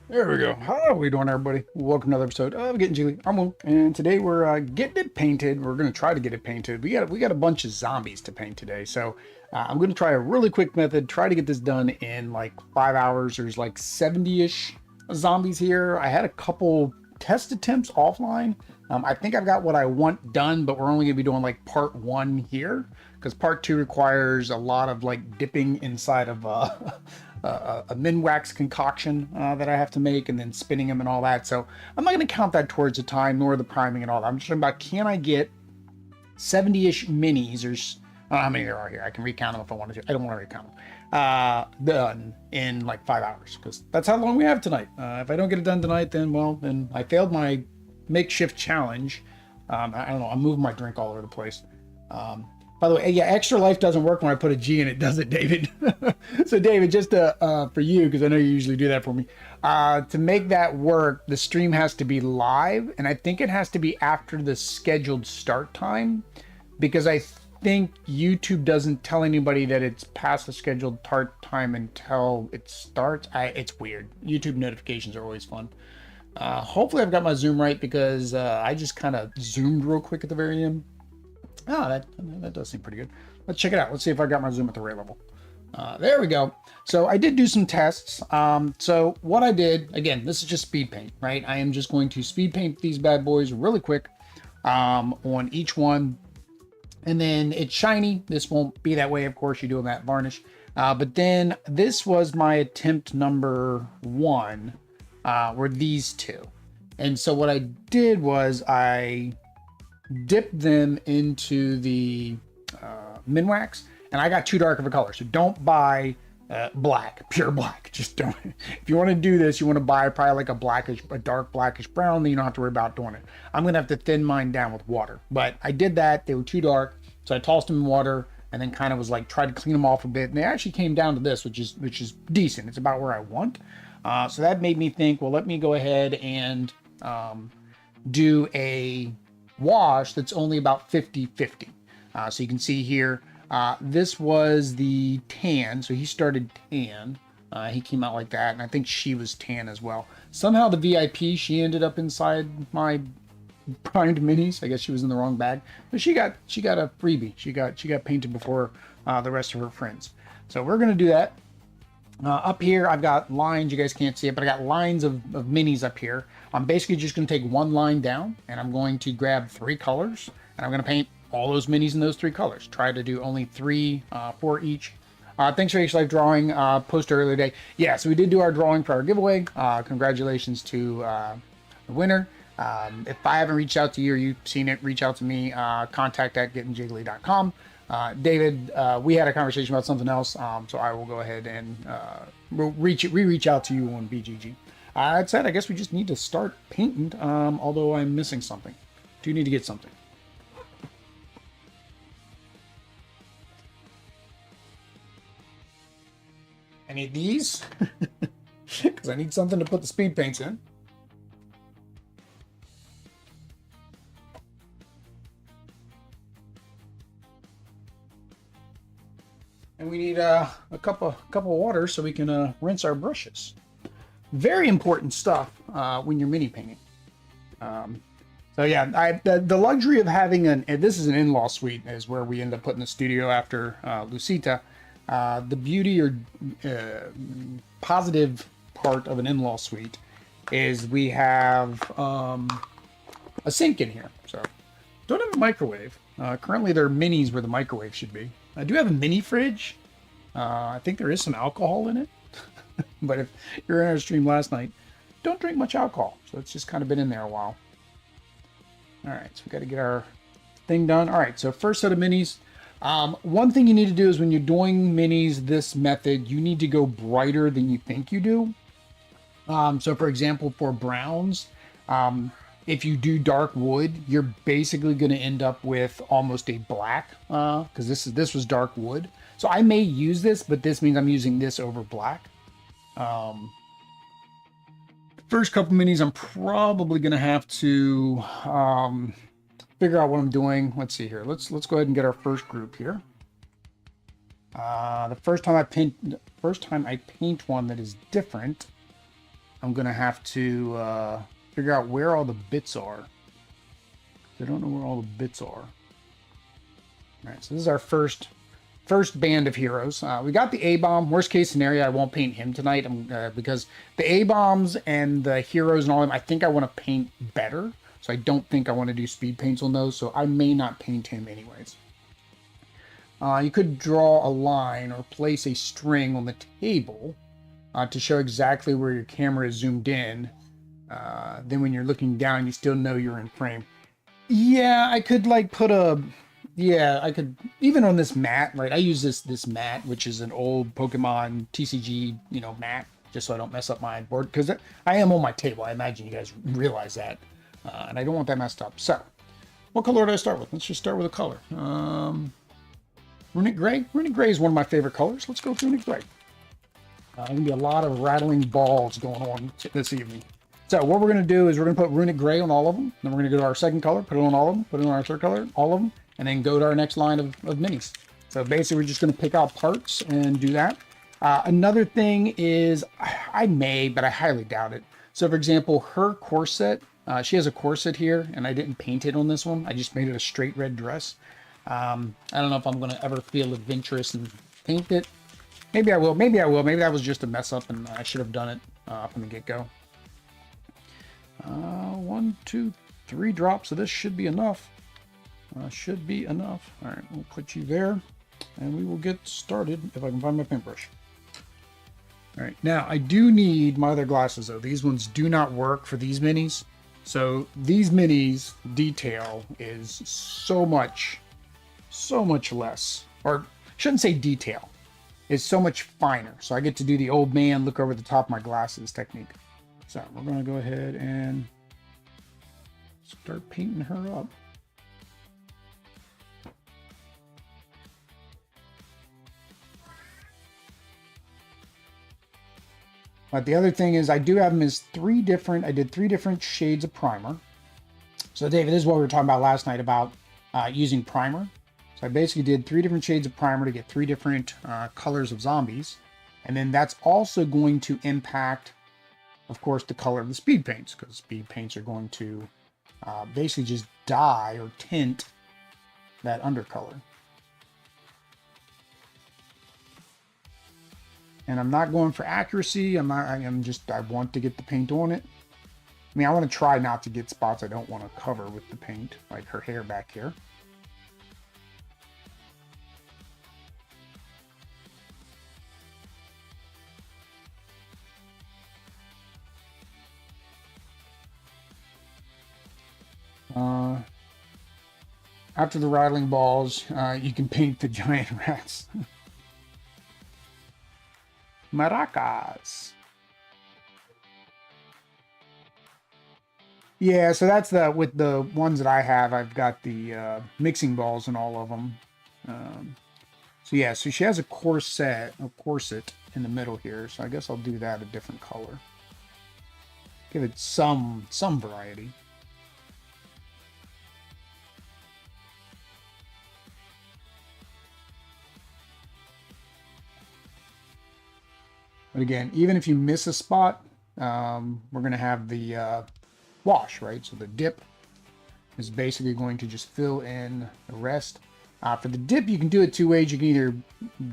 There we go. How are we doing, everybody? Welcome to another episode of Getting Jiggly. I'm Will, and today we're getting it painted. We're gonna try to get it painted. We got a bunch of zombies to paint today, so I'm gonna try a really quick method. Try to get this done in like 5 hours. There's like 70-ish zombies here. I had a couple test attempts offline. I think I've got what I want done, but we're only gonna be doing like part one here because part two requires a lot of like dipping inside of a Minwax concoction that I have to make and then spinning them and all that. So I'm not going to count that towards the time nor the priming and all that. I'm just talking about, can I get 70-ish minis, or I don't know how many there are here. I can recount them if I wanted to. I don't want to recount them. Done in like 5 hours, because that's how long we have tonight. If I don't get it done tonight, then, well, then I failed my makeshift challenge. I don't know. I'm moving my drink all over the place. By the way, yeah, extra life doesn't work when I put a G in it, does it, David? So, David, just for you, because I know you usually do that for me, to make that work, the stream has to be live, and I think it has to be after the scheduled start time, because I think YouTube doesn't tell anybody that it's past the scheduled start time until it starts. It's weird. YouTube notifications are always fun. Hopefully I've got my zoom right, because I just kind of zoomed real quick at the very end. Oh, that does seem pretty good. Let's check it out. Let's see if I got my zoom at the right level. There we go. So I did do some tests. So what I did, again, this is just speed paint, right? I am just going to speed paint these bad boys really quick on each one. And then it's shiny. This won't be that way, of course. You do a matte varnish. But then this was my attempt number one, were these two. And so what I did was I dip them into the Minwax, and I got too dark of a color. So don't buy black, pure black. Just don't. If you want to do this, you want to buy probably like a dark blackish brown. Then you don't have to worry about doing it. I'm gonna have to thin mine down with water. But I did that. They were too dark, so I tossed them in water and then kind of was like tried to clean them off a bit. And they actually came down to this, which is decent. It's about where I want. So that made me think, well, let me go ahead and do a wash that's only about 50-50. So you can see here, this was the tan. So he started tan. He came out like that. And I think she was tan as well. Somehow the VIP, she ended up inside my primed minis. I guess she was in the wrong bag. But she got a freebie. She got painted before the rest of her friends. So we're going to do that. Up here, I've got lines. You guys can't see it, but I got lines of minis up here. I'm basically just going to take one line down, and I'm going to grab 3 colors, and I'm going to paint all those minis in those 3 colors. Try to do only 3 for each. Thanks for H-Life Drawing. Post earlier today. Yeah, so we did do our drawing for our giveaway. Congratulations to the winner. If I haven't reached out to you or you've seen it, reach out to me. contact@gettingjiggly.com. David, we had a conversation about something else, so I will go ahead and reach out to you on BGG. That said, I guess we just need to start painting, although I'm missing something. Do need to get something. I need these, because I need something to put the speed paints in. And we need a cup of water so we can rinse our brushes. Very important stuff when you're mini painting. So yeah, the luxury of having this is an in-law suite, is where we end up putting the studio after Lucita. The beauty or positive part of an in-law suite is we have a sink in here. So don't have a microwave. Currently there are minis where the microwave should be. I do have a mini fridge. I think there is some alcohol in it. But if you're in our stream last night, don't drink much alcohol. So it's just kind of been in there a while. All right, so we got to get our thing done. All right, so first set of minis. One thing you need to do is when you're doing minis this method, you need to go brighter than you think you do. So for example, for browns, if you do dark wood, you're basically going to end up with almost a black, because this was dark wood. So I may use this, but this means I'm using this over black. First couple minis, I'm probably going to have to figure out what I'm doing. Let's see here. Let's go ahead and get our first group here. The first time I paint one that is different, I'm going to have to figure out where all the bits are. I don't know where all the bits are. All right, so this is our first band of heroes. We got the A-bomb. Worst case scenario, I won't paint him tonight because the A-bombs and the heroes and all of them, I think I want to paint better. So I don't think I want to do speed paints on those. So I may not paint him anyways. You could draw a line or place a string on the table to show exactly where your camera is zoomed in. Then when you're looking down, you still know you're in frame. Yeah, I could like put a... Yeah, I could, even on this mat, right? I use this mat, which is an old Pokemon TCG, mat, just so I don't mess up my board, because I am on my table. I imagine you guys realize that, and I don't want that messed up. So, what color do I start with? Let's just start with a color. Runic Gray. Runic Gray is one of my favorite colors. Let's go with Runic Gray. There's going to be a lot of rattling balls going on this evening. So what we're going to do is we're going to put Runic Gray on all of them. Then we're going to go to our second color, put it on all of them, put it on our third color, all of them, and then go to our next line of minis. So basically, we're just going to pick out parts and do that. Another thing is, I may, but I highly doubt it. So for example, her corset, she has a corset here, and I didn't paint it on this one. I just made it a straight red dress. I don't know if I'm going to ever feel adventurous and paint it. Maybe I will. Maybe I will. Maybe that was just a mess up, and I should have done it from the get-go. 1, 2, 3 drops of this should be enough. Should be enough. All right, we'll put you there, and we will get started if I can find my paintbrush. All right, now I do need my other glasses though. These ones do not work for these minis. So these minis detail is so much less, or shouldn't say detail, is so much finer. So I get to do the old man look over the top of my glasses technique. So we're going to go ahead and start painting her up. But the other thing is I do have them as I did three different shades of primer. So David, this is what we were talking about last night about using primer. So I basically did 3 different shades of primer to get 3 different colors of zombies. And then that's also going to impact, of course, the color of the speed paints, because speed paints are going to basically just dye or tint that undercolor. And I'm not going for accuracy. I want to get the paint on it. I mean, I want to try not to get spots I don't want to cover with the paint, like her hair back here. After the rattling balls, you can paint the giant rats. Maracas. Yeah, so that's with the ones that I have, I've got the mixing balls in all of them. So yeah, so she has a corset in the middle here, so I guess I'll do that a different color. Give it some variety. But again, even if you miss a spot, we're going to have the wash, right? So the dip is basically going to just fill in the rest. For the dip, you can do it 2 ways. You can either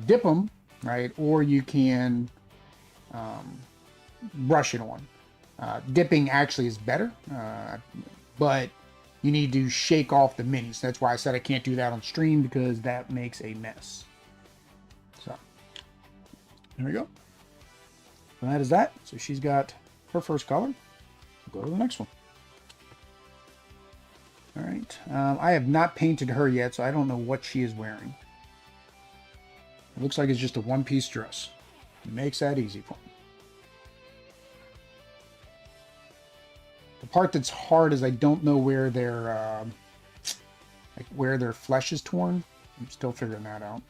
dip them, right? Or you can brush it on. Dipping actually is better, but you need to shake off the minis. That's why I said I can't do that on stream, because that makes a mess. So, there we go. And that is that. So she's got her first color. We'll go to the next one. All right. I have not painted her yet, so I don't know what she is wearing. It looks like it's just a one-piece dress. It makes that easy for me. The part that's hard is I don't know where their where their flesh is torn. I'm still figuring that out.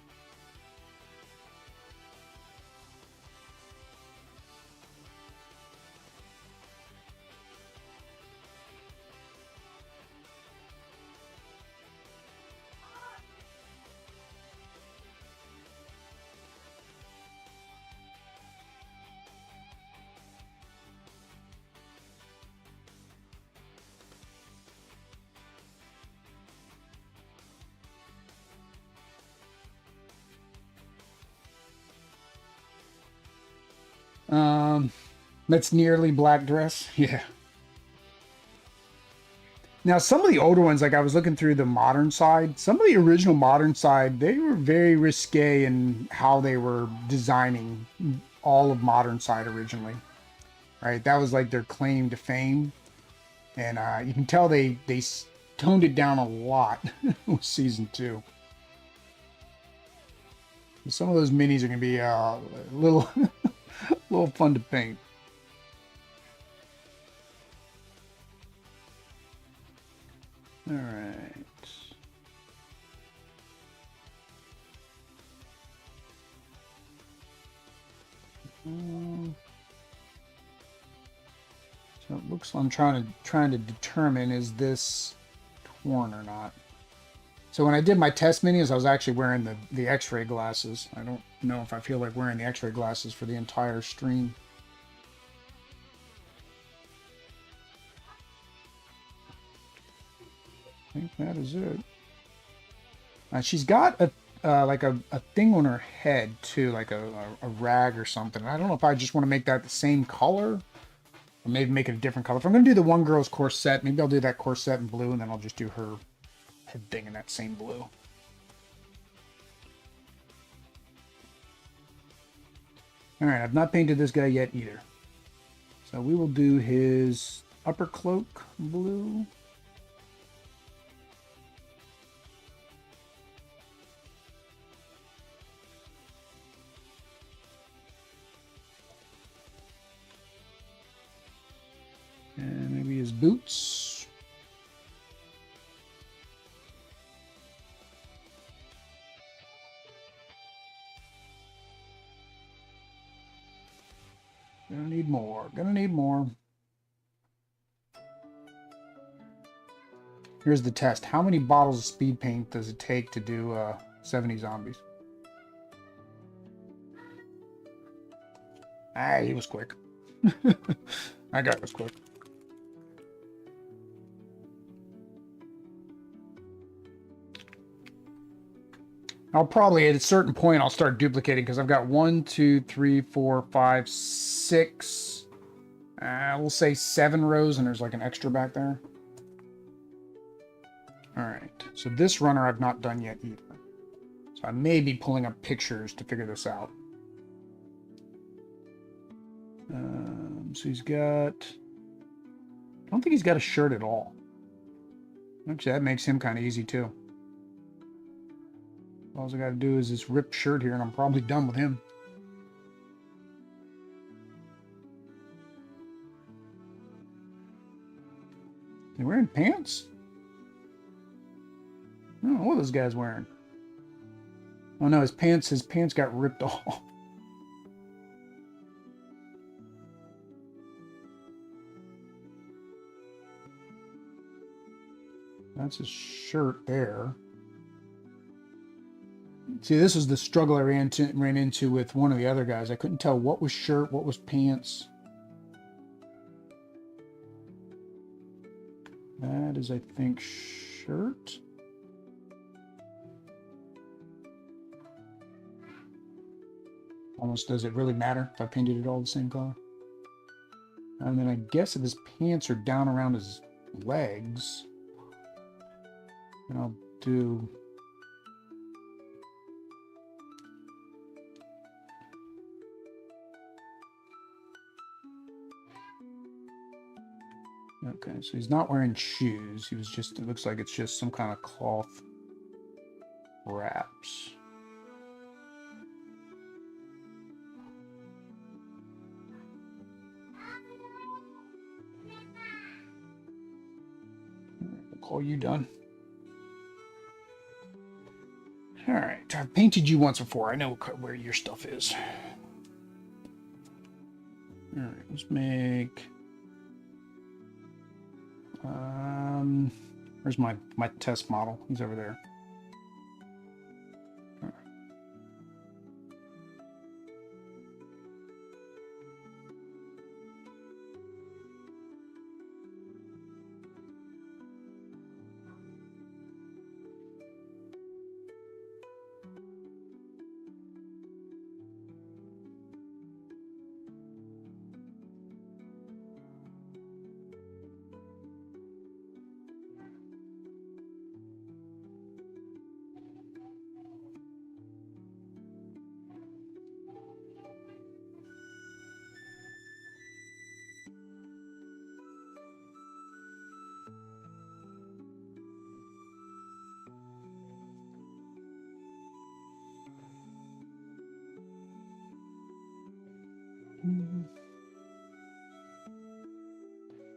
That's nearly black dress. Yeah. Now, some of the older ones, like I was looking through the modern side, some of the original modern side, they were very risque in how they were designing all of modern side originally, right? That was like their claim to fame. And you can tell they toned it down a lot with season 2. Some of those minis are going to be a little, little fun to paint. All right. So it looks like I'm trying to determine, is this torn or not. So when I did my test minis, I was actually wearing the X-ray glasses. I don't know if I feel like wearing the X-ray glasses for the entire stream. I think that is it. She's got a like a thing on her head too, like a rag or something. I don't know if I just want to make that the same color, or maybe make it a different color. If I'm going to do the one girl's corset, maybe I'll do that corset in blue, and then I'll just do her head thing in that same blue. All right, I've not painted this guy yet either. So we will do his upper cloak blue. And maybe his boots. Gonna need more. Gonna need more. Here's the test. How many bottles of speed paint does it take to do 70 zombies? Ah, he was quick. That guy was quick. I'll probably, at a certain point, I'll start duplicating, because I've got 1, 2, 3, 4, 5, 6, we'll say 7 rows, and there's like an extra back there. All right, so this runner I've not done yet either. So I may be pulling up pictures to figure this out. So he's got, I don't think he's got a shirt at all. Actually, that makes him kind of easy too. All I got to do is this ripped shirt here, and I'm probably done with him. Is he wearing pants? I don't know what this guy's wearing. Oh no, his pants got ripped off. That's his shirt there. See, this was the struggle I ran into with one of the other guys. I couldn't tell what was shirt, what was pants. That is, I think, shirt. Almost, does it really matter if I painted it all the same color? And then I guess if his pants are down around his legs, then I'll do... Okay, so he's not wearing shoes. He was just, it looks like it's just some kind of cloth wraps. We'll call you done. All right, I've painted you once before. I know where your stuff is. All right, let's make... where's my test model? He's over there.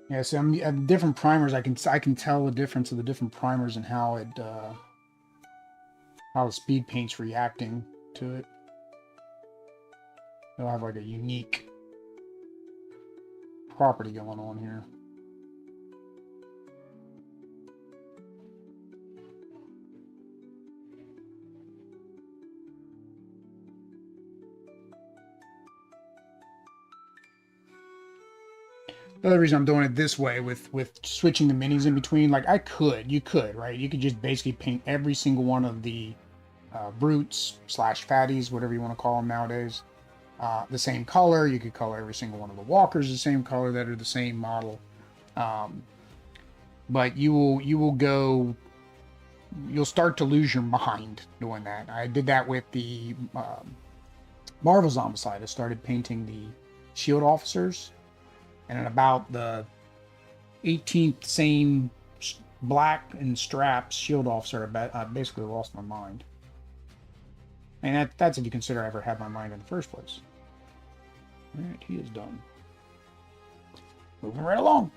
Yeah, so I'm different primers. I can tell the difference of the different primers and how the speed paint's reacting to it. They'll have like a unique property going on here. The other reason I'm doing it this way with switching the minis in between, like you could, right? You could just basically paint every single one of the brutes slash fatties, whatever you want to call them nowadays, the same color. You could color every single one of the walkers the same color that are the same model. Um, but you'll start to lose your mind doing that. I did that with the Marvel Zombicide. I started painting the shield officers, and at about the 18th same black and straps shield officer, I basically lost my mind. And that's if you consider I ever had my mind in the first place. Alright, he is done. Moving right along.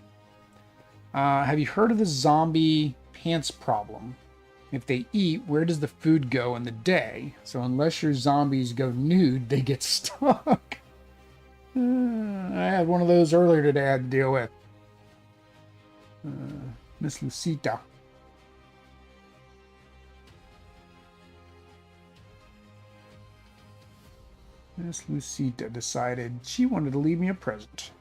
Have you heard of the zombie pants problem? If they eat, where does the food go in the day? So unless your zombies go nude, they get stuck. I had one of those earlier today I had to deal with. Miss Lucita. Miss Lucita decided she wanted to leave me a present.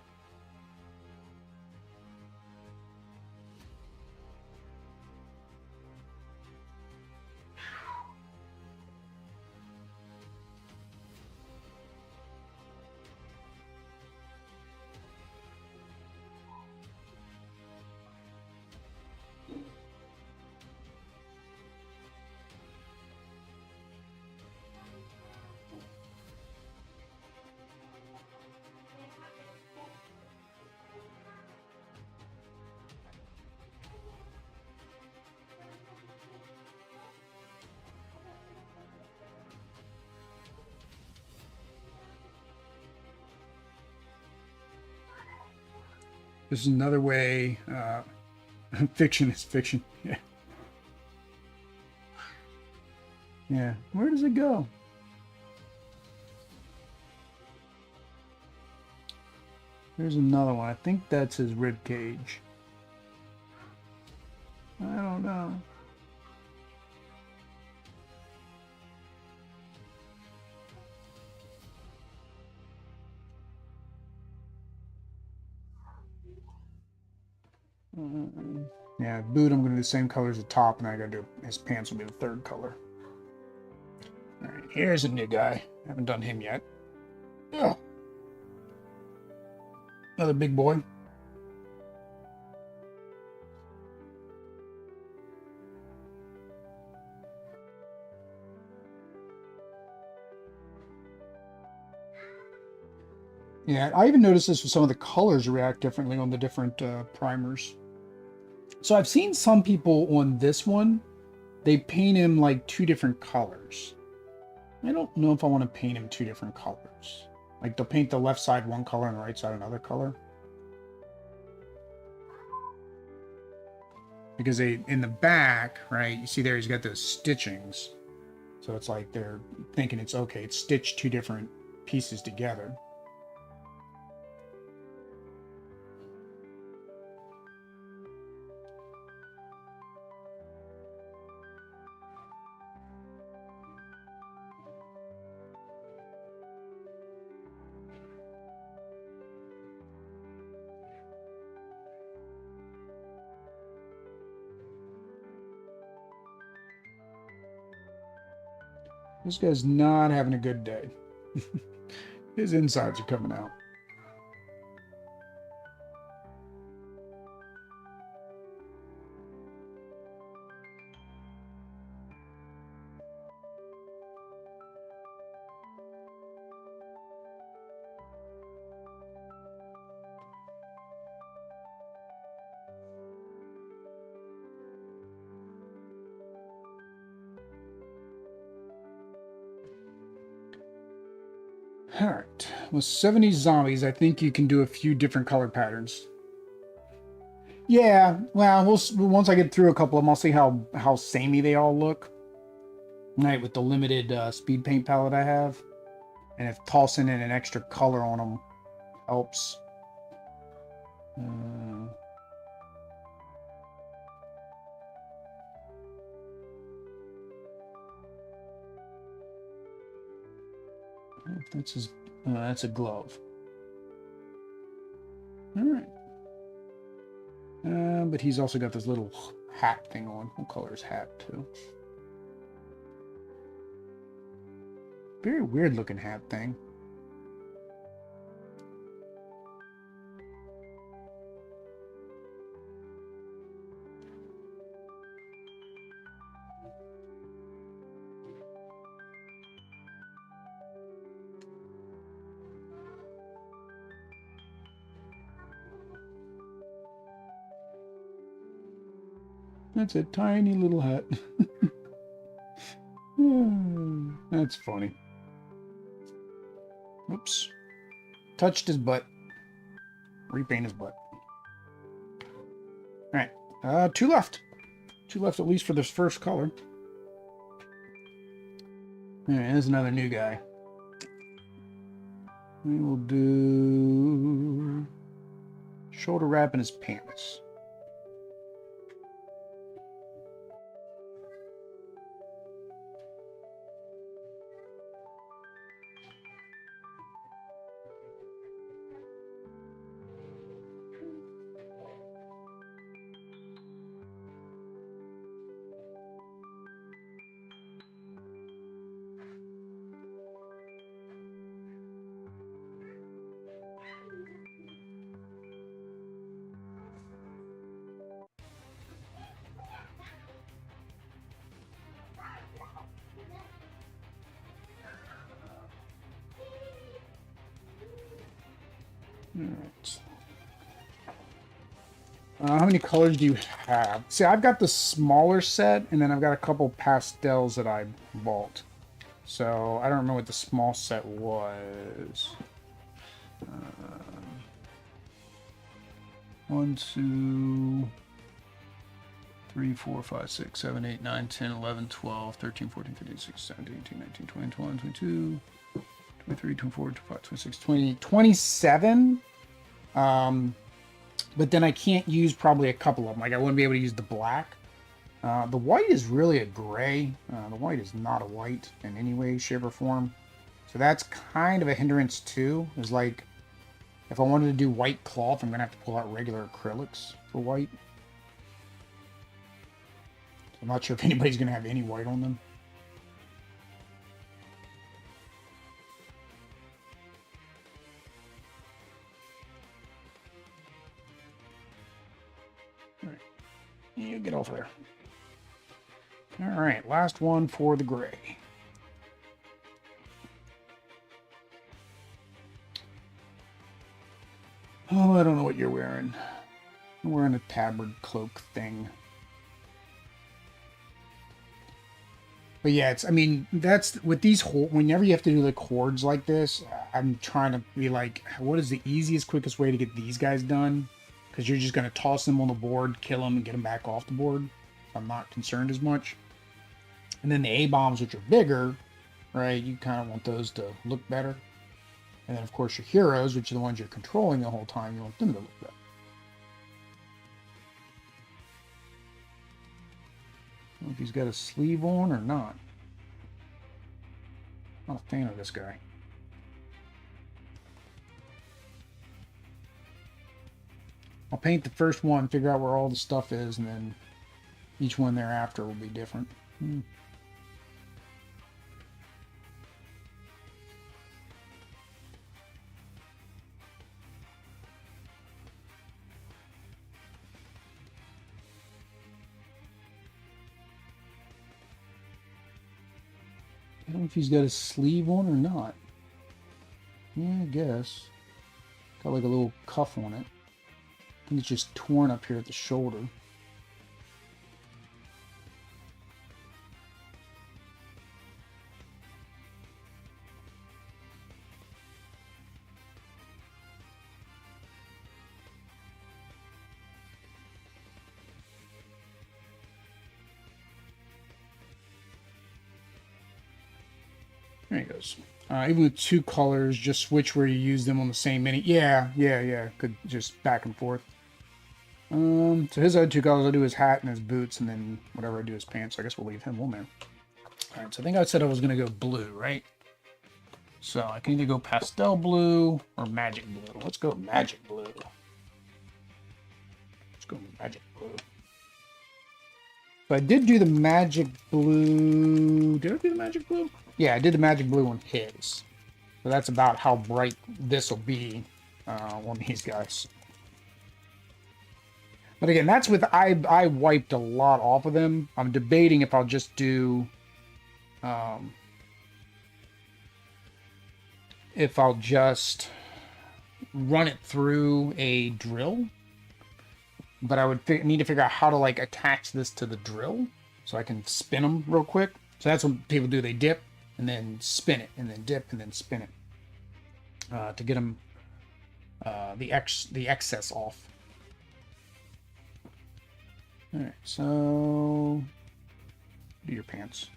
This is another way. Fiction is fiction. Yeah. Yeah. Where does it go? There's another one. I think that's his rib cage. I don't know. Yeah, boot I'm going to do the same color as the top, and I got to do his pants will be the third color. All right, here's a new guy. Haven't done him yet. Ugh. Another big boy. Yeah, I even noticed this with some of the colors react differently on the different primers. So I've seen some people on this one, they paint him like two different colors. I don't know if I want to paint him two different colors. Like they'll paint the left side one color and the right side another color. Because in the back, right, you see there he's got those stitchings. So it's like they're thinking it's okay, it's stitched two different pieces together. This guy's not having a good day. His insides are coming out. All right. with 70 zombies, I think you can do a few different color patterns. Yeah, well, once I get through a couple of them, I'll see how samey they all look. Right, with the limited speed paint palette I have, and if tossing in an extra color on them helps. That's his. That's a glove. All right. But he's also got this little hat thing on. What color is hat too? Very weird looking hat thing. That's a tiny little hat. That's funny. Oops. Touched his butt. Repaint his butt. Alright. 2 left. 2 left at least for this first color. Alright, there's another new guy. We will do shoulder wrap in his pants. Alright. How many colors do you have? See, I've got the smaller set, and then I've got a couple pastels that I bought. So, I don't remember what the small set was. 1, 2, 3, 4, 5, 6, 7, 8, 9, 10, 11, 12, 13, 14, 15, 16, 17, 18, 19, 20, 21, 22, 23, 24, 25, 26, 20, 27. But then I can't use probably a couple of them. Like I wouldn't be able to use the black. The white is really a gray. The white is not a white in any way, shape, or form. So that's kind of a hindrance too. It's like if I wanted to do white cloth, I'm gonna have to pull out regular acrylics for white. So I'm not sure if anybody's gonna have any white on them. You get over there. All right, last one for the gray. Oh, I don't know what you're wearing. I'm wearing a tabard cloak thing. But yeah, it's, I mean, that's, with these, whenever you have to do like hordes like this, I'm trying to be like, what is the easiest, quickest way to get these guys done? Because you're just going to toss them on the board, kill them, and get them back off the board. I'm not concerned as much. And then the A-bombs, which are bigger, right, you kind of want those to look better. And then, of course, your heroes, which are the ones you're controlling the whole time, you want them to look better. I don't know if he's got a sleeve on or not. Not a fan of this guy. I'll paint the first one, figure out where all the stuff is, and then each one thereafter will be different. I don't know if he's got a sleeve on or not. Yeah, I guess. Got like a little cuff on it. I think it's just torn up here at the shoulder. There he goes. Even with two colors, just switch where you use them on the same mini. Yeah. Could just back and forth. So his other two colors, I'll do his hat and his boots, and then whatever I do his pants. So I guess we'll leave him on there. All right, so I think I said I was going to go blue, right? So I can either go pastel blue or magic blue. Let's go magic blue. Let's go magic blue. So I did do the magic blue. Did I do the magic blue? Yeah, I did the magic blue on his. So that's about how bright this will be on these guys. But again, that's with I wiped a lot off of them. I'm debating if I'll just do if I'll just run it through a drill. But I would need to figure out how to like attach this to the drill so I can spin them real quick. So that's what people do. They dip and then spin it, and then dip and then spin it to get them the excess off. All right, so do your pants.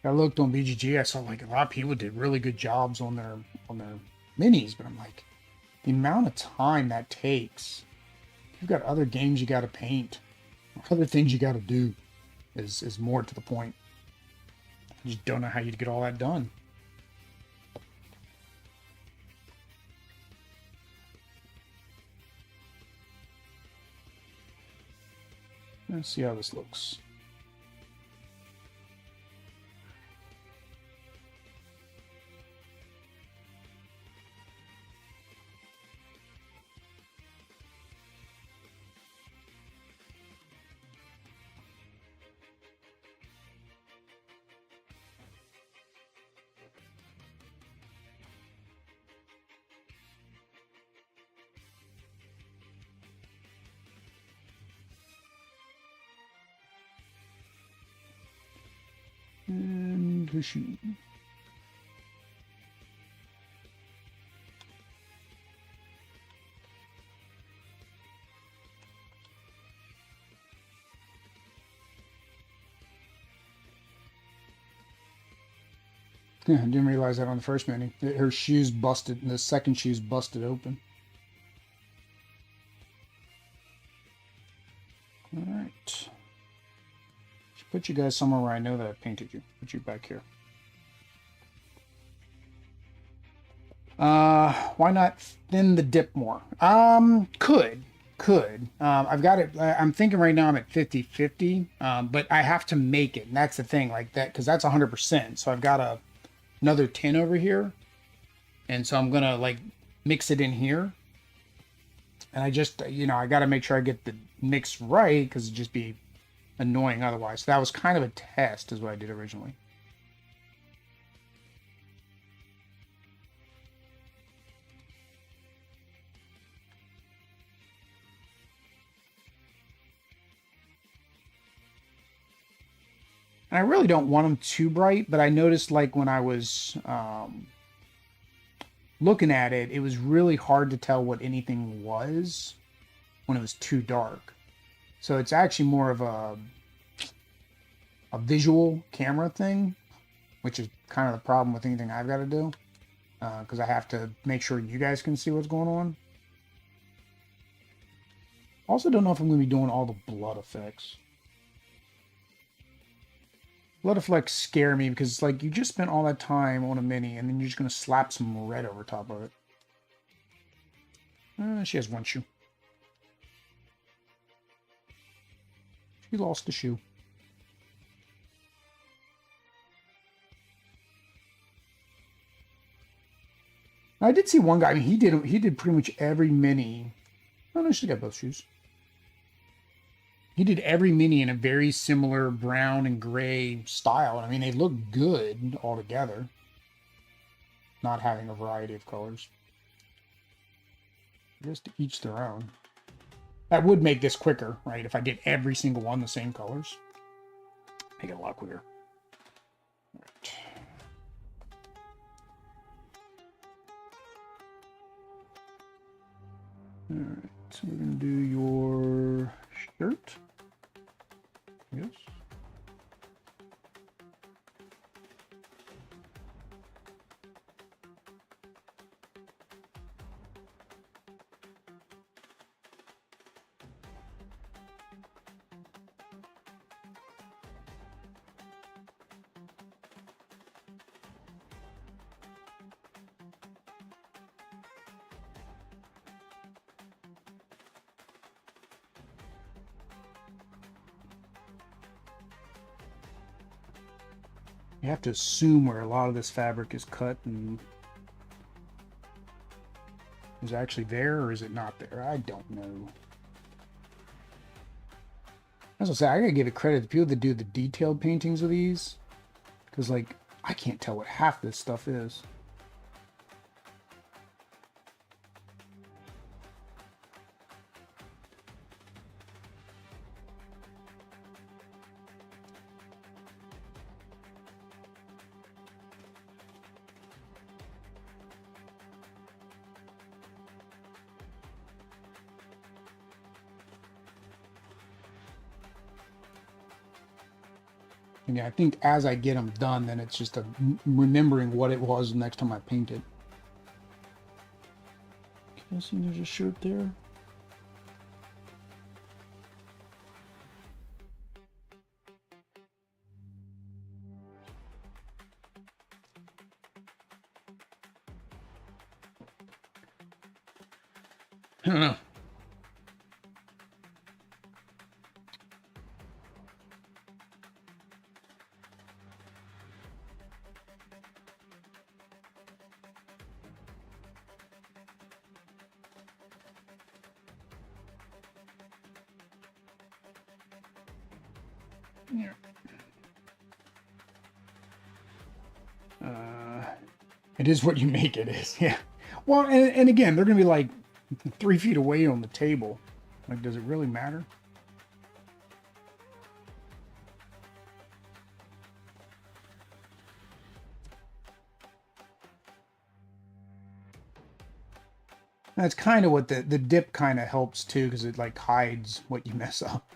I looked on BGG. I saw like a lot of people did really good jobs on their minis, but I'm like, the amount of time that takes. You've got other games you got to paint, or other things you got to do, is more to the point. I just don't know how you'd get all that done. Let's see how this looks. And the shoe. Yeah, I didn't realize that on the first mini. Her shoe's busted, and the second shoe's busted open. All right. Should put you guys somewhere where I know that I painted you. Put you back here. Why not thin the dip more? Could. I've got it. I'm thinking right now I'm at 50-50, but I have to make it, and that's the thing, like that, because that's 100%. So I've got another 10 over here, and so I'm gonna like mix it in here, and I just, I got to make sure I get the mix right, because it'd just be annoying otherwise. So that was kind of a test, is what I did originally. And I really don't want them too bright, but I noticed like when I was looking at it, it was really hard to tell what anything was when it was too dark. So it's actually more of a visual camera thing, which is kind of the problem with anything I've got to do, because I have to make sure you guys can see what's going on. Also don't know if I'm going to be doing all the blood effects. Blood effects scare me because it's like you just spent all that time on a mini and then you're just going to slap some red over top of it. She has one shoe. She lost the shoe. I did see one guy. I mean, he did pretty much every mini. Oh no, she's got both shoes. He did every mini in a very similar brown and gray style. I mean, they look good all together. Not having a variety of colors. Just each their own. That would make this quicker, right? If I did every single one the same colors. Make it a lot quicker. All right, so we're gonna do your shirt. Yes. You have to assume where a lot of this fabric is cut and is it actually there or is it not there? I don't know. As I say, I gotta give it credit to people that do the detailed paintings of these, because like I can't tell what half this stuff is. And yeah, I think as I get them done, then it's just remembering what it was the next time I paint it. Can I see there's a shirt there? I don't know. Yeah. It is what you make it is. Yeah. Well, and again, they're going to be like 3 feet away on the table. Like, does it really matter? That's kind of what the dip kind of helps too, because it like hides what you mess up.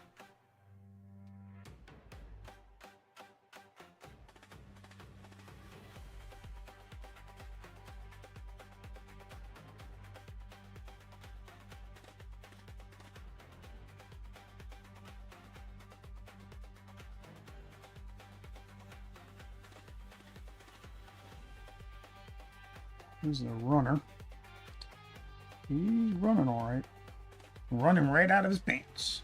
This is a runner. He's running all right. Running right out of his pants.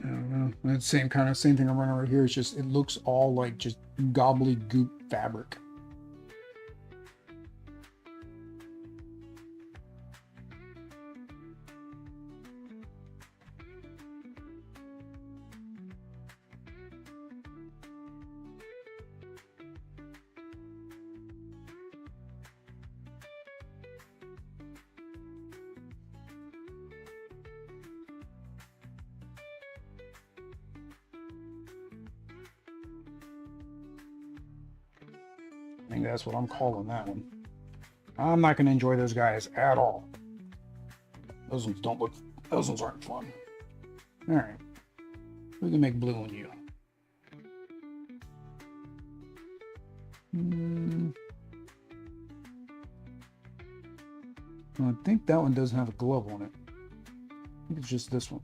I don't know. That's same thing I'm running right here. It's just it looks all like just gobbledygook fabric. I think that's what I'm calling that one. I'm not going to enjoy those guys at all. Those ones don't look. Those ones aren't fun. All right, we can make blue on you. Well, I think that one doesn't have a glove on it. I think it's just this one.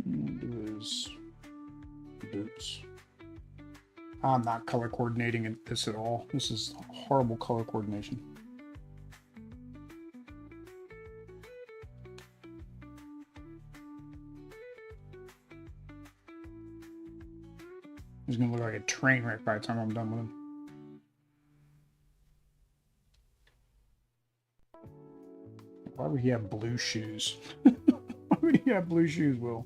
Do his boots. I'm not color coordinating this at all. This is horrible color coordination. He's gonna look like a train wreck by the time I'm done with him. Why would he have blue shoes? Why would he have blue shoes, Will?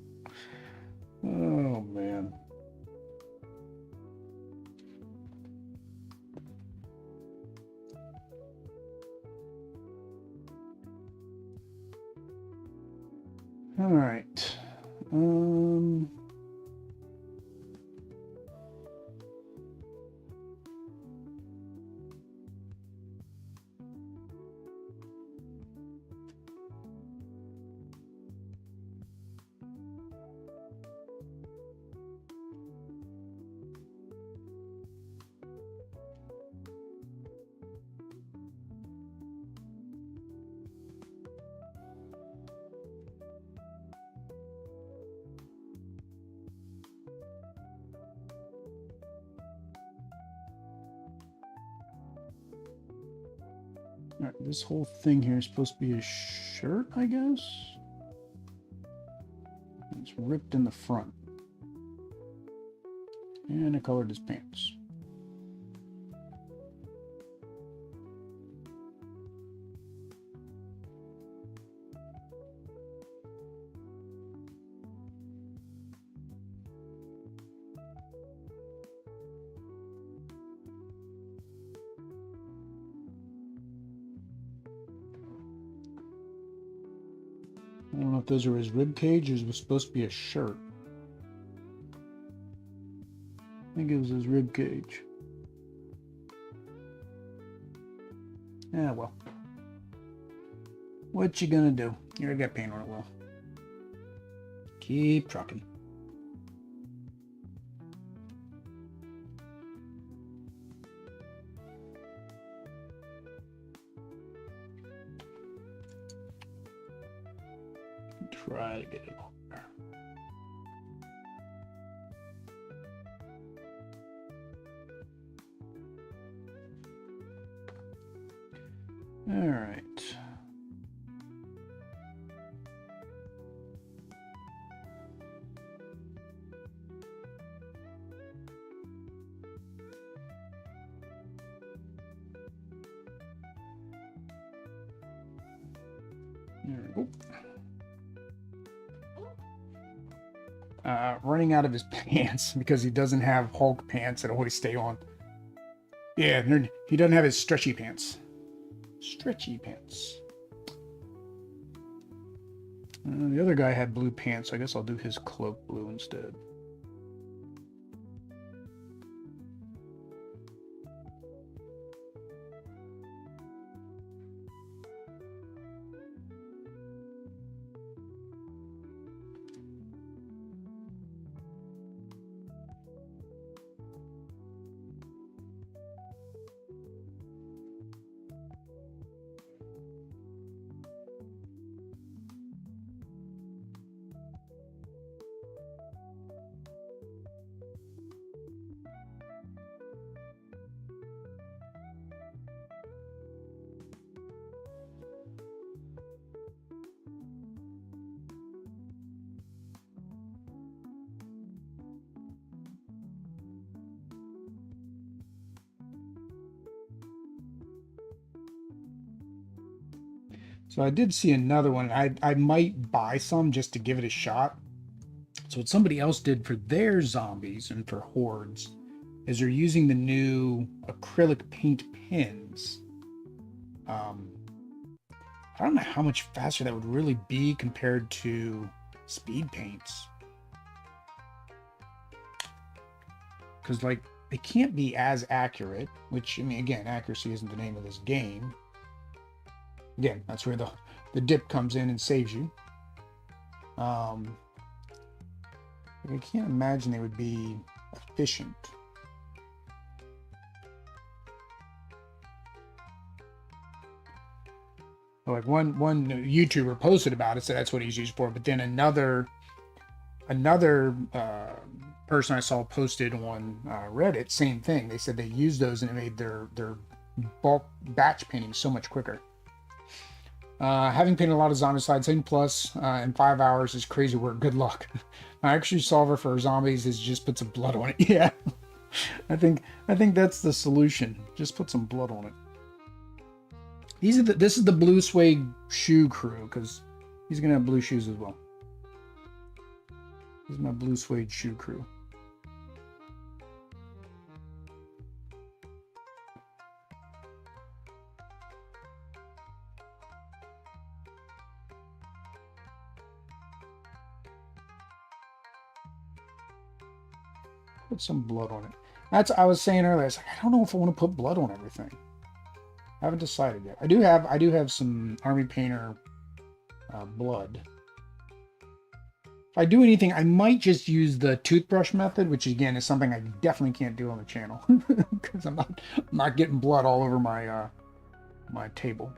Oh, man. All right. All right, this whole thing here is supposed to be a shirt, I guess. It's ripped in the front. And I colored his pants. I don't know if those are his rib cage or it was supposed to be a shirt. I think it was his rib cage. Yeah, well. What you gonna do? You already got paint on it, Will. Keep trucking. Try to get it on there. All right. There we go. Running out of his pants because he doesn't have Hulk pants that always stay on. Yeah, he doesn't have his stretchy pants. Stretchy pants. The other guy had blue pants, so I guess I'll do his cloak blue instead. So I did see another one. I might buy some just to give it a shot. So what somebody else did for their zombies and for hordes is they're using the new acrylic paint pens. I don't know how much faster that would really be compared to speed paints. Because, like, they can't be as accurate, which, I mean, again, accuracy isn't the name of this game. Again, that's where the dip comes in and saves you. I can't imagine they would be efficient. Like one YouTuber posted about it, so that's what he's used for. But then another Another person I saw posted on Reddit, same thing. They said they used those and it made their bulk batch painting so much quicker. Having painted a lot of Zombicide, 7 plus in 5 hours is crazy work. Good luck. My actual solver for zombies is just put some blood on it. Yeah, I think that's the solution. Just put some blood on it. This is the blue suede shoe crew because he's gonna have blue shoes as well. This is my blue suede shoe crew. Put some blood on it. That's I was saying earlier. I was like, I don't know if I want to put blood on everything. I haven't decided yet. I do have some Army Painter blood. If I do anything, I might just use the toothbrush method, which again is something I definitely can't do on the channel because I'm not getting blood all over my my table.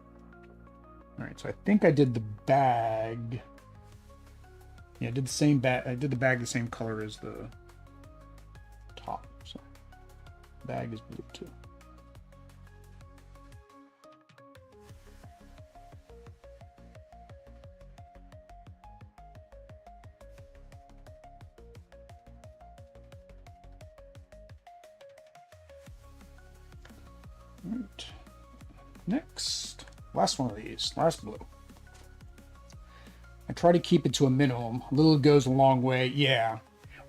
All right, so I think I did the bag. Yeah, I did the same bag. I did the bag the same color as the top. So bag is blue too. Right. Next, last one of these, last blue. I try to keep it to a minimum. A little goes a long way. Yeah.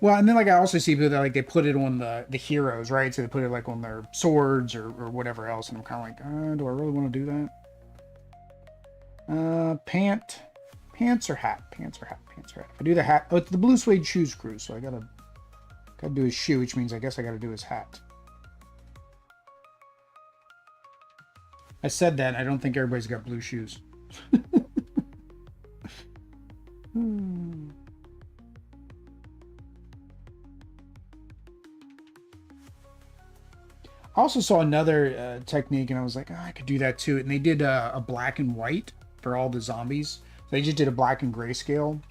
Well, and then like I also see people that like they put it on the heroes, right? So they put it like on their swords or whatever else, and I'm kind of like, do I really want to do that? Pants or hat? Pants or hat? Pants or hat? If I do the hat, oh, it's the blue suede shoes crew, so I gotta do his shoe, which means I guess I gotta do his hat. I said that. I don't think everybody's got blue shoes. I also saw another technique, and I was like, I could do that too. And they did a black and white for all the zombies. So they just did a black and gray scale,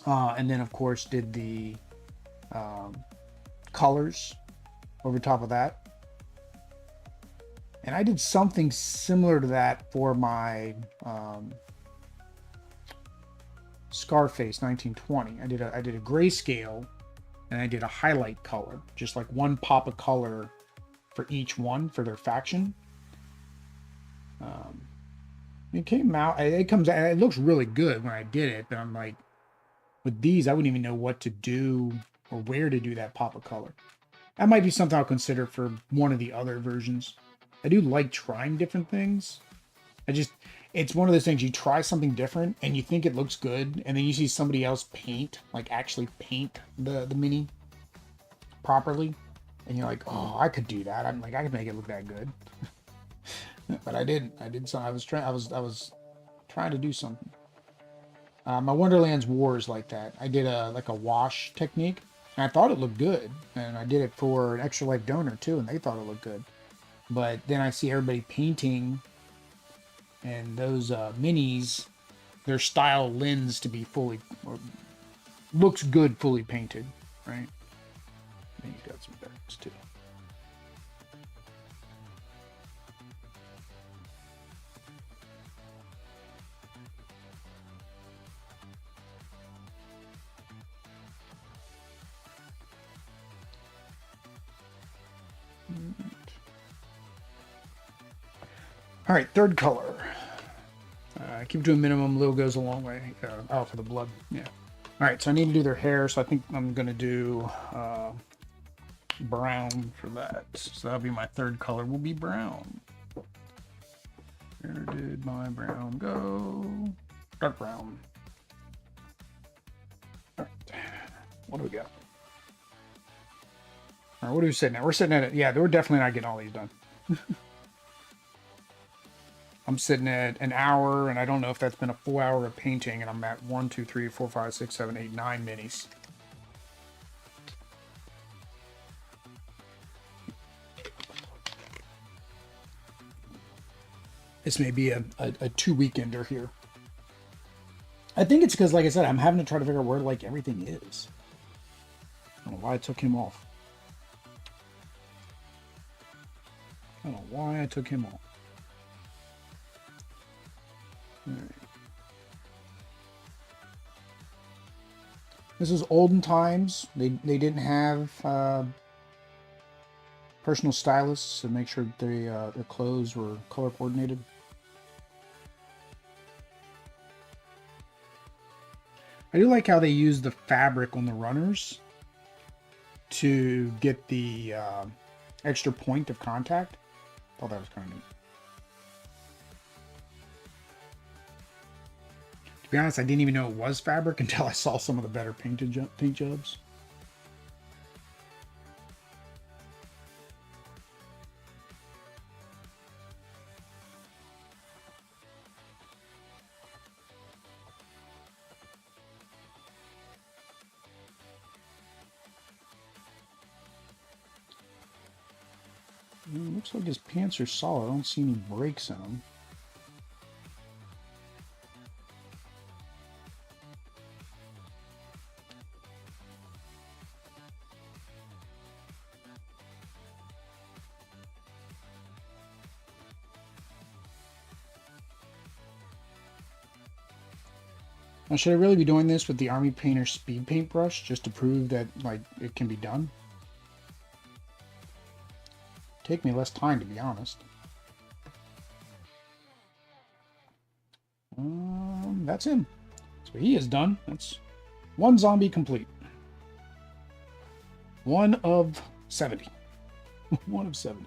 and then of course did the colors over top of that. And I did something similar to that for my Scarface 1920. I did a grayscale, and I did a highlight color, just like one pop of color for each one for their faction. It came out. It looks really good when I did it, but I'm like, with these, I wouldn't even know what to do or where to do that pop of color. That might be something I'll consider for one of the other versions. I do like trying different things. It's one of those things, you try something different and you think it looks good, and then you see somebody else actually paint the mini properly, and you're like, oh, I could do that. I'm like, I could make it look that good. But I didn't. I was trying to do something. My Wonderland's War is like that. I did a wash technique, and I thought it looked good, and I did it for an Extra Life donor too, and they thought it looked good. But then I see everybody painting, and those minis, their style lends to be looks good fully painted, right? Then you got some barracks too. All right, third color. Keep it to a minimum. Little goes a long way. For the blood. Yeah. All right, so I need to do their hair, so I think I'm going to do brown for that. So that'll be my third color, will be brown. Where did my brown go? Dark brown. All right, what do we got? All right, what are we sitting at? We're sitting at it. Yeah, we're definitely not getting all these done. I'm sitting at an hour, and I don't know if that's been a full hour of painting, and I'm at 1, 2, 3, 4, 5, 6, 7, 8, 9 minis. This may be a 2-weekender here. I think it's because, like I said, I'm having to try to figure out where like everything is. I don't know why I took him off. I don't know why I took him off. All right. This is olden times. They didn't have personal stylists to make sure they their clothes were color coordinated. I do like how they use the fabric on the runners to get the extra point of contact. Thought that was kind of neat. To be honest, I didn't even know it was fabric until I saw some of the better paint jobs. Looks like his pants are solid. I don't see any breaks in them. Now, should I really be doing this with the Army Painter Speed Paintbrush just to prove that like it can be done? Take me less time, to be honest. That's him. So he is done. That's one zombie complete. 1 of 70. 1 of 70.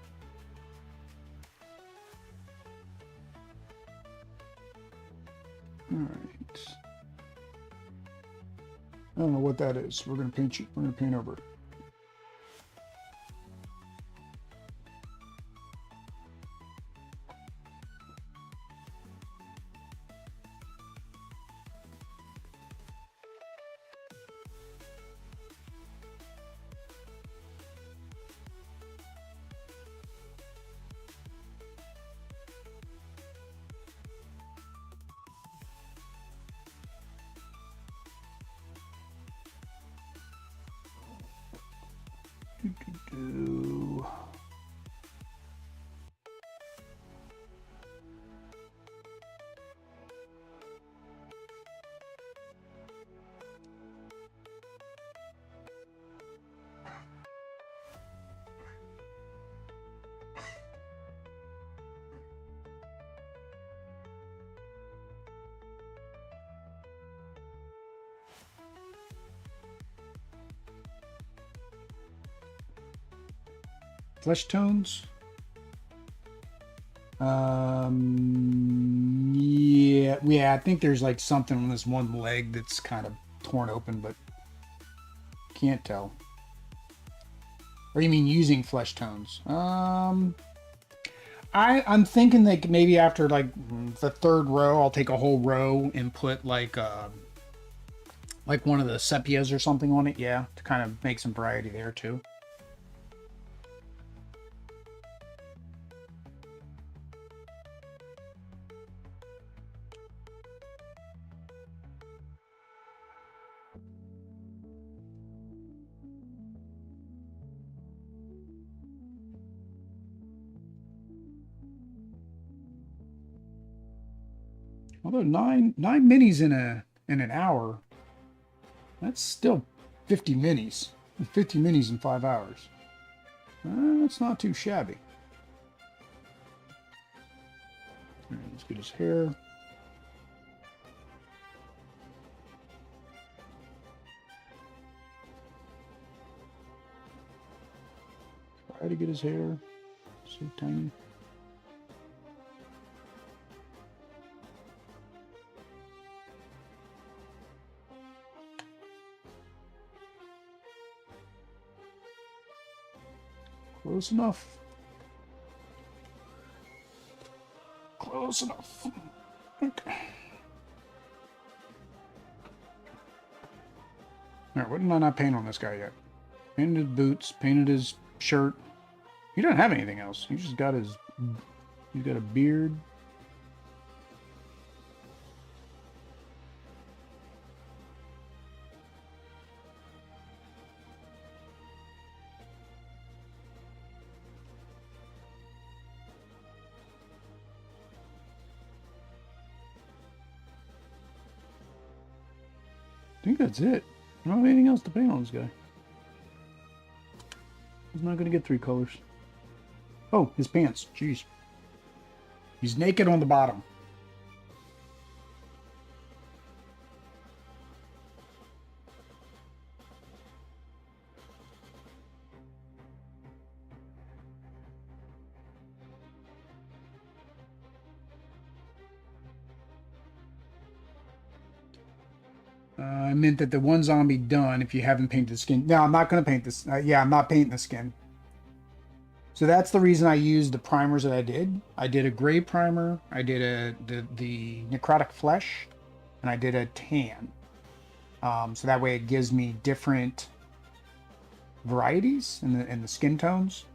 All right. I don't know what that is. We're gonna paint you. We're gonna paint over it. Do. Flesh tones. Yeah, I think there's like something on this one leg that's kind of torn open, but can't tell. Or you mean using flesh tones? I'm thinking like maybe after like the third row, I'll take a whole row and put like one of the sepias or something on it. Yeah, to kind of make some variety there too. Although nine minis in an hour, that's still 50 minis. 50 minis in 5 hours. That's not too shabby. All right, let's get his hair. Try to get his hair. So tiny. Close enough. Close enough. Okay. Alright, what did I not paint on this guy yet? Painted his boots, painted his shirt. He doesn't have anything else. He just got his... He's got a beard. think that's it. I don't have anything else to paint on this guy. He's not going to get 3 colors. Oh, his pants. Jeez. He's naked on the bottom. I meant that the one zombie done if you haven't painted the skin. No, I'm not going to paint this. Yeah, I'm not painting the skin. So that's the reason I used the primers that I did. I did a gray primer, I did the necrotic flesh, and I did a tan. So that way it gives me different varieties in the skin tones.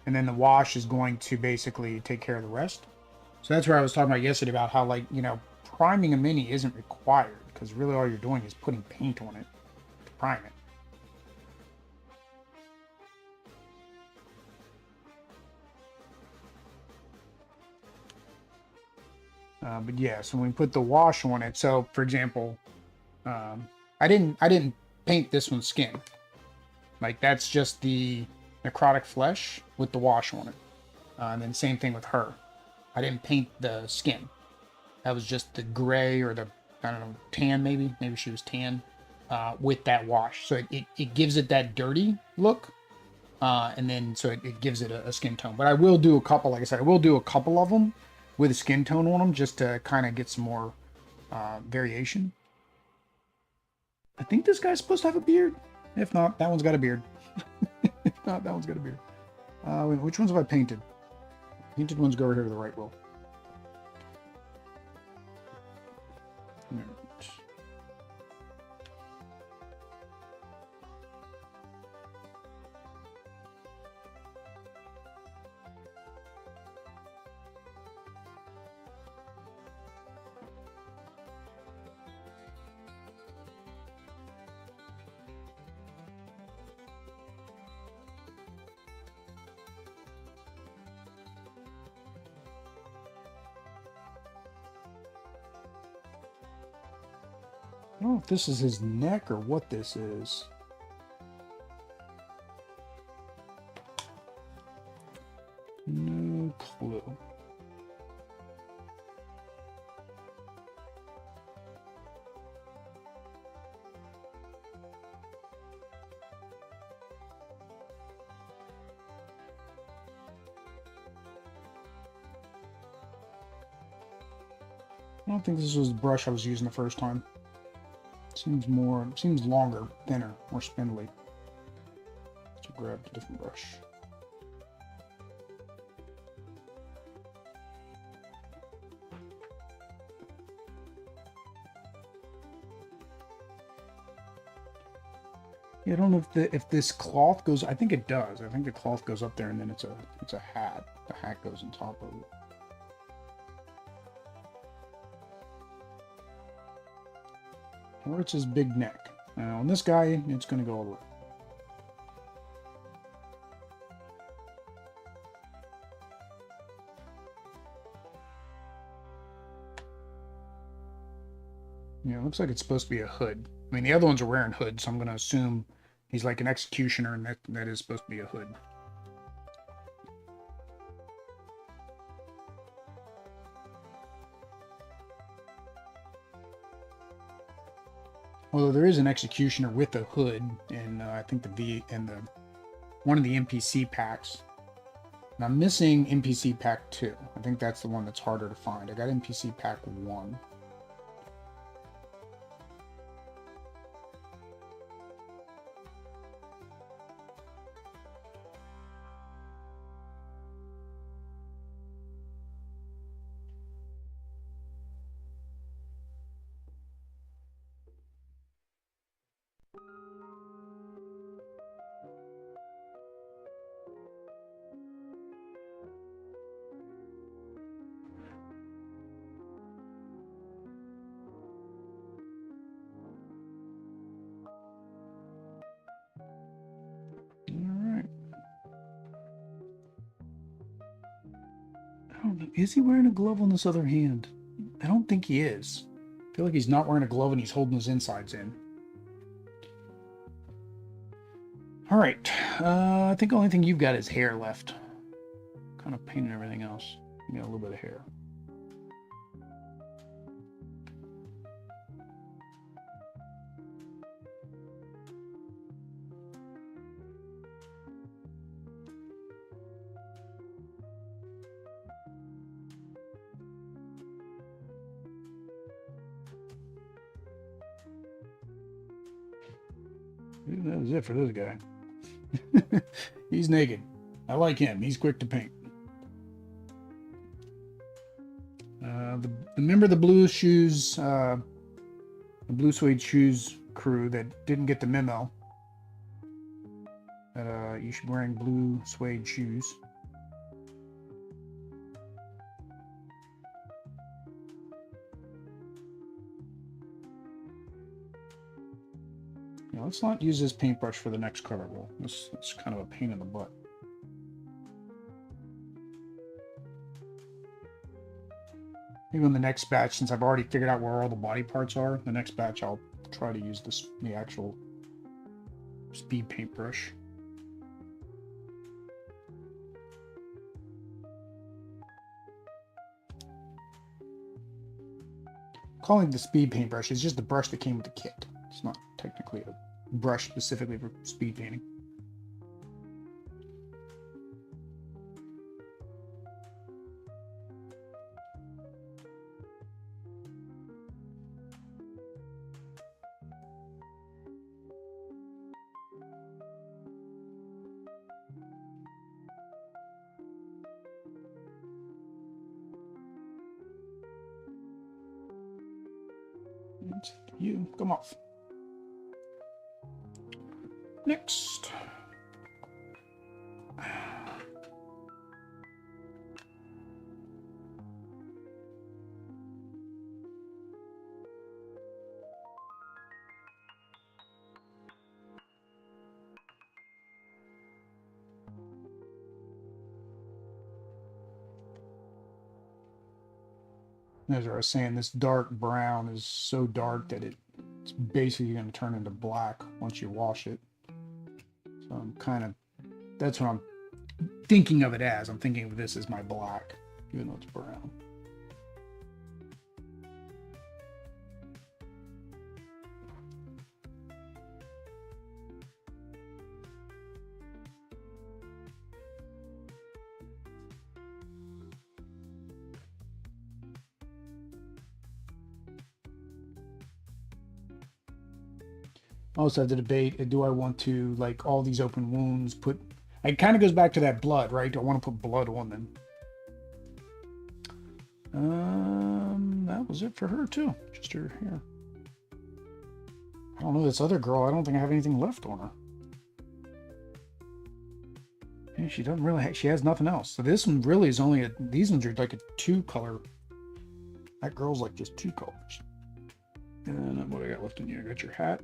And then the wash is going to basically take care of the rest. So that's where I was talking about yesterday about how, like, you know, priming a mini isn't required, because really all you're doing is putting paint on it to prime it. But yeah, so when we put the wash on it, so for example, I didn't paint this one's skin. Like, that's just the necrotic flesh with the wash on it. And then same thing with her. I didn't paint the skin. That was just the gray or the, I don't know, tan maybe. Maybe she was tan with that wash. So it gives it that dirty look. And then so it gives it a skin tone. But I will do a couple, like I said, I will do a couple of them with a skin tone on them just to kind of get some more variation. I think this guy's supposed to have a beard. If not, that one's got a beard. If not, that one's got a beard. Wait, which ones have I painted? Painted ones go over here to the right, Will. Right. I don't know if this is his neck or what this is. No clue. I don't think this was the brush I was using the first time. Seems longer, thinner, more spindly. Let's grab a different brush. Yeah, I don't know if this cloth goes. I think it does. I think the cloth goes up there, and then it's a hat. The hat goes on top of it. Or it's his big neck. Now on this guy, it's going to go all the way. Yeah, it looks like it's supposed to be a hood. I mean, the other ones are wearing hoods, so I'm going to assume he's like an executioner, and that is supposed to be a hood. Although there is an executioner with a hood in I think one of the NPC packs. And I'm missing NPC pack 2. I think that's the one that's harder to find. I got NPC pack 1. Is he wearing a glove on this other hand? I don't think he is. I feel like he's not wearing a glove and he's holding his insides in. All right. I think the only thing you've got is hair left. Kind of painted everything else. You got a little bit of hair. That was it for this guy. He's naked. I like him. He's quick to paint. The member of the blue shoes, the blue suede shoes crew that didn't get the memo that you should be wearing blue suede shoes. Now, let's not use this paintbrush for the next color roll. It's kind of a pain in the butt. Maybe on the next batch, since I've already figured out where all the body parts are, the next batch I'll try to use the actual speed paintbrush. Calling it the speed paintbrush is just the brush that came with the kit. It's not technically a brush specifically for speed painting. You come off. Next. As I was saying, this dark brown is so dark that it's basically going to turn into black once you wash it. So I'm kind of, that's what I'm thinking of it as. I'm thinking of this as my black, even though it's brown. I also have to debate, do I want to, like, all these open wounds, it kind of goes back to that blood, right? Do I want to put blood on them? That was it for her too. Just her hair. I don't know, this other girl, I don't think I have anything left on her. Yeah, she doesn't really she has nothing else. So this one really is only these ones are like a 2-color. That girl's like just 2 colors. And what I got left in here? I got your hat.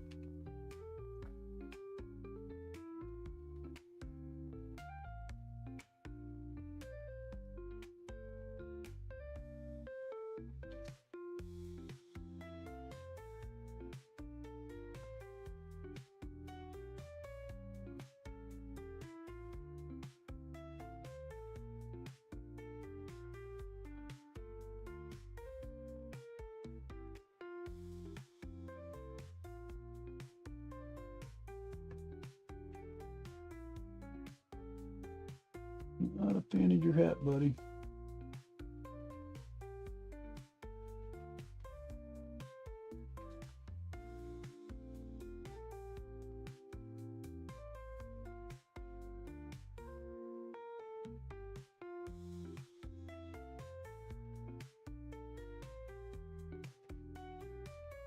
Not a fan of your hat, buddy.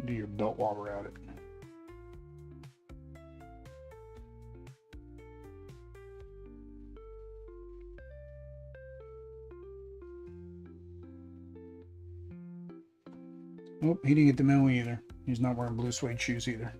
Do your belt while we're at it. Nope, he didn't get the memo either. He's not wearing blue suede shoes either.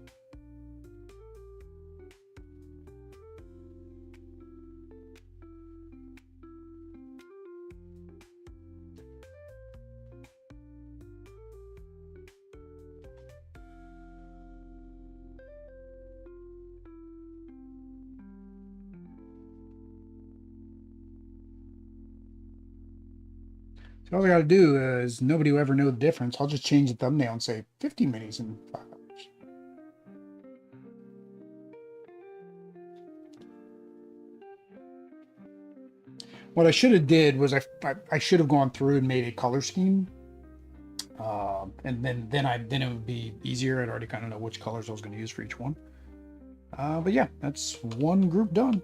All I got to do is nobody will ever know the difference. I'll just change the thumbnail and say 50 minis in 5 hours. What I should have did was I should have gone through and made a color scheme, and then it would be easier. I'd already kind of know which colors I was going to use for each one. But yeah, that's one group done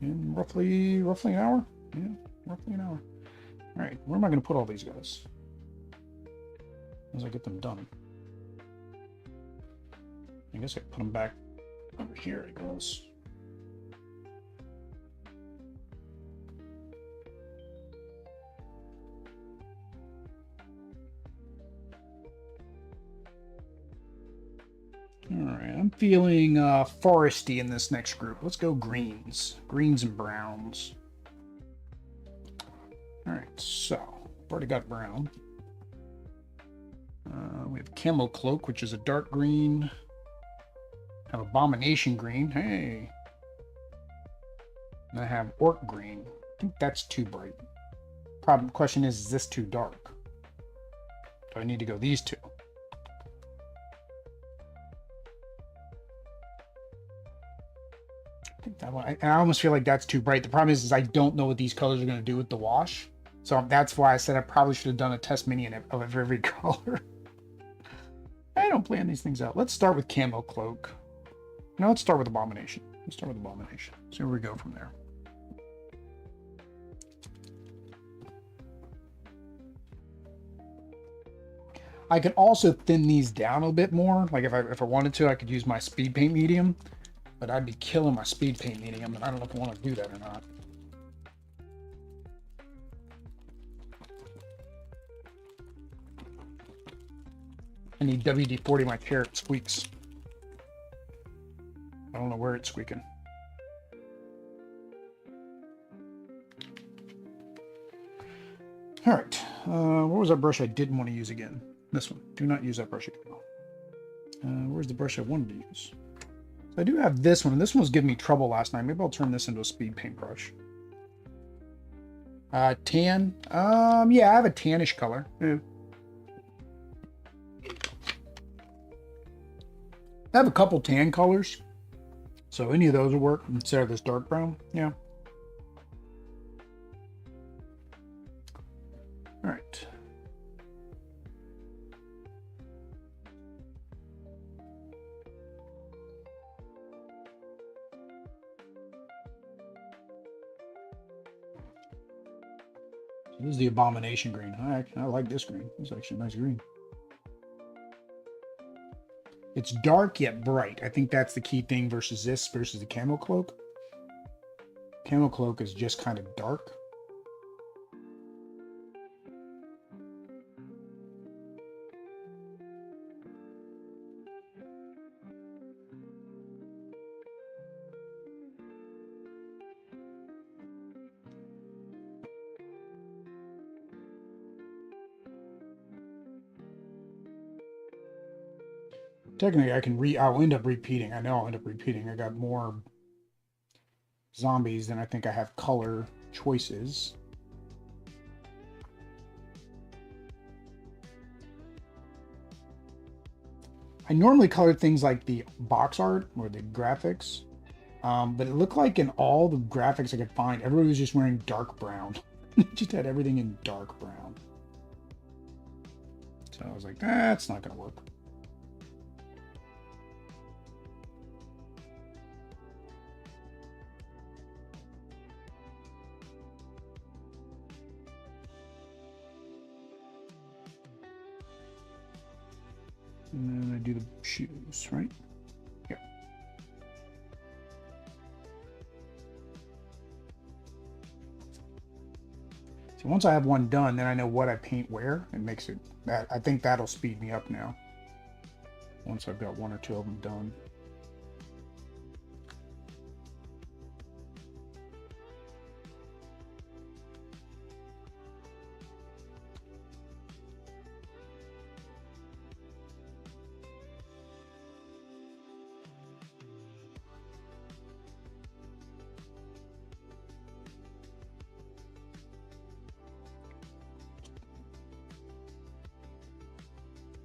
in roughly an hour. Yeah, roughly an hour. All right, where am I going to put all these guys as I get them done? I guess I put them back over here. It goes. All right, I'm feeling foresty in this next group. Let's go greens and browns. All right, so I've already got brown. We have Camo Cloak, which is a dark green. I have Abomination Green. Hey. And I have Orc Green. I think that's too bright. Question is this too dark? Do I need to go these two? I think that one. I almost feel like that's too bright. The problem is I don't know what these colors are going to do with the wash. So that's why I said I probably should have done a test mini of every color. I don't plan these things out. Let's start with Camo Cloak. No, let's start with Abomination. Let's start with Abomination. See where we go from there. I could also thin these down a bit more. Like if I wanted to, I could use my speed paint medium, but I'd be killing my speed paint medium, and I don't know if I want to do that or not. I need WD-40 my chair. It squeaks. I don't know where it's squeaking. All right. What was that brush I didn't want to use again? This one. Do not use that brush again. Where's the brush I wanted to use? So I do have this one, and this one was giving me trouble last night. Maybe I'll turn this into a speed paint brush. Tan. Yeah, I have a tannish color. Yeah. I have a couple tan colors, so any of those will work instead of this dark brown. Yeah. All right. So this is the Abomination green. I like this green. It's actually a nice green. It's dark yet bright. I think that's the key thing versus the Camo Cloak. Camo Cloak is just kind of dark. Technically, I'll end up repeating. I know I'll end up repeating. I got more zombies than I think I have color choices. I normally color things like the box art or the graphics, but it looked like in all the graphics I could find, everybody was just wearing dark brown. Just had everything in dark brown. So I was like, that's not going to work. And then I do the shoes, right? Yep. So once I have one done, then I know what I paint where. It makes it that I think that'll speed me up now. Once I've got one or two of them done.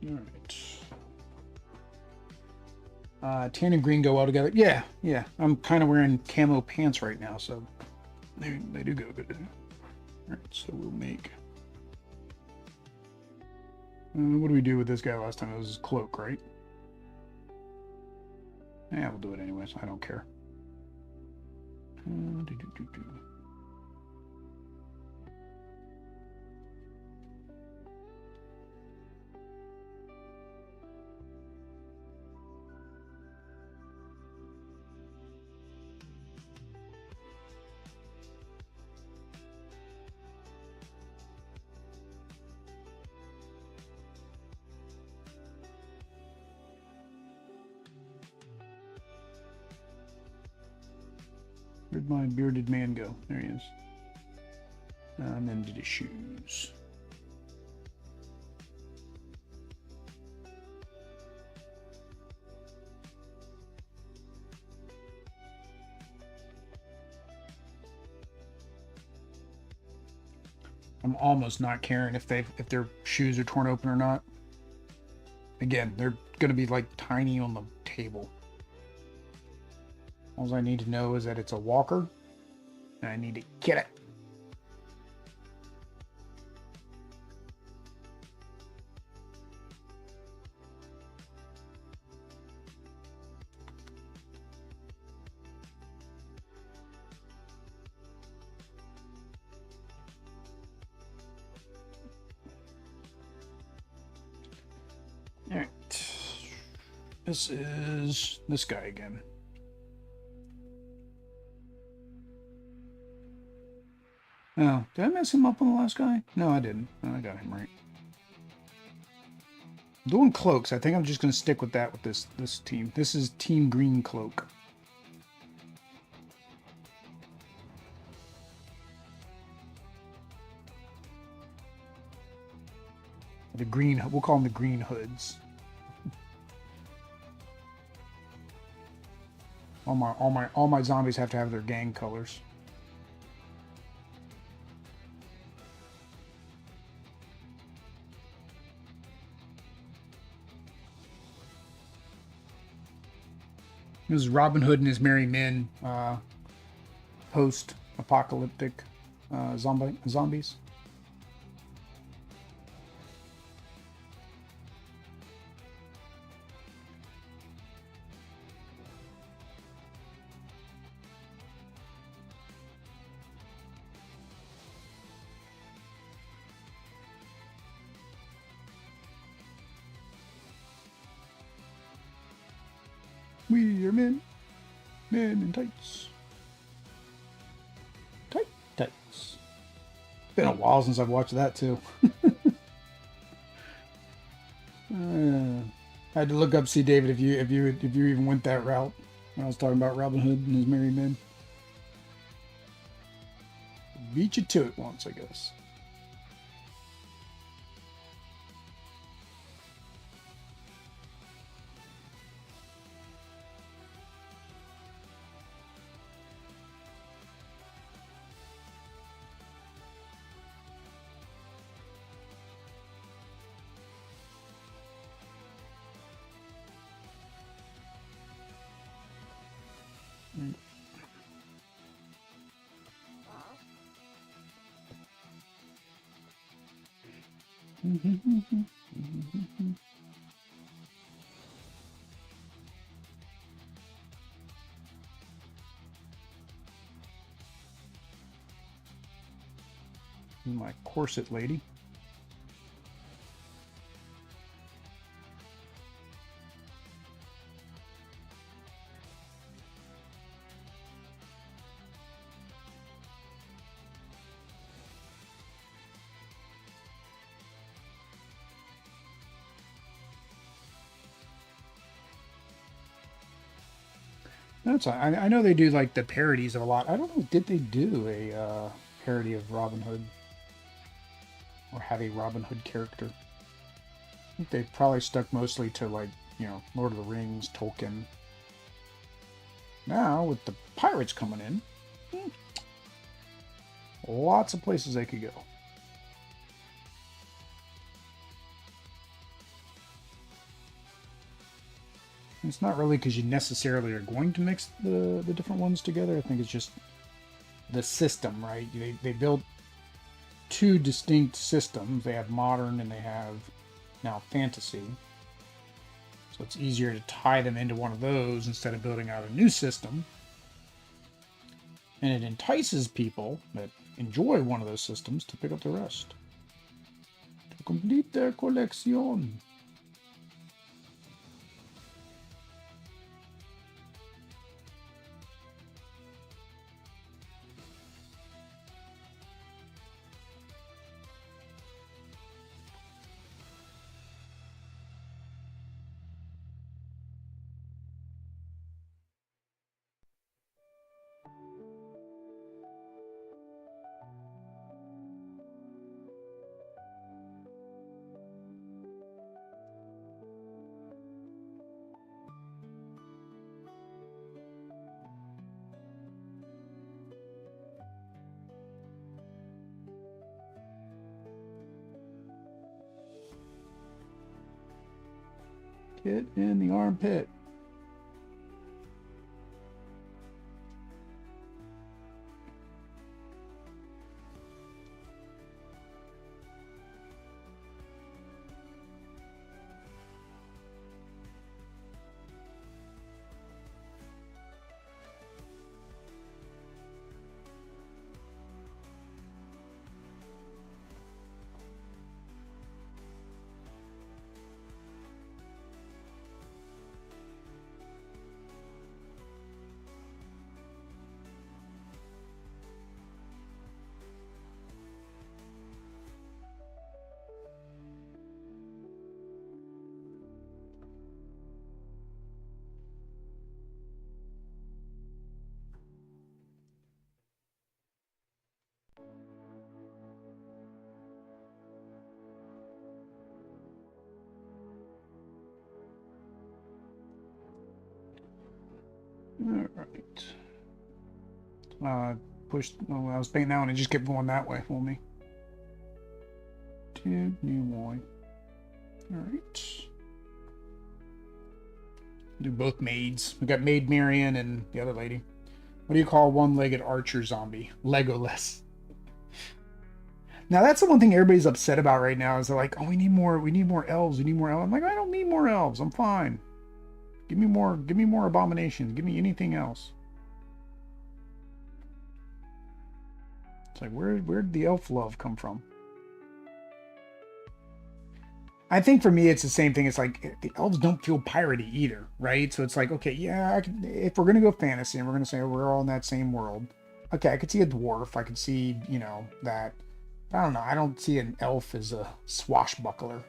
All right. Tan and green go well together. Yeah, yeah. I'm kind of wearing camo pants right now, so they do go good. All right, so we'll make. What do we do with this guy last time? It was his cloak, right? Yeah, we'll do it anyways. I don't care. Where'd my bearded man go? There he is. And then did his shoes. I'm almost not caring if their shoes are torn open or not. Again, they're gonna be like tiny on the table. All I need to know is that it's a walker, and I need to get it. All right. This is this guy again. Oh, did I mess him up on the last guy? No, I didn't. No, I got him right. I'm doing cloaks. I think I'm just going to stick with that with this team. This is Team Green Cloak. The green, we'll call them the Green Hoods. All my zombies have to have their gang colors. This is Robin Hood and his merry men, post-apocalyptic zombies. We are men in tights. Tights. It's been a while since I've watched that too. I had to look up, see David, if you even went that route when I was talking about Robin Hood and his merry men. Beat you to it once, I guess. My corset lady. That's I know they do like the parodies of a lot. I don't know, did they do a parody of Robin Hood? Or have a Robin Hood character? I think they probably stuck mostly to, like, you know, Lord of the Rings, Tolkien. Now, with the pirates coming in, lots of places they could go. It's not really because you necessarily are going to mix the different ones together. I think it's just the system, right? They built two distinct systems. They have modern and they have now fantasy. So it's easier to tie them into one of those instead of building out a new system. And it entices people that enjoy one of those systems to pick up the rest. To complete their collection. Get in the armpit. All right. Pushed. Oh, I was painting that one and it just kept going that way for me. Two new boy. All right. Do both maids. We got Maid Marian and the other lady. What do you call one-legged archer zombie? Legolas. Now that's the one thing everybody's upset about right now is they're like, oh, we need more elves. We need more elves. I'm like, I don't need more elves. I'm fine. Give me more abominations. Give me anything else. It's like, where did the elf love come from? I think for me, it's the same thing. It's like the elves don't feel piratey either, right? So it's like, okay, yeah, if we're gonna go fantasy and we're gonna say we're all in that same world, okay, I could see a dwarf. I could see, that. I don't know. I don't see an elf as a swashbuckler.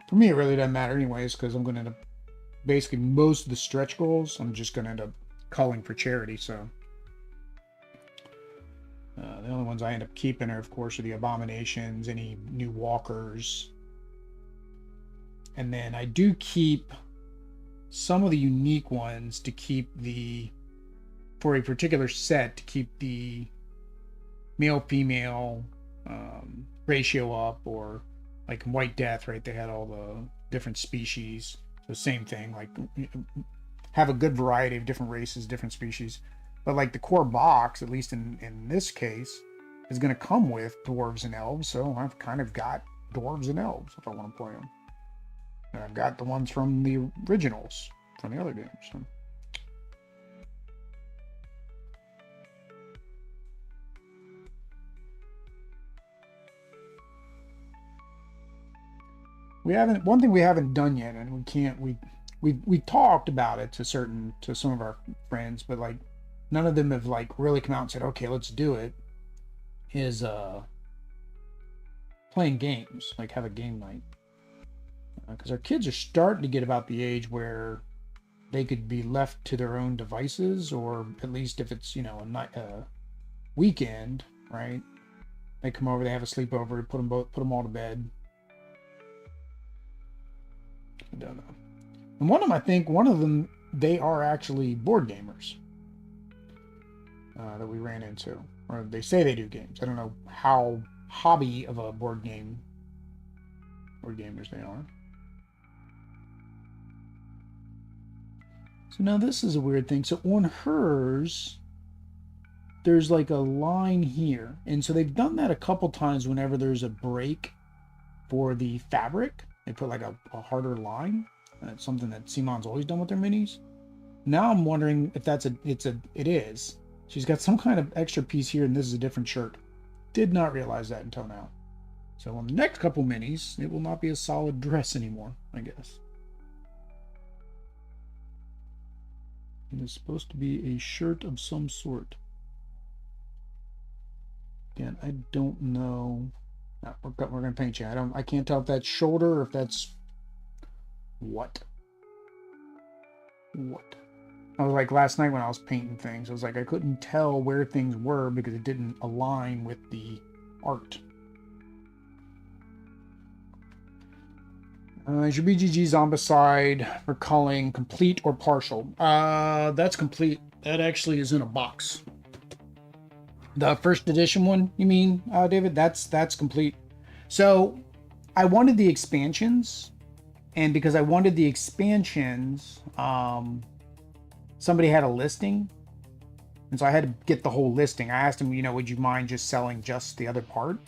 For me, it really doesn't matter anyways, because I'm going to end up, basically, most of the stretch goals, I'm just going to end up calling for charity, so. The only ones I end up keeping are, of course, are the abominations, any new walkers. And then I do keep some of the unique ones to keep for a particular set, to keep the male-female ratio up, or like in White Death, right? They had all the different species. So same thing, like have a good variety of different races, different species. But like the core box, at least in this case, is going to come with dwarves and elves. So I've kind of got dwarves and elves if I want to play them. And I've got the ones from the originals from the other games. So. One thing we haven't done yet, and we talked about it to some of our friends, but like none of them have like really come out and said, okay, let's do it, is playing games, like have a game night. Because our kids are starting to get about the age where they could be left to their own devices, or at least if it's, a weekend, right? They come over, they have a sleepover, put them all to bed. I don't know. And one of them, they are actually board gamers that we ran into, or they say they do games. I don't know how hobby of a board game. Board gamers they are. So now this is a weird thing. So on hers, there's like a line here. And so they've done that a couple times whenever there's a break for the fabric. They put like a harder line. And it's something that Simon's always done with their minis. Now I'm wondering if it is. She's got some kind of extra piece here, and this is a different shirt. Did not realize that until now. So on the next couple minis, it will not be a solid dress anymore, I guess. It is supposed to be a shirt of some sort. Again, I don't know. No, we're gonna paint you. I can't tell if that's shoulder or if that's what. I was like last night when I was painting things, I was like I couldn't tell where things were because it didn't align with the art. Is your BGG Zombicide for culling complete or partial? That's complete. That actually is in a box. The first edition one, you mean, David? That's complete. So I wanted the expansions, and because I wanted the expansions, somebody had a listing, and so I had to get the whole listing. I asked him, would you mind just selling just the other part?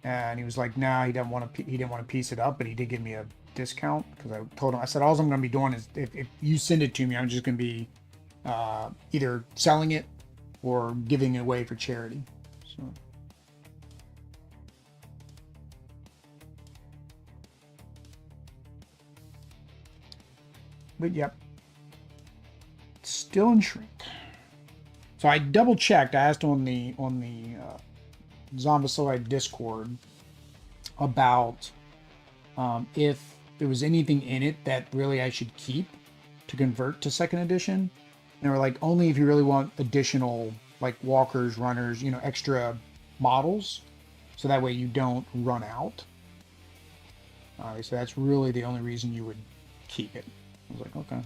And he was like, nah, he didn't want to piece it up, but he did give me a discount because I told him, I said, all I'm going to be doing is if you send it to me, I'm just going to be either selling it or giving it away for charity. So. But yep, still in shrink. So I double checked. I asked on the Zombicide Discord about if there was anything in it that really I should keep to convert to second edition. And they were like, only if you really want additional like walkers, runners, extra models, so that way you don't run out. So that's really the only reason you would keep it. I was like, okay.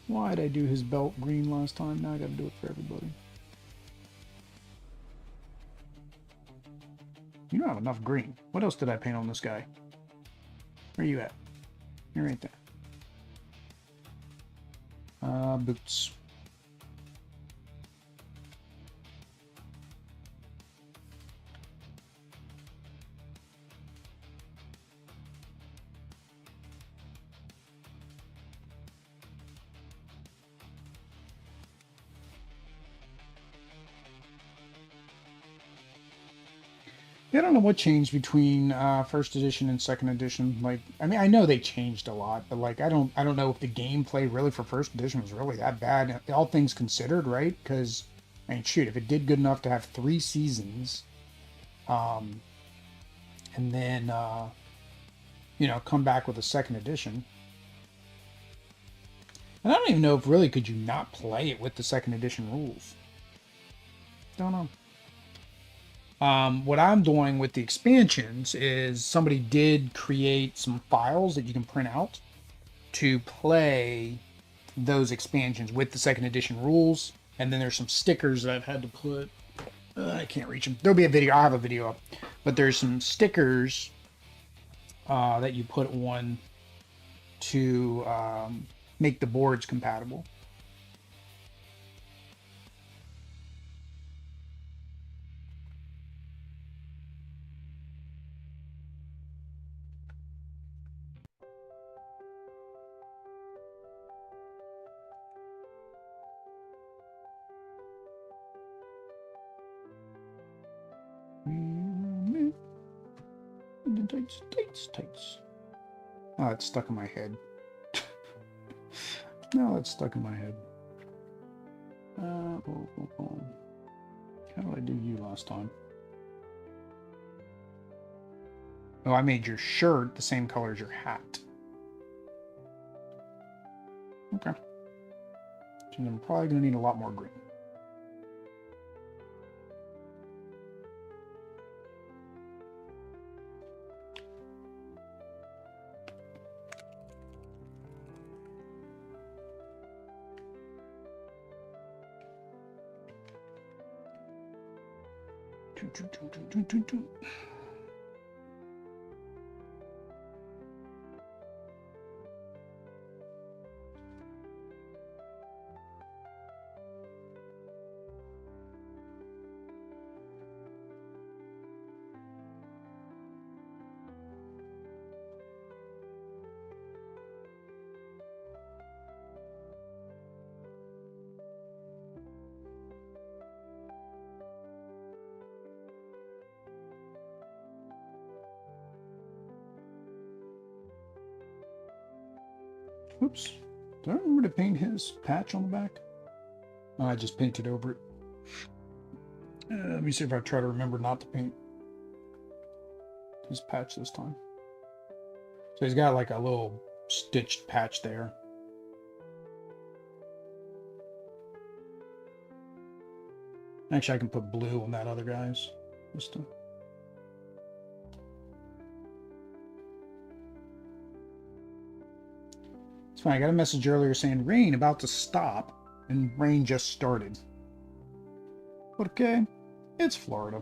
Why'd I do his belt green last time? Now I gotta do it for everybody. You don't have enough green. What else did I paint on this guy? Where are you at? You're right there. Boots. I don't know what changed between first edition and second edition. Like, I mean, I know they changed a lot, but like, I don't know if the gameplay really for first edition was really that bad, all things considered, right? Because, I mean, shoot, if it did good enough to have 3 seasons, and then come back with a second edition, and I don't even know if really could you not play it with the second edition rules. Don't know. What I'm doing with the expansions is somebody did create some files that you can print out to play those expansions with the second edition rules. And then there's some stickers that I've had to put. I can't reach them. There'll be a video. I'll have a video up. But there's some stickers that you put on to make the boards compatible. Tights. Oh, it's stuck in my head. No, it's stuck in my head. How did I do you last time? Oh, I made your shirt the same color as your hat. Okay. So I'm probably going to need a lot more green. Oops. Do I remember to paint his patch on the back? Oh, I just painted over it. Let me see if I try to remember not to paint his patch this time. So he's got like a little stitched patch there. Actually, I can put blue on that other guy's this time. It's fine. I got a message earlier saying rain about to stop, and rain just started. But okay, it's Florida.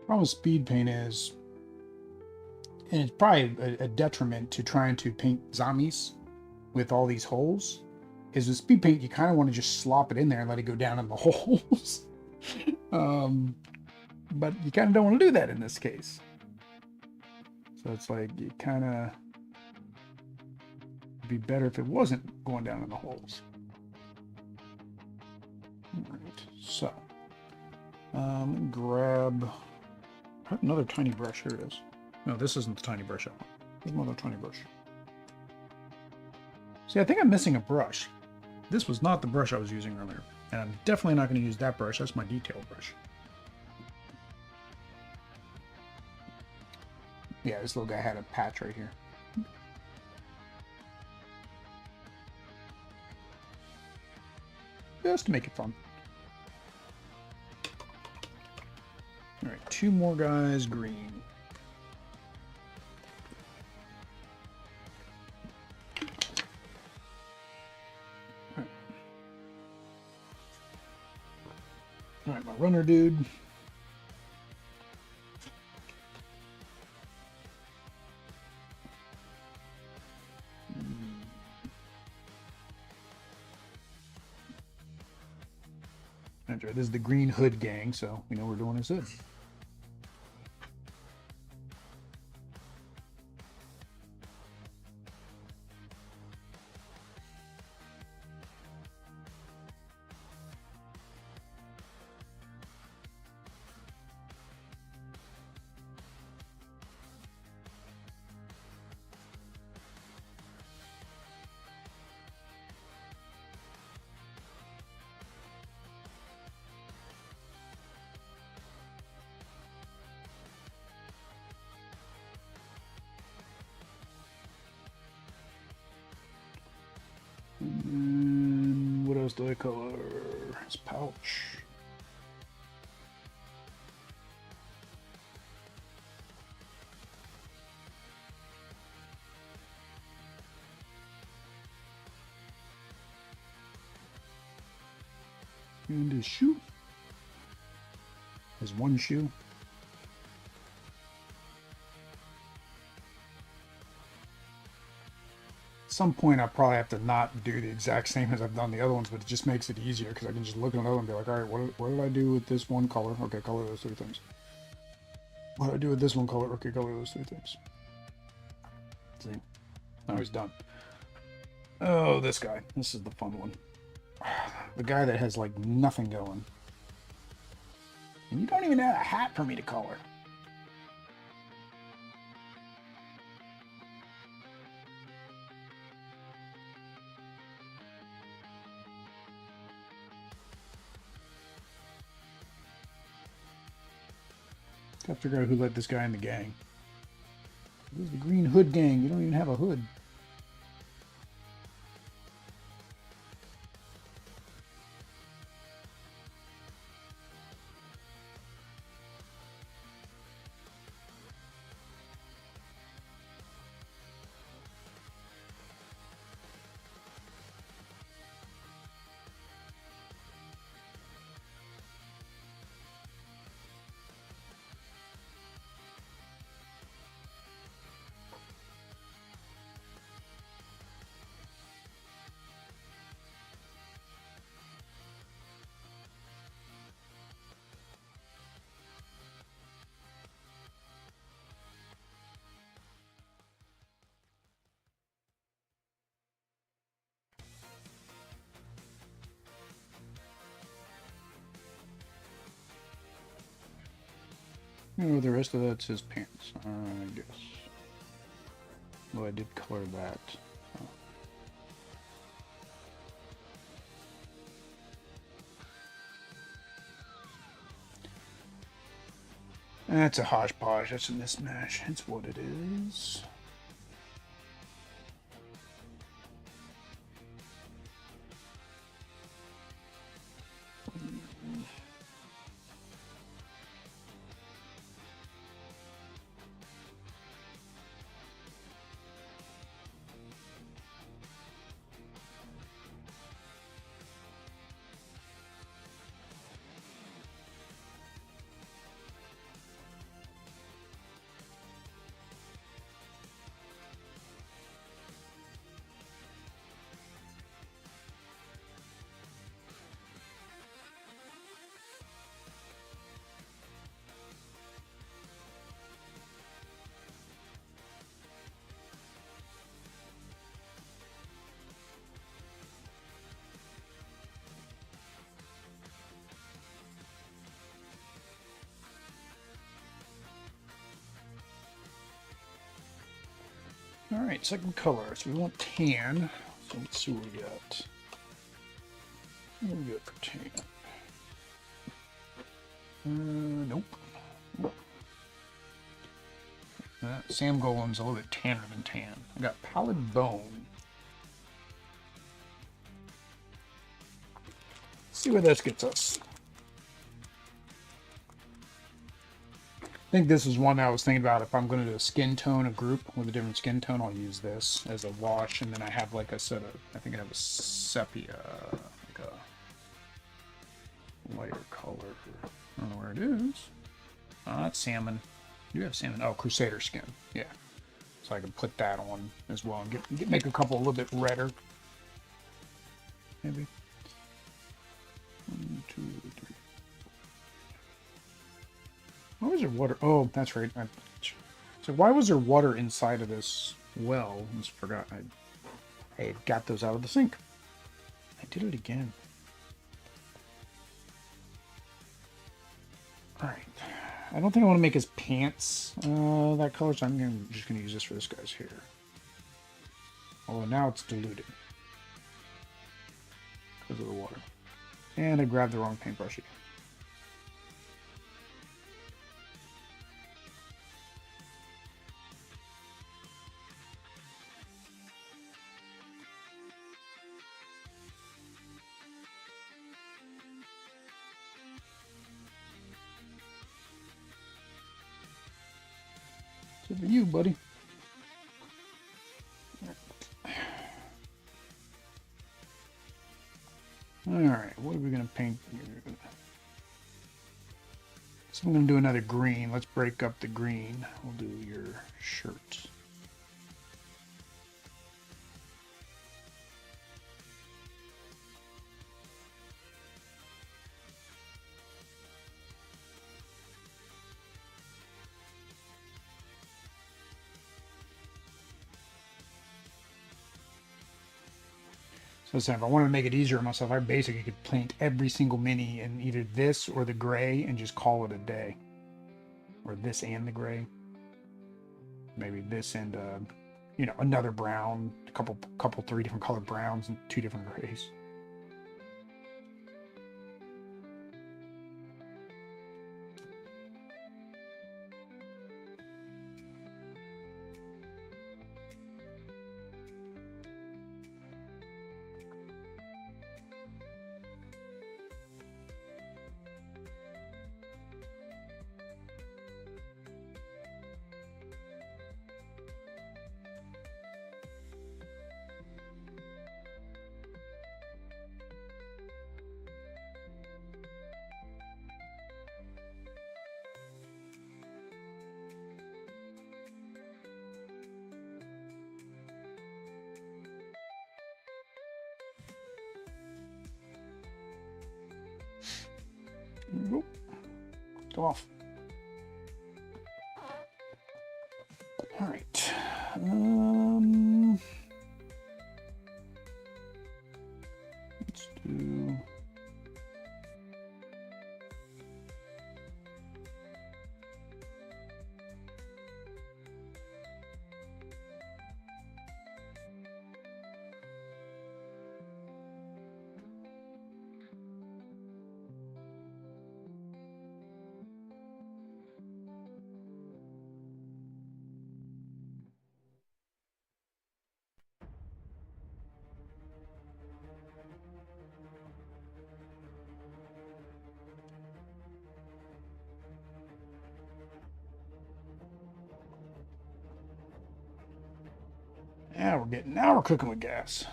Problem with speed paint is, and it's probably a detriment to trying to paint zombies with all these holes, is with speed paint you kind of want to just slop it in there and let it go down in the holes. But you kind of don't want to do that in this case. So it's like you kind of be better if it wasn't going down in the holes. All right, so grab another tiny brush. Here it is. No, this isn't the tiny brush I want. There's another tiny brush. See, I think I'm missing a brush. This was not the brush I was using earlier. And I'm definitely not going to use that brush. That's my detail brush. Yeah, this little guy had a patch right here. Just to make it fun. All right, two more guys green. All right, my runner dude. That's right, this is the Green Hood gang, so we know we're doing his hood. the color. His pouch. And his shoe. His one shoe. At some point, I probably have to not do the exact same as I've done the other ones, but it just makes it easier because I can just look at another one and be like, all right, what did I do with this one color? Okay, color those three things. What did I do with this one color? Okay, color those three things. See? Now he's done. Oh, this guy. This is the fun one. The guy that has like nothing going. And you don't even have a hat for me to color. Gotta figure out who let this guy in the gang. This is the Green Hood Gang. You don't even have a hood. Oh, the rest of that's his pants, I guess. Well, I did color that. Oh. That's a hodgepodge. That's a mismatch. That's what it is. All right, second color. So we want tan. So let's see what we got. What do we got for tan? Nope. Sam Golem's a little bit tanner than tan. I got Pallid Bone. Let's see where this gets us. I think this is one I was thinking about. If I'm going to do a skin tone, a group with a different skin tone, I'll use this as a wash. And then I have like a set of, I think I have a sepia, like a lighter color. I don't know where it is. That's salmon. You have salmon. Oh, Crusader skin. Yeah. So I can put that on as well and make a couple a little bit redder. Maybe. 1, 2, 3. Why was there water? Oh, that's right. So why was there water inside of this well? I just forgot. I had got those out of the sink. I did it again. All right. I don't think I want to make his pants that color, so I'm just going to use this for this guy's hair. Although now it's diluted because of the water. And I grabbed the wrong paintbrush again. Except for you, buddy. Alright, what are we going to paint here? So I'm going to do another green. Let's break up the green. We'll do your shirt. So if I wanted to make it easier on myself, I basically could paint every single mini in either this or the gray and just call it a day. Or this and the gray. Maybe this and, you know, another brown, a couple, 3 different colored browns and 2 different grays. Nope. Go off. All right. Let's do. Now we're cooking with gas.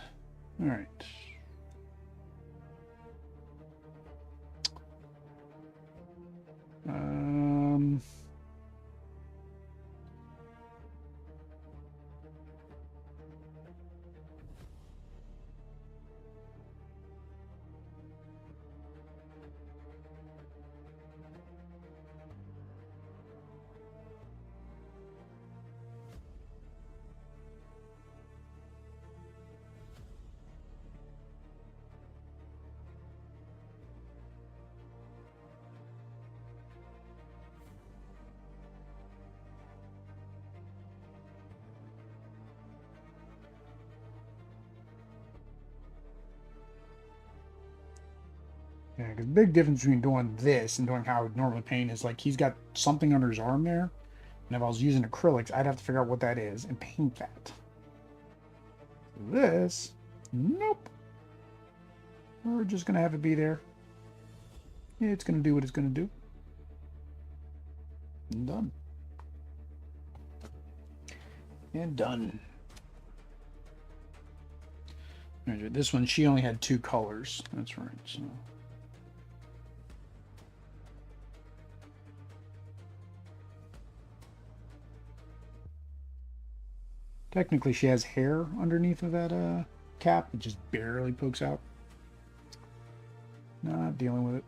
All right. Yeah, because the big difference between doing this and doing how I would normally paint is like he's got something under his arm there. And if I was using acrylics, I'd have to figure out what that is and paint that. This, nope. We're just going to have it be there. Yeah, it's going to do what it's going to do. And done. And done. Right, this one, she only had 2 colors. That's right. So. Technically, she has hair underneath of that cap. It just barely pokes out. Not dealing with it.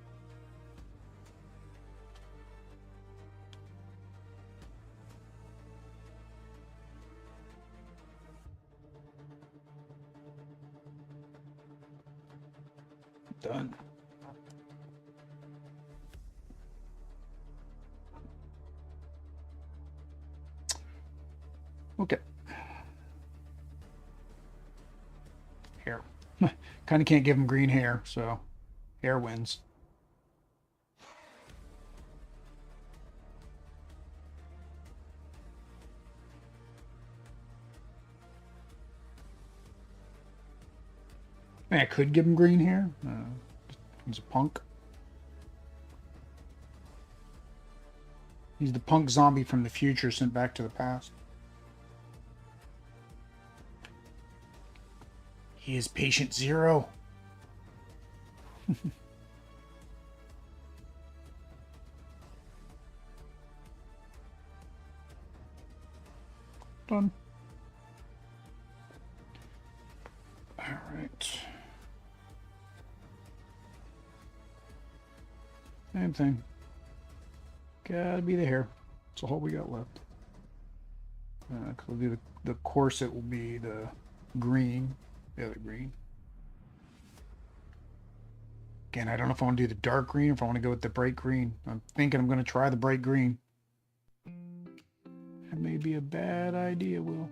Done. Okay. Hair. Kind of can't give him green hair, so hair wins. I could give him green hair. He's a punk. He's the punk zombie from the future sent back to the past. He is patient zero. Done. All right. Same thing. Gotta be the hair. That's all we got left. Cause we'll do the corset will be the green. The other green. Again, I don't know if I want to do the dark green or if I want to go with the bright green. I'm thinking I'm going to try the bright green. That may be a bad idea, Will.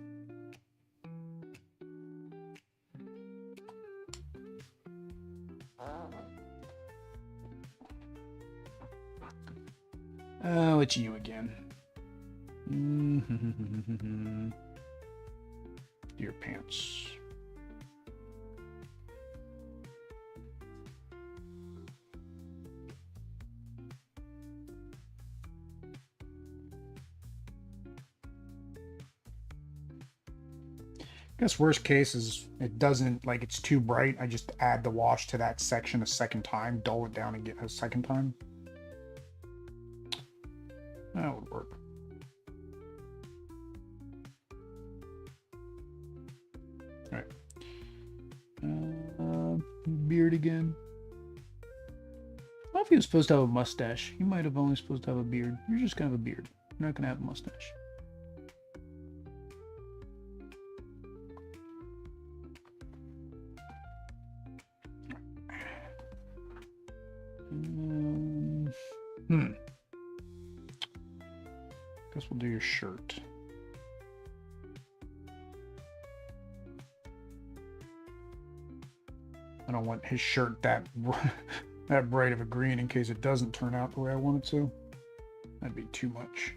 Oh, it's you again. Your pants. I guess worst case is it doesn't, like, it's too bright. I just add the wash to that section a second time, dull it down and get a second time. That would work. All right. Beard again. I don't know if he was supposed to have a mustache. He might have only supposed to have a beard. You're just gonna have a beard. You're not gonna have a mustache. Guess we'll do your shirt. I don't want his shirt that that bright of a green in case it doesn't turn out the way I want it to. That'd be too much.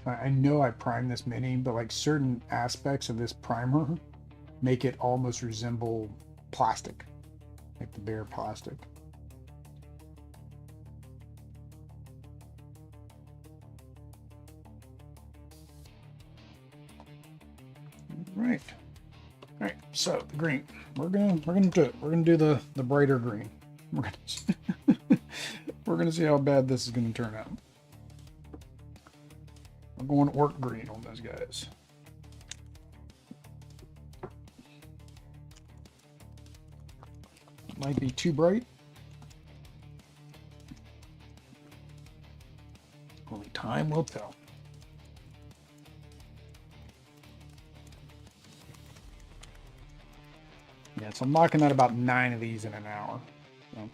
I know I primed this mini, but like certain aspects of this primer make it almost resemble plastic, like the bare plastic. Right. All right. So the green, we're gonna do it. We're gonna do the brighter green. We're gonna see how bad this is gonna turn out. We're going orc green on those guys. Might be too bright. Only time will tell. Yeah, so I'm knocking out about 9 of these in an hour. So.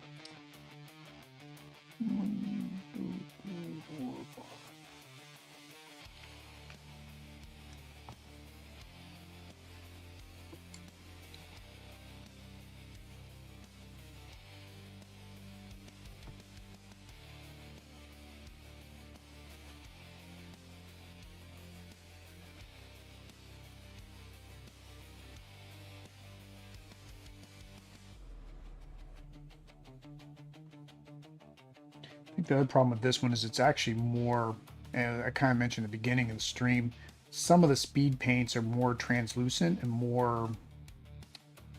I think the other problem with this one is it's actually more, and I kind of mentioned at the beginning of the stream, some of the speed paints are more translucent and more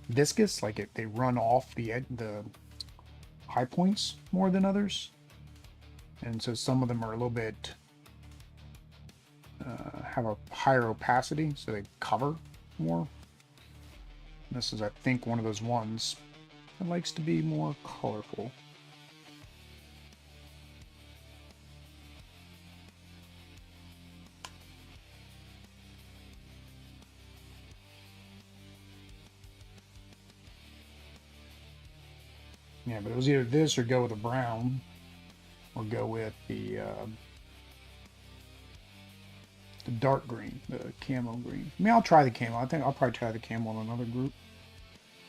viscous, like they run off the high points more than others. And so some of them are a little bit, have a higher opacity, so they cover more. This is, I think, one of those ones that likes to be more colorful. Yeah, but it was either this or go with a brown, or go with the dark green, the camo green. I mean, I'll try the camo. I think I'll probably try the camo on another group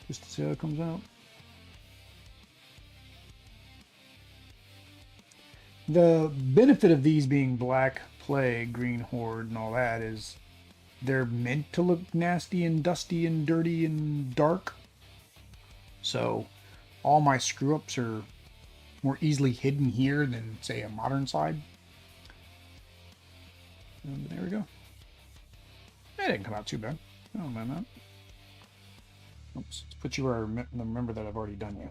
just to see how it comes out. The benefit of these being Black Plague, Green Horde, and all that is they're meant to look nasty and dusty and dirty and dark. So all my screw-ups are more easily hidden here than, say, a modern side. And there we go. That didn't come out too bad. I don't mind that. Oops. Let's put you where I remember that I've already done you.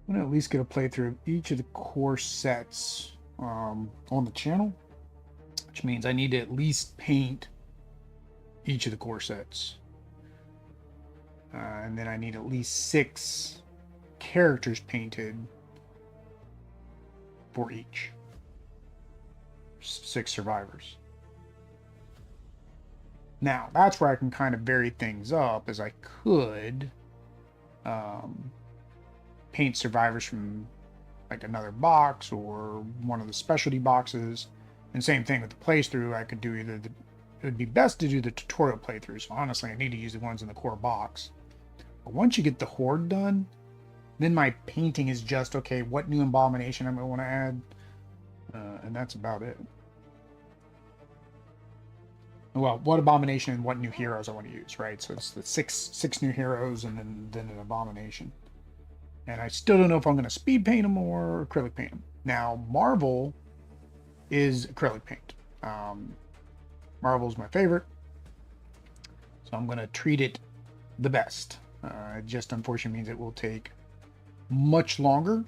I'm going to at least get a playthrough of each of the core sets on the channel, which means I need to at least paint each of the core sets. And then I need at least 6 characters painted for each. 6 survivors. Now, that's where I can kind of vary things up, as I could paint survivors from like another box or one of the specialty boxes. And same thing with the playthrough. I could do either it would be best to do the tutorial playthrough. So honestly, I need to use the ones in the core box. But once you get the horde done, then my painting is just, okay, what new abomination am I want to add? And that's about it. Well, what abomination and what new heroes I want to use, right? So it's the six new heroes and then an abomination. And I still don't know if I'm going to speed paint them or acrylic paint them. Now, Marvel is acrylic paint. Marvel's my favorite. So I'm going to treat it the best. It just unfortunately means it will take much longer.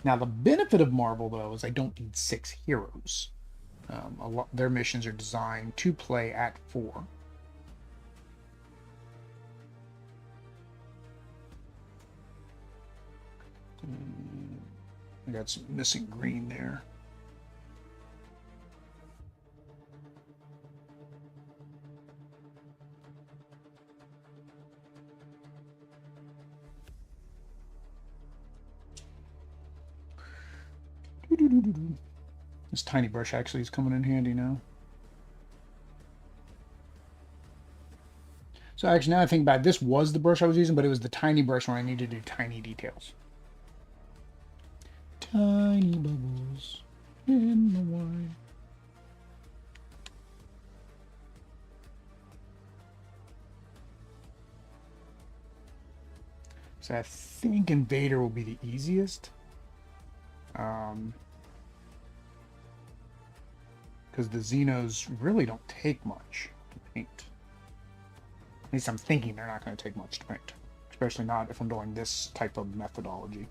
Now, the benefit of Marvel, though, is I don't need 6 heroes. Their missions are designed to play at 4. I got some missing green there. This tiny brush actually is coming in handy now. So actually, now I think about it, this was the brush I was using, but it was the tiny brush when I needed to do tiny details. Tiny bubbles in the wine. So I think Invader will be the easiest. Because the Xenos really don't take much to paint. At least I'm thinking they're not going to take much to paint. Especially not if I'm doing this type of methodology.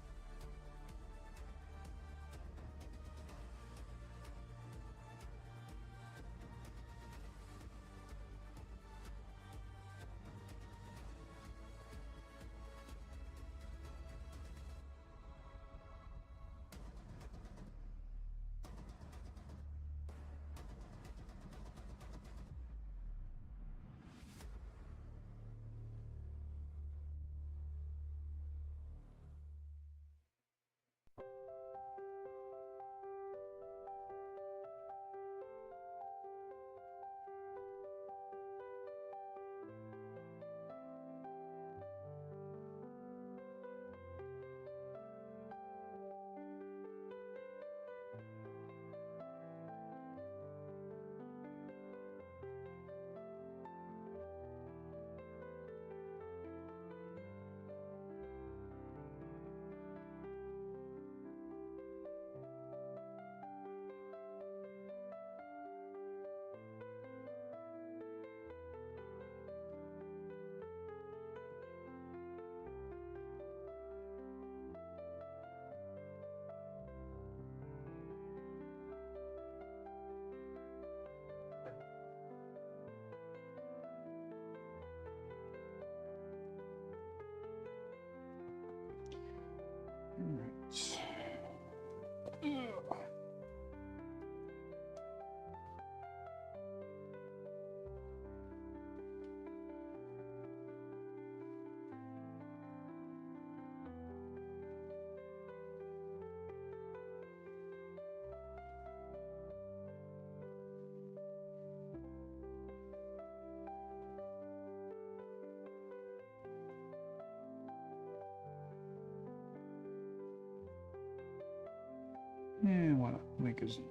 Yeah, why not?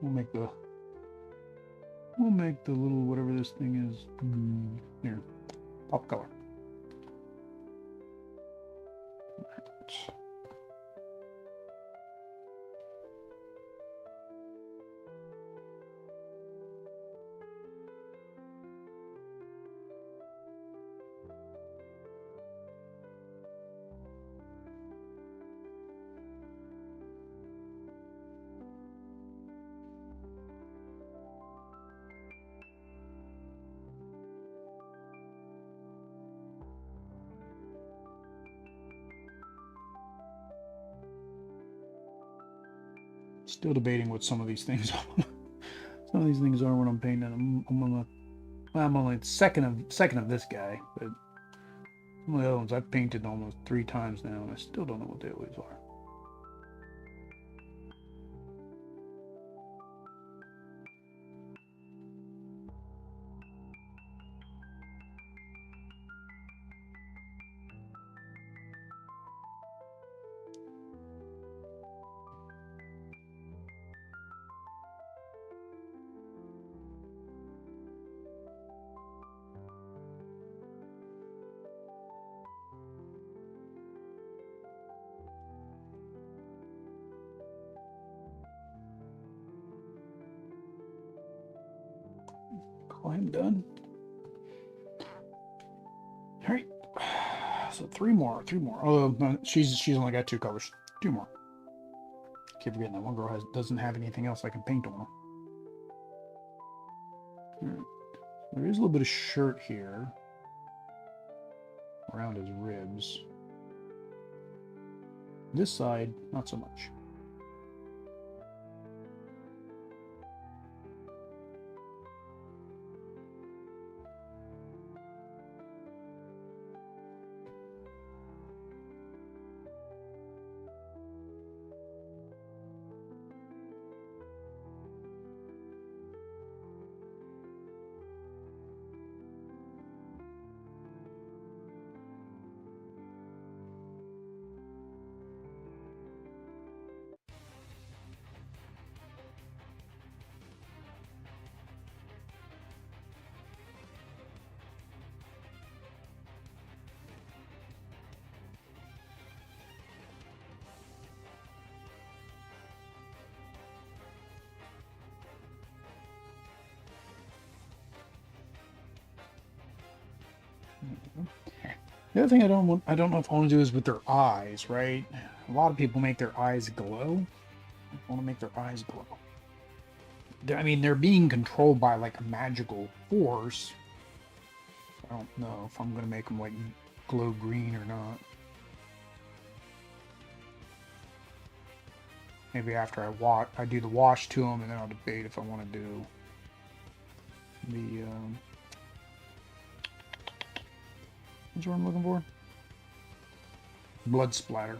We'll make the little whatever this thing is. Here, pop color. Still debating what some of these things are. Some of these things are when I'm painting them. I'm only second of this guy, but some of the other ones I've painted almost 3 times now, and I still don't know what they always are. Call him done. All right. So 3 more. Oh, no, she's only got 2 colors. 2 more. Keep forgetting that one girl doesn't have anything else I can paint on her. All right. There is a little bit of shirt here around his ribs. This side, not so much. The other thing I don't know if I want to do is with their eyes, right? A lot of people make their eyes glow. I want to make their eyes glow. I mean, they're being controlled by like a magical force. I don't know if I'm going to make them like glow green or not. Maybe after I do the wash to them, and then I'll debate if I want to do the what's what I'm looking for? Blood splatter.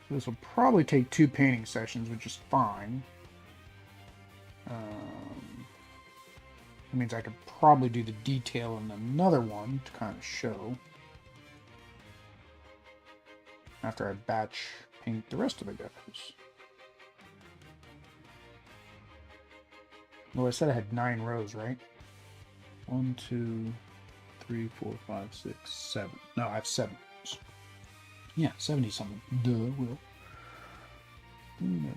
So this will probably take 2 painting sessions, which is fine. That means I could probably do the detail in another one to kind of show. After I batch paint the rest of the guys. Well, I said I had 9 rows, right? 1, 2, 3, 4, 5, 6, 7. No, I have 7 rows. Yeah, 70 something. Duh, Will. No.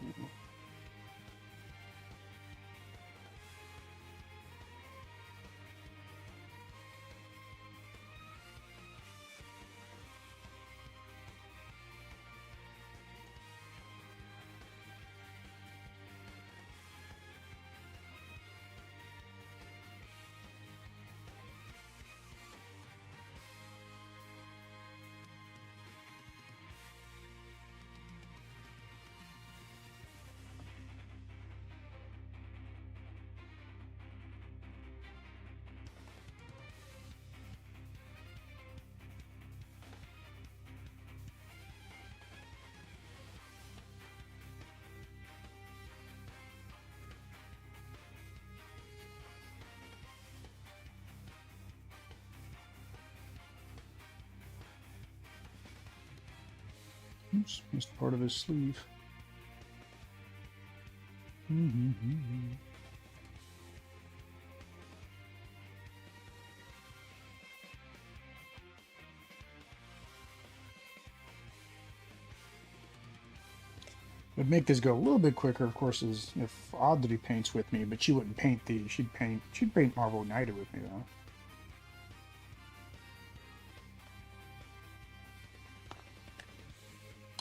Oops, missed part of his sleeve. Would make this go a little bit quicker, of course, is if Audrey paints with me, but she wouldn't paint these. She'd paint Marvel United with me though.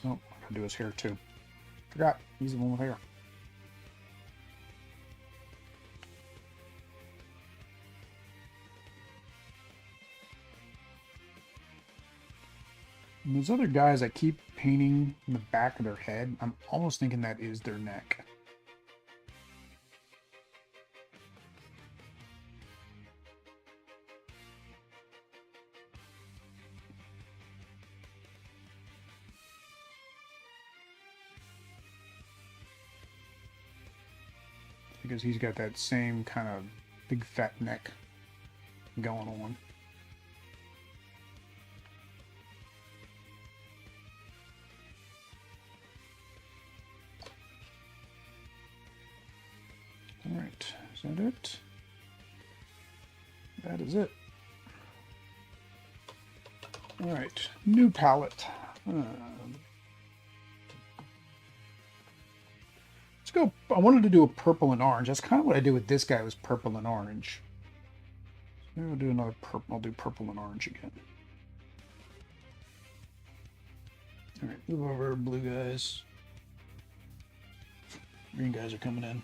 Oh, I gotta do his hair too. Forgot, he's the one with hair. And those other guys I keep painting in the back of their head, I'm almost thinking that is their neck. Because he's got that same kind of big fat neck going on. Alright, is that it? That is it. Alright, new palette. Let's go. I wanted to do a purple and orange. That's kind of what I did with this guy, was purple and orange. So maybe I'll do another purple. I'll do purple and orange again. Alright, move over, blue guys. Green guys are coming in.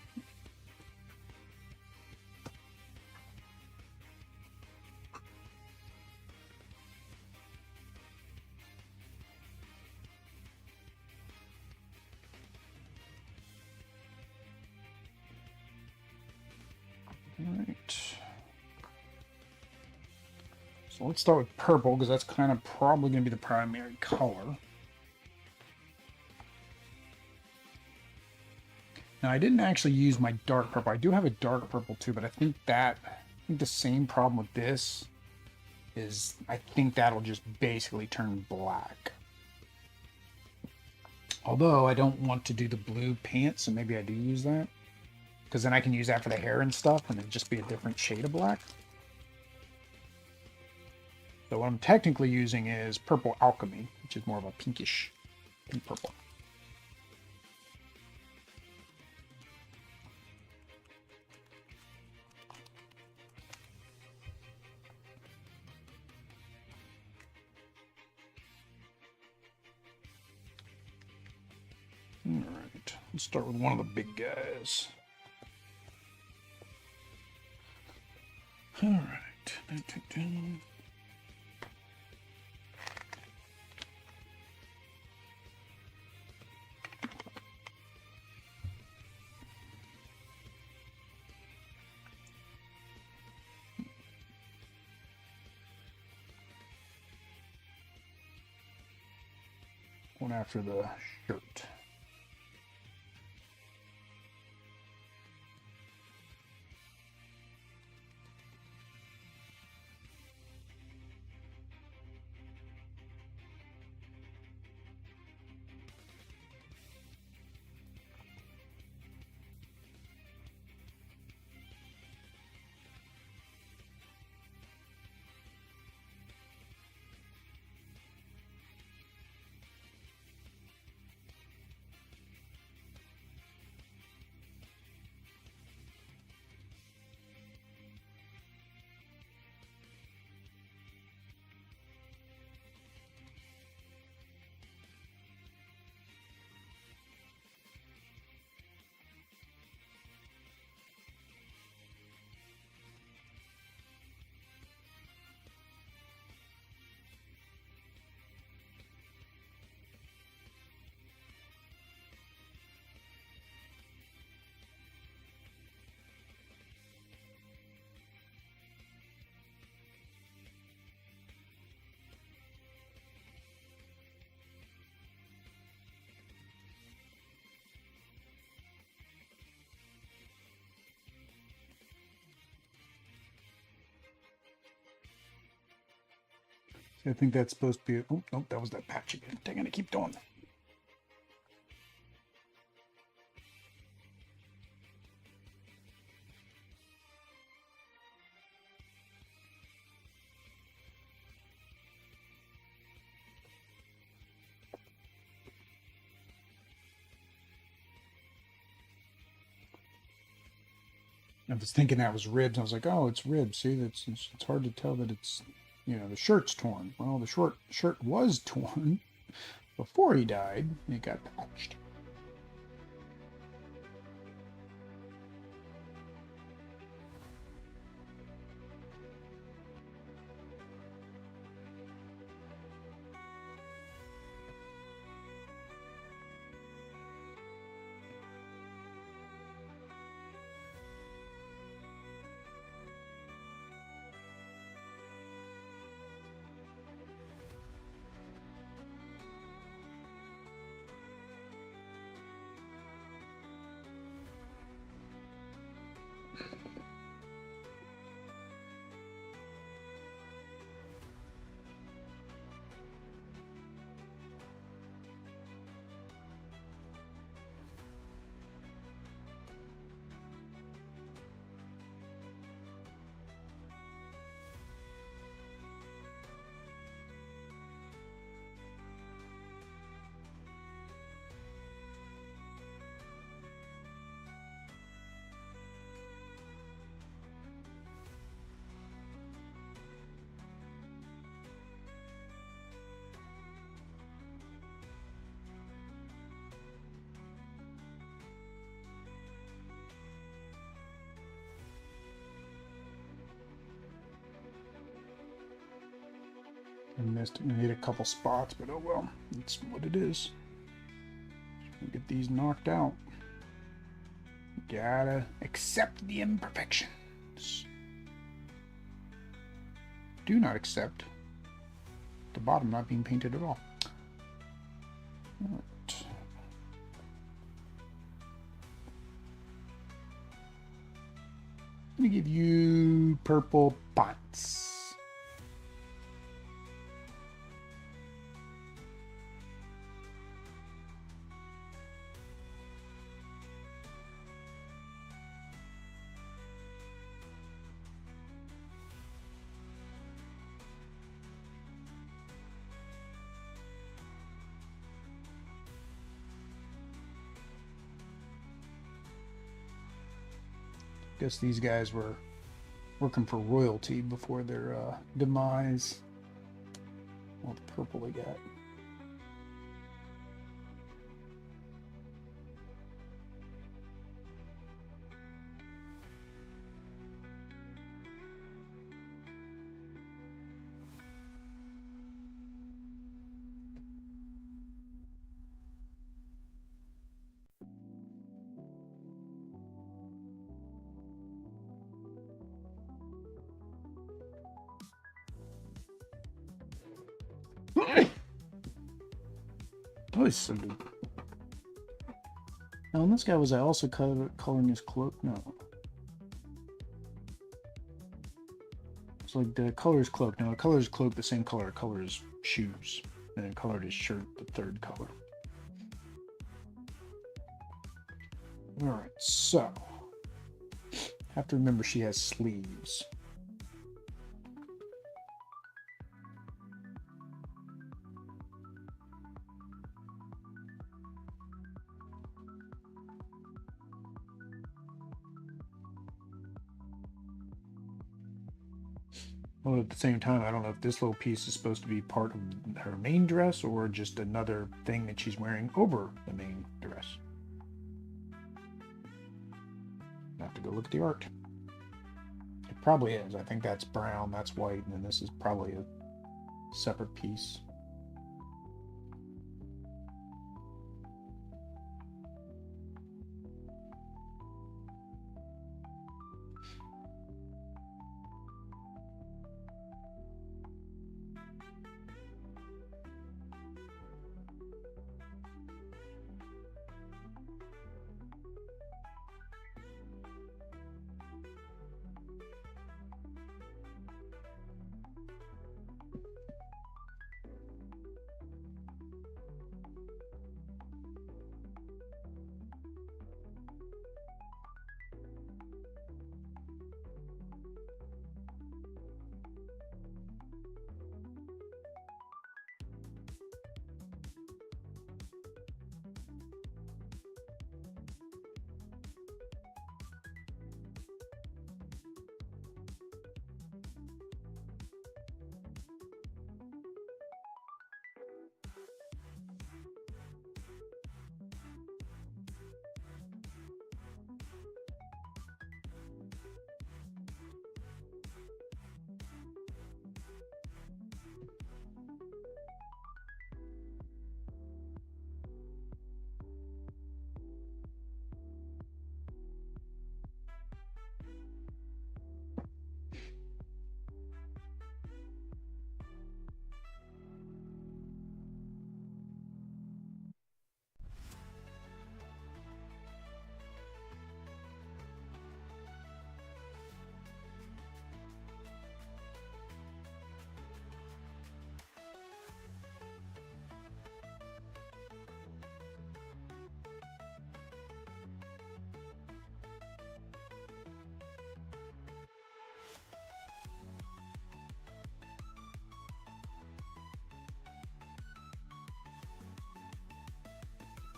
Alright. So let's start with purple, because that's kind of probably going to be the primary color. Now, I didn't actually use my dark purple. I do have a dark purple too, but I think the same problem with this is I think that'll just basically turn black. Although I don't want to do the blue pants, so maybe I do use that. Because then I can use that for the hair and stuff, and it'd just be a different shade of black. So what I'm technically using is Purple Alchemy, which is more of a pinkish pink purple. Alright, let's start with one of the big guys. Alright. One after the shirt. I think that's supposed to be. Oh, nope, that was that patch again. Dang it, I keep doing that. I was thinking that was ribs. I was like, oh, it's ribs. See, it's hard to tell that it's, you know, the shirt's torn. Well, the shirt was torn before he died. It got patched. I missed it. I hit a couple spots, but oh well. It's what it is. Get these knocked out. Gotta accept the imperfections. Do not accept the bottom not being painted at all. Right. Let me give you purple pots. Guess these guys were working for royalty before their demise. All the purple they got. Oh, it's so good. Now, and this guy was I also coloring his cloak? No. It's like the color his cloak. Now, I colored his cloak the same color I colored his shoes. And then colored his shirt the third color. Alright, so. Have to remember she has sleeves. Well, at the same time, I don't know if this little piece is supposed to be part of her main dress or just another thing that she's wearing over the main dress. I have to go look at the art. It probably is. I think that's brown, that's white, and then this is probably a separate piece.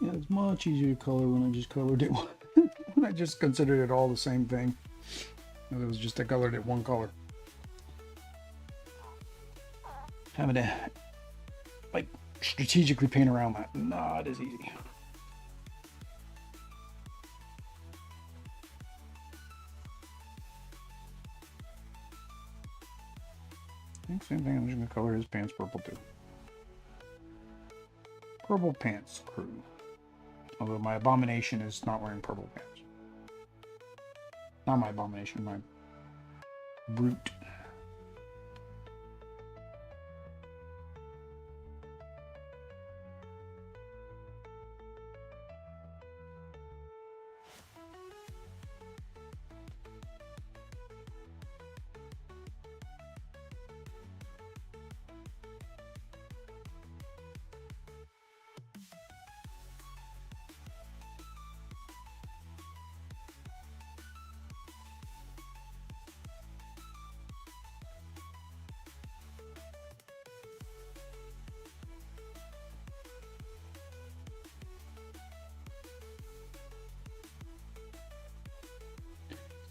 Yeah, it's much easier to color when I just colored it. When I just considered it all the same thing. It was just I colored it one color. Having to like strategically paint around that, not as easy. I think same thing. I'm just gonna color his pants purple too. Purple pants crew. Although my abomination is not wearing purple pants. Not my abomination, my brute.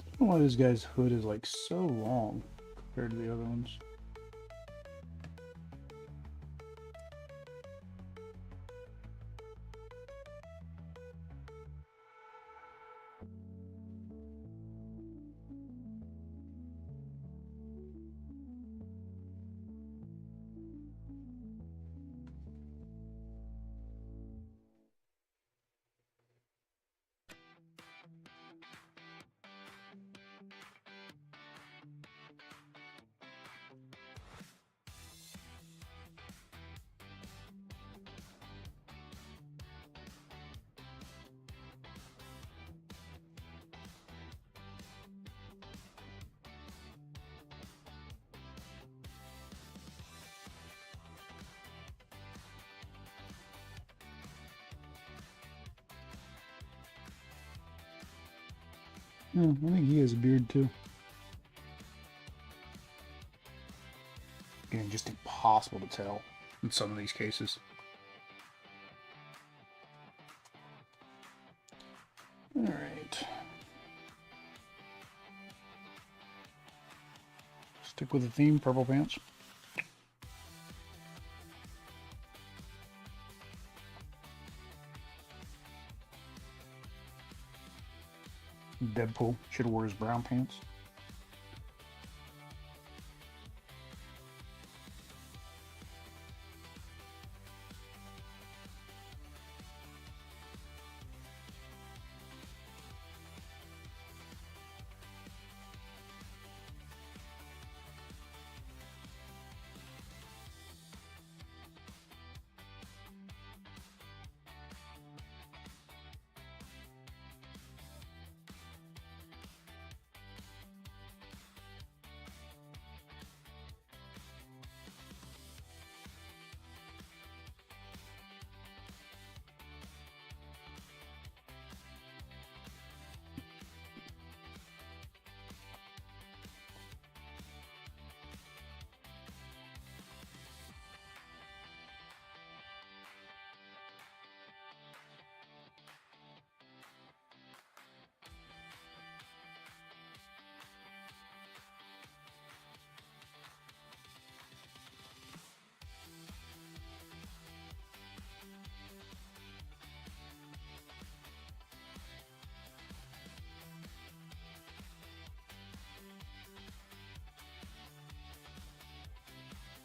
I don't know why this guy's hood is like so long compared to the other ones. Yeah, I think he has a beard too. Again, just impossible to tell in some of these cases. Alright. Stick with the theme, purple pants. Deadpool should have wore his brown pants.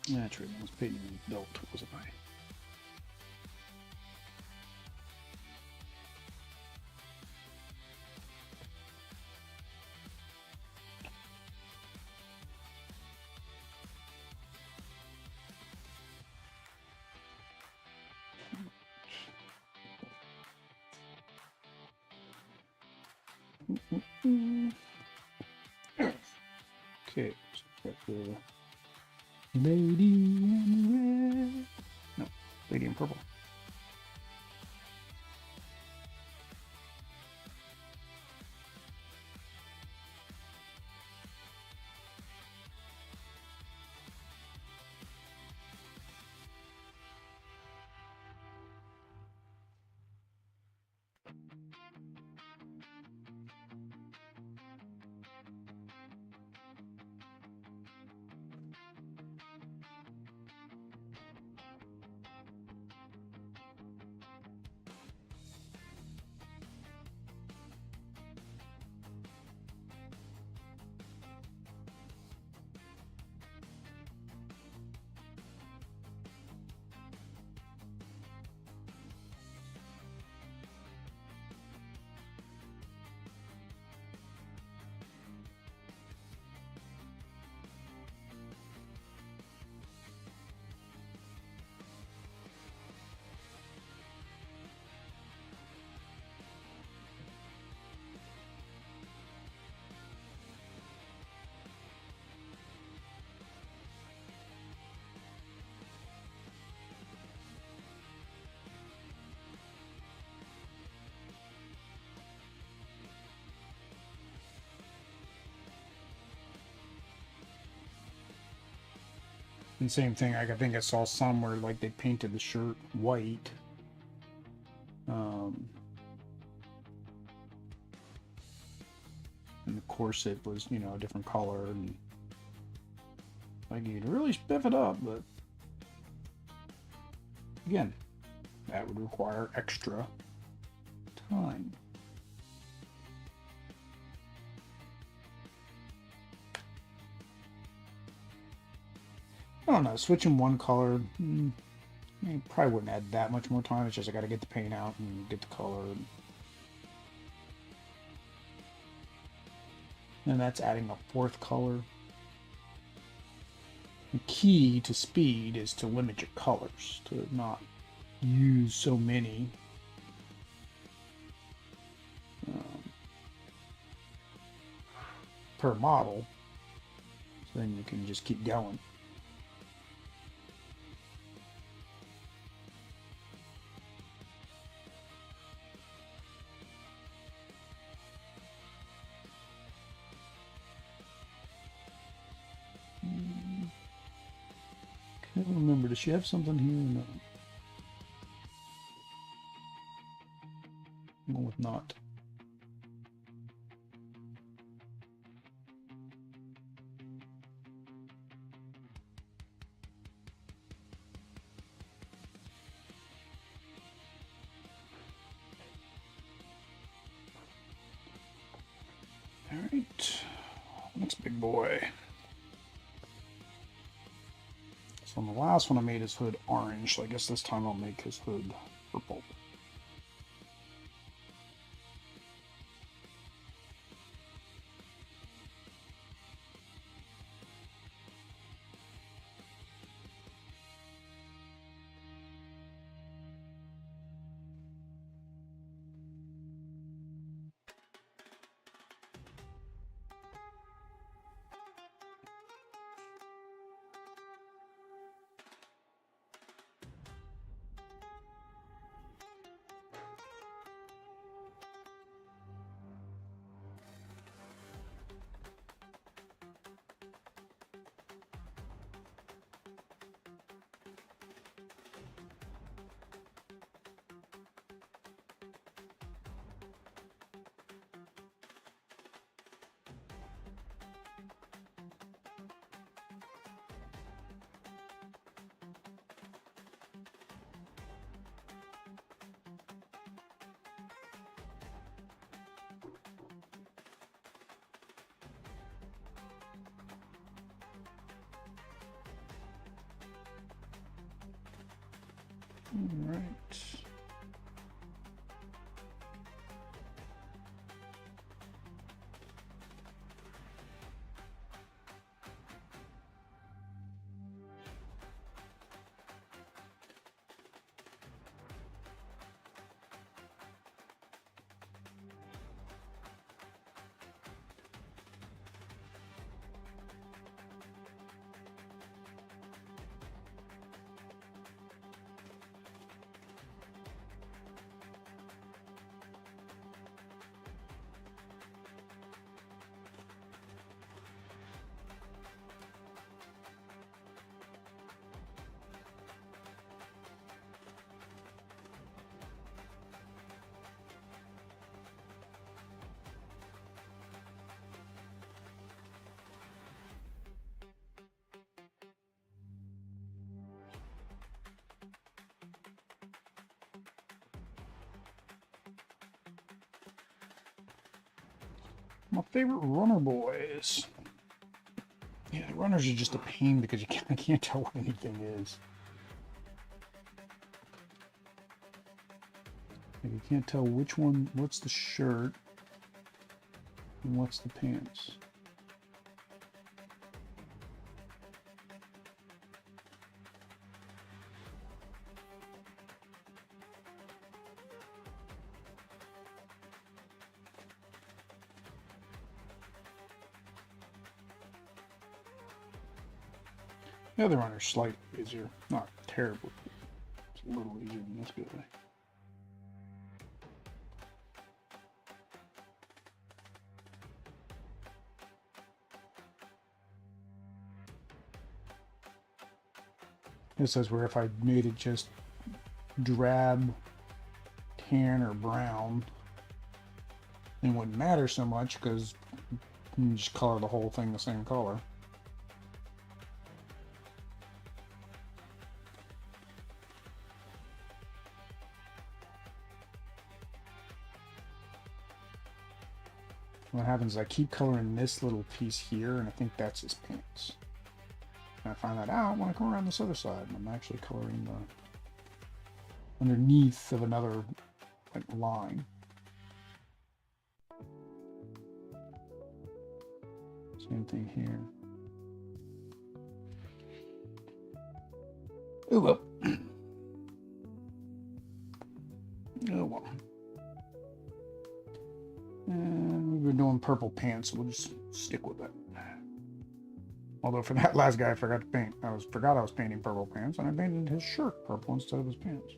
That's right, I was painting his belt, wasn't I? Okay, so got the lady in red. No, lady in purple. And same thing, I think I saw some where like they painted the shirt white. And the corset was, you know, a different color, and like you'd really spiff it up, but again, that would require extra time. I don't know, switching one color, probably wouldn't add that much more time. It's just I gotta get the paint out and get the color. And that's adding a fourth color. The key to speed is to limit your colors, to not use so many. Per model, so then you can just keep going. Can't remember, does she have something here or no? I'm going with not. Alright, next big boy. So on the last one I made his hood orange, so I guess this time I'll make his hood purple. All right. My favorite runner boys. Yeah, the runners are just a pain because I can't tell what anything is. Like, you can't tell which one, what's the shirt and what's the pants. The other runner's slightly easier. Not terribly. It's a little easier than this guy. This is where if I made it just drab, tan, or brown, it wouldn't matter so much because you can just color the whole thing the same color. What happens is I keep coloring this little piece here, and I think that's his pants. And I find that out when I come around this other side, and I'm actually coloring the underneath of another like line. Same thing here. Oh well. Oh well. And we've been doing purple pants, so we'll just stick with it. Although for that last guy, I forgot to paint. Forgot I was painting purple pants, and I painted his shirt purple instead of his pants.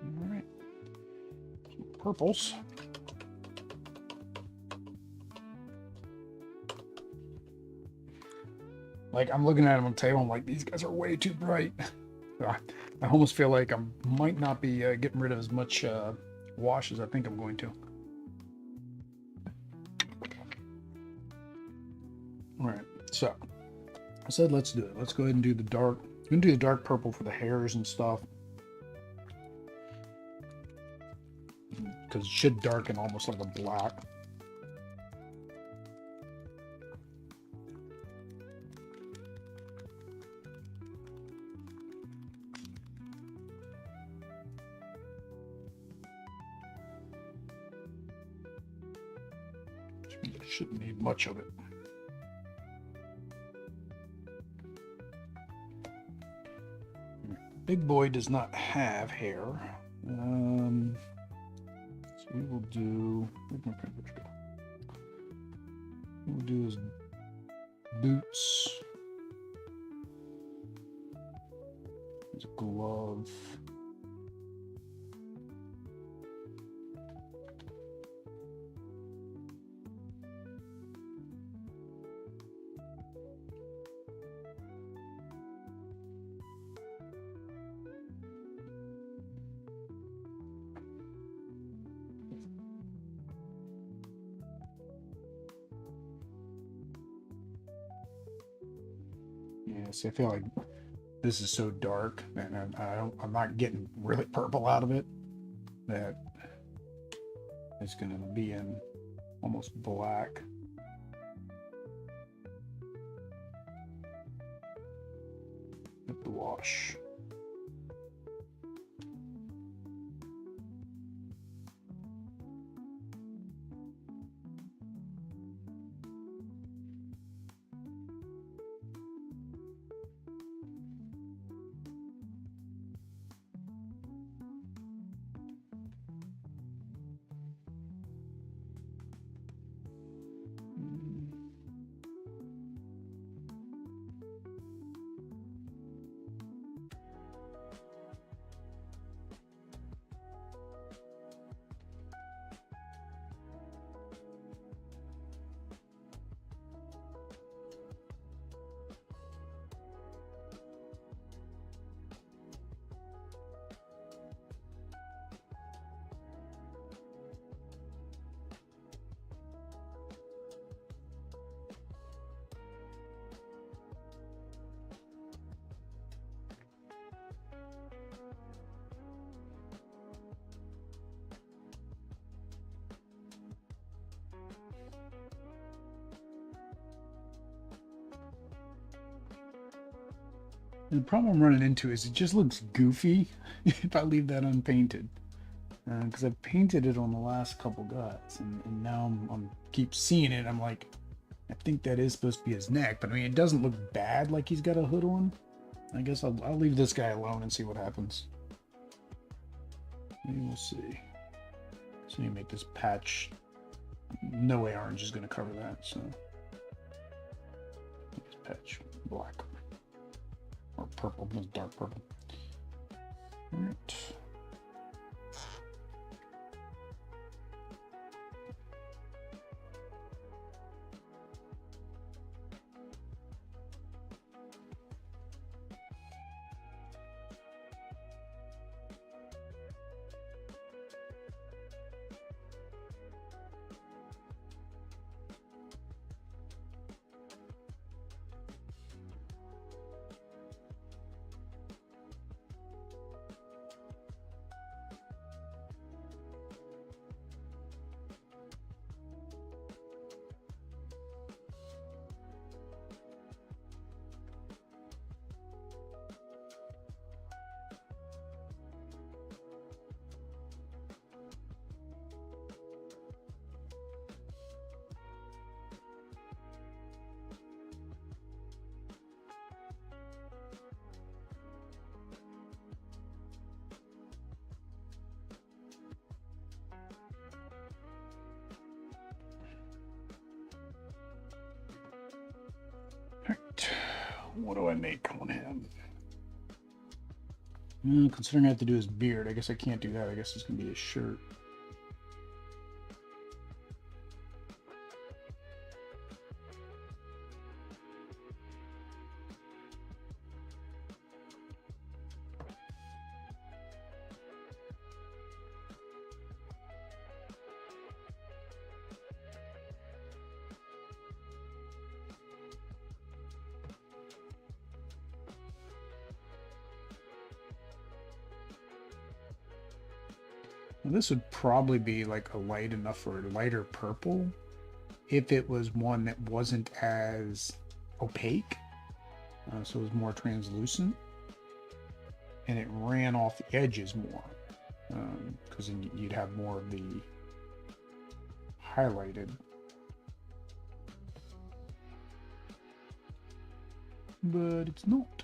All right, some purples. Like, I'm looking at them on the table, I'm like, these guys are way too bright. I almost feel like I might not be getting rid of as much wash as I think I'm going to. All right, so I said let's do it. Let's go ahead and do the dark. I'm gonna do the dark purple for the hairs and stuff, because it should darken almost like a black. Shouldn't need much of it. Big boy does not have hair. So we will do. Where's my paintbrush go? What we'll do is boots. There's a glove. Yeah, see, I feel like this is so dark, and I'm not getting really purple out of it, that it's going to be in almost black. With the wash. And the problem I'm running into is it just looks goofy if I leave that unpainted. Because I've painted it on the last couple guys, and now I'm keep seeing it. I'm like, I think that is supposed to be his neck, but I mean, it doesn't look bad like he's got a hood on. I guess I'll leave this guy alone and see what happens. Maybe we'll see. So you make this patch. No way orange is going to cover that, so make this patch black or purple, dark purple. All right. What do I make on him? Considering I have to do his beard, I guess I can't do that. I guess it's going to be his shirt. This would probably be like a light enough for a lighter purple if it was one that wasn't as opaque, so it was more translucent, and it ran off the edges more, because then you'd have more of the highlighted. But it's not.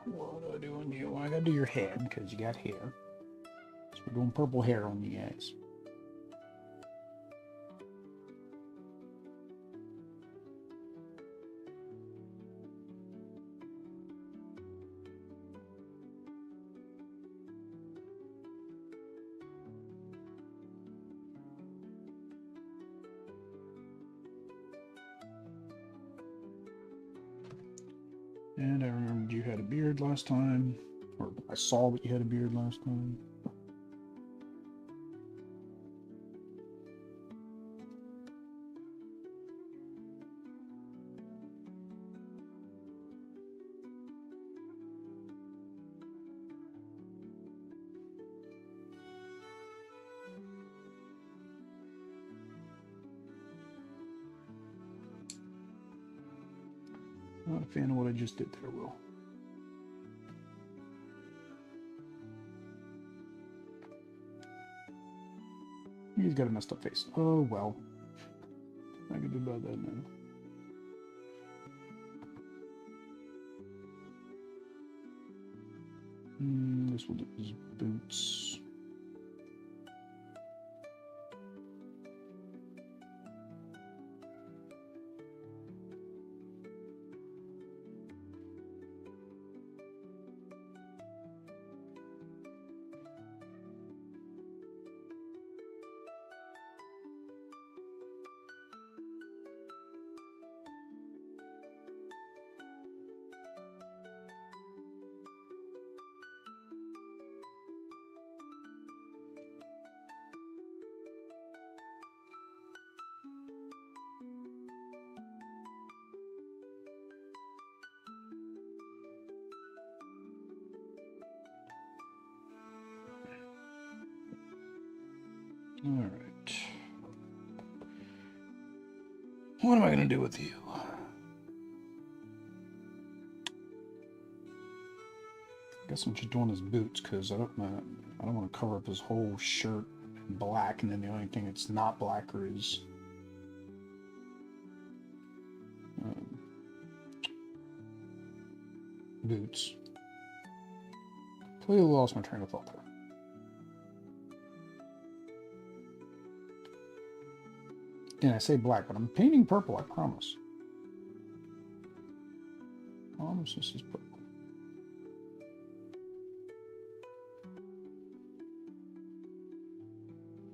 What do I do on you? Well, I gotta do your head because you got hair. So we're doing purple hair on you guys. And I remembered you had a beard last time, or I saw that you had a beard last time. Not a fan of what I just did there, Will. He's got a messed up face. Oh, well. I can do about that now. This will do his boots. All right. What am I going to do with you? I guess I'm just doing his boots because I don't want to cover up his whole shirt in black, and then the only thing that's not black is boots. Completely lost my train of thought there. And I say black, but I'm painting purple, I promise. Promise this is purple.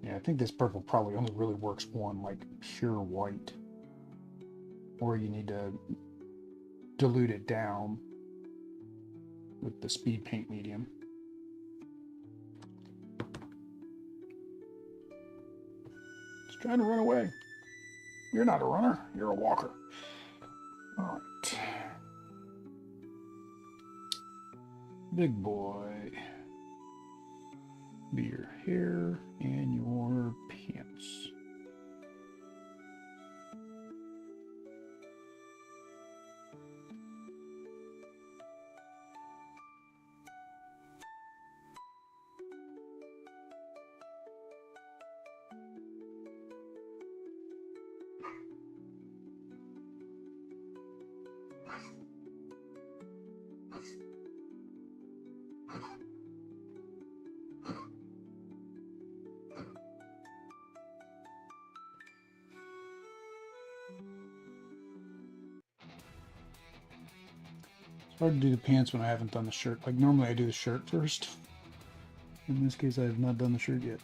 Yeah, I think this purple probably only really works on like pure white. Or you need to dilute it down with the speed paint medium. It's trying to run away. You're not a runner, you're a walker. All right. Big boy. Be your hair and your pants. It's hard to do the pants when I haven't done the shirt. Like normally I do the shirt first. In this case I have not done the shirt yet.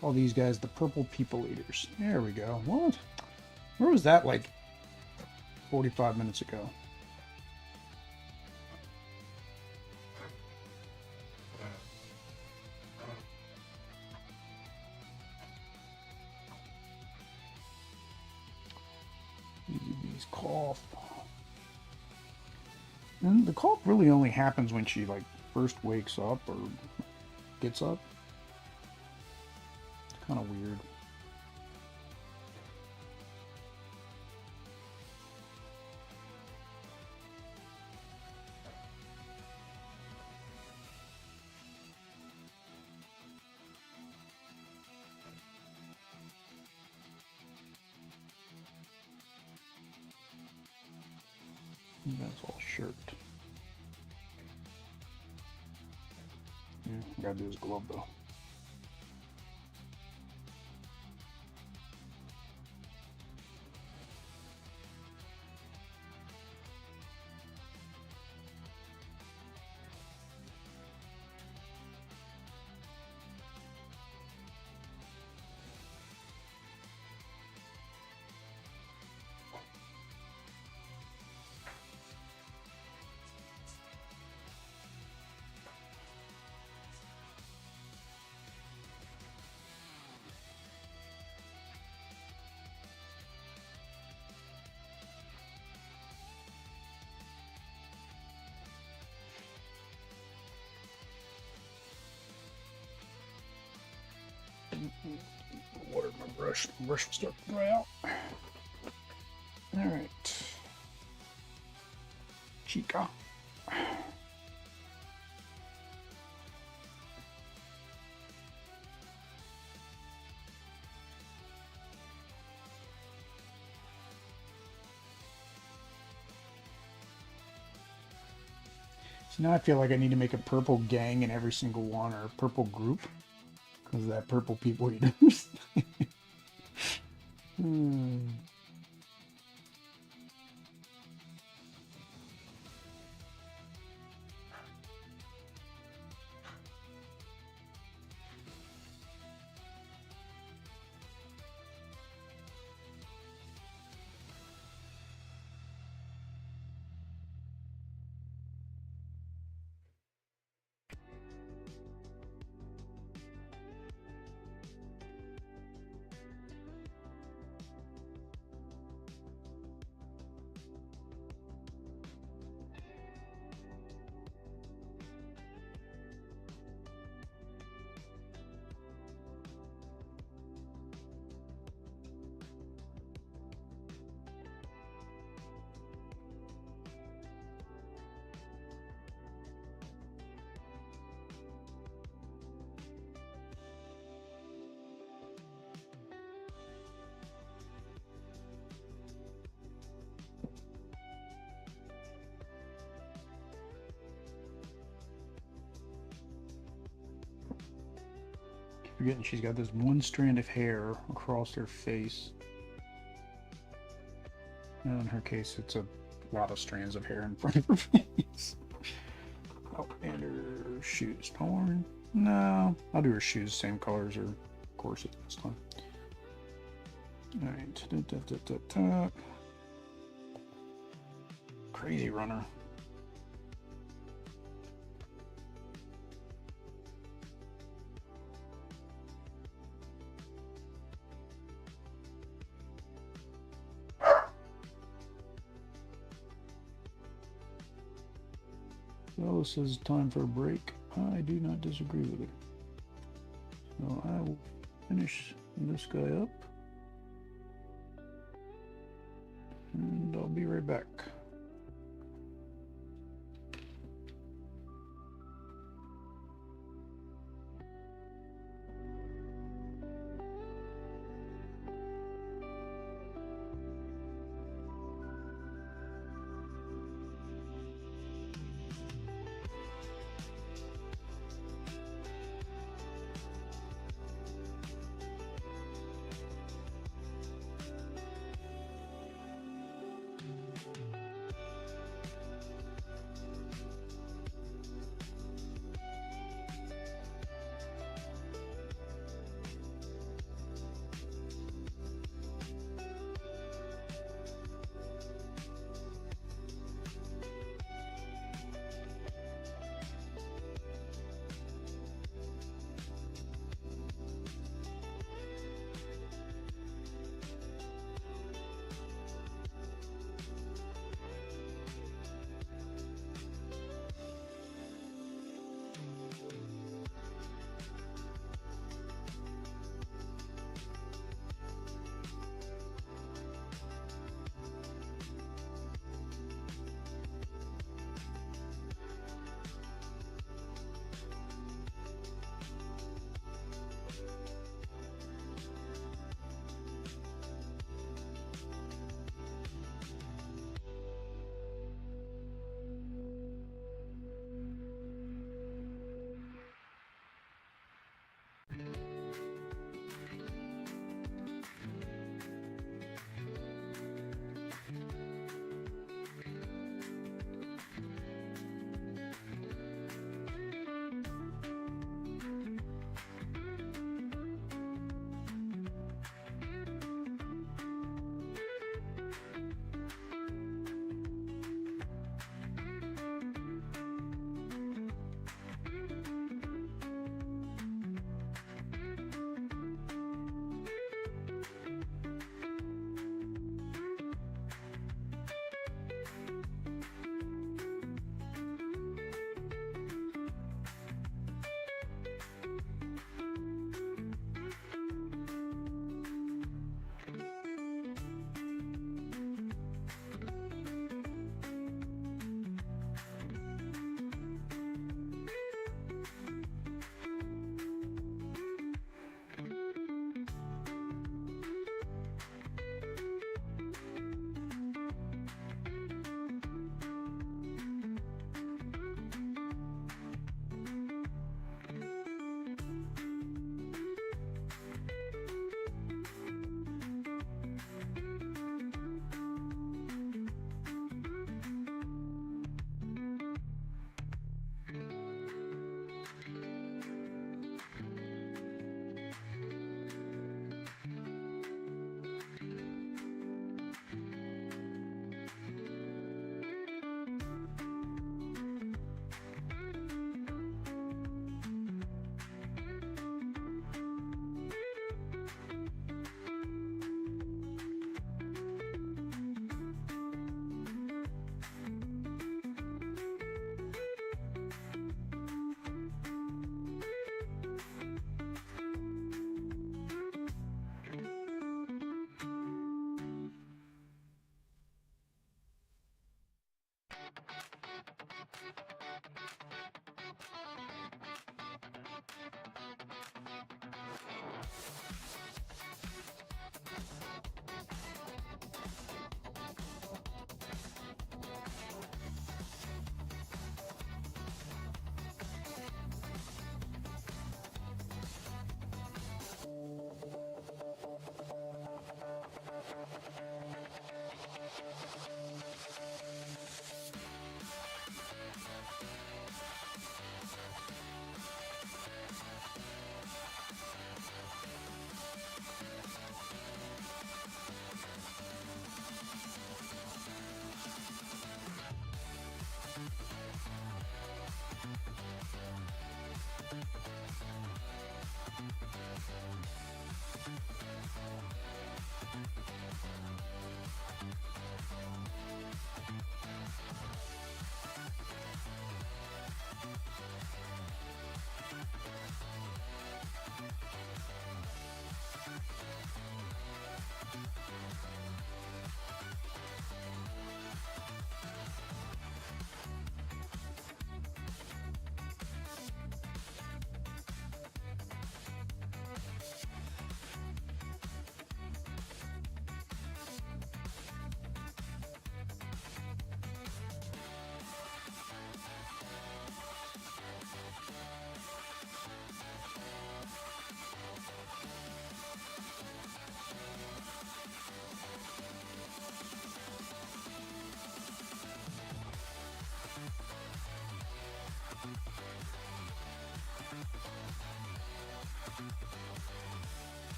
Call these guys the purple people eaters. There we go. What? Where was that like 45 minutes ago? These cough. And the cough really only happens when she like first wakes up or gets up. It's kind of weird. That's all shirt. Yeah, gotta do his glove though. Water in my brush. My brush will start to dry out. Alright. Chica. So now I feel like I need to make a purple gang in every single one, or a purple group, because of that purple people eaters. Forgetting she's got this one strand of hair across her face. And in her case, it's a lot of strands of hair in front of her face. Oh, and her shoes torn. No, I'll do her shoes same color as her corset this time. Alright. Crazy runner. Well, says time for a break. I do not disagree with it. So I will finish this guy up. And I'll be right back.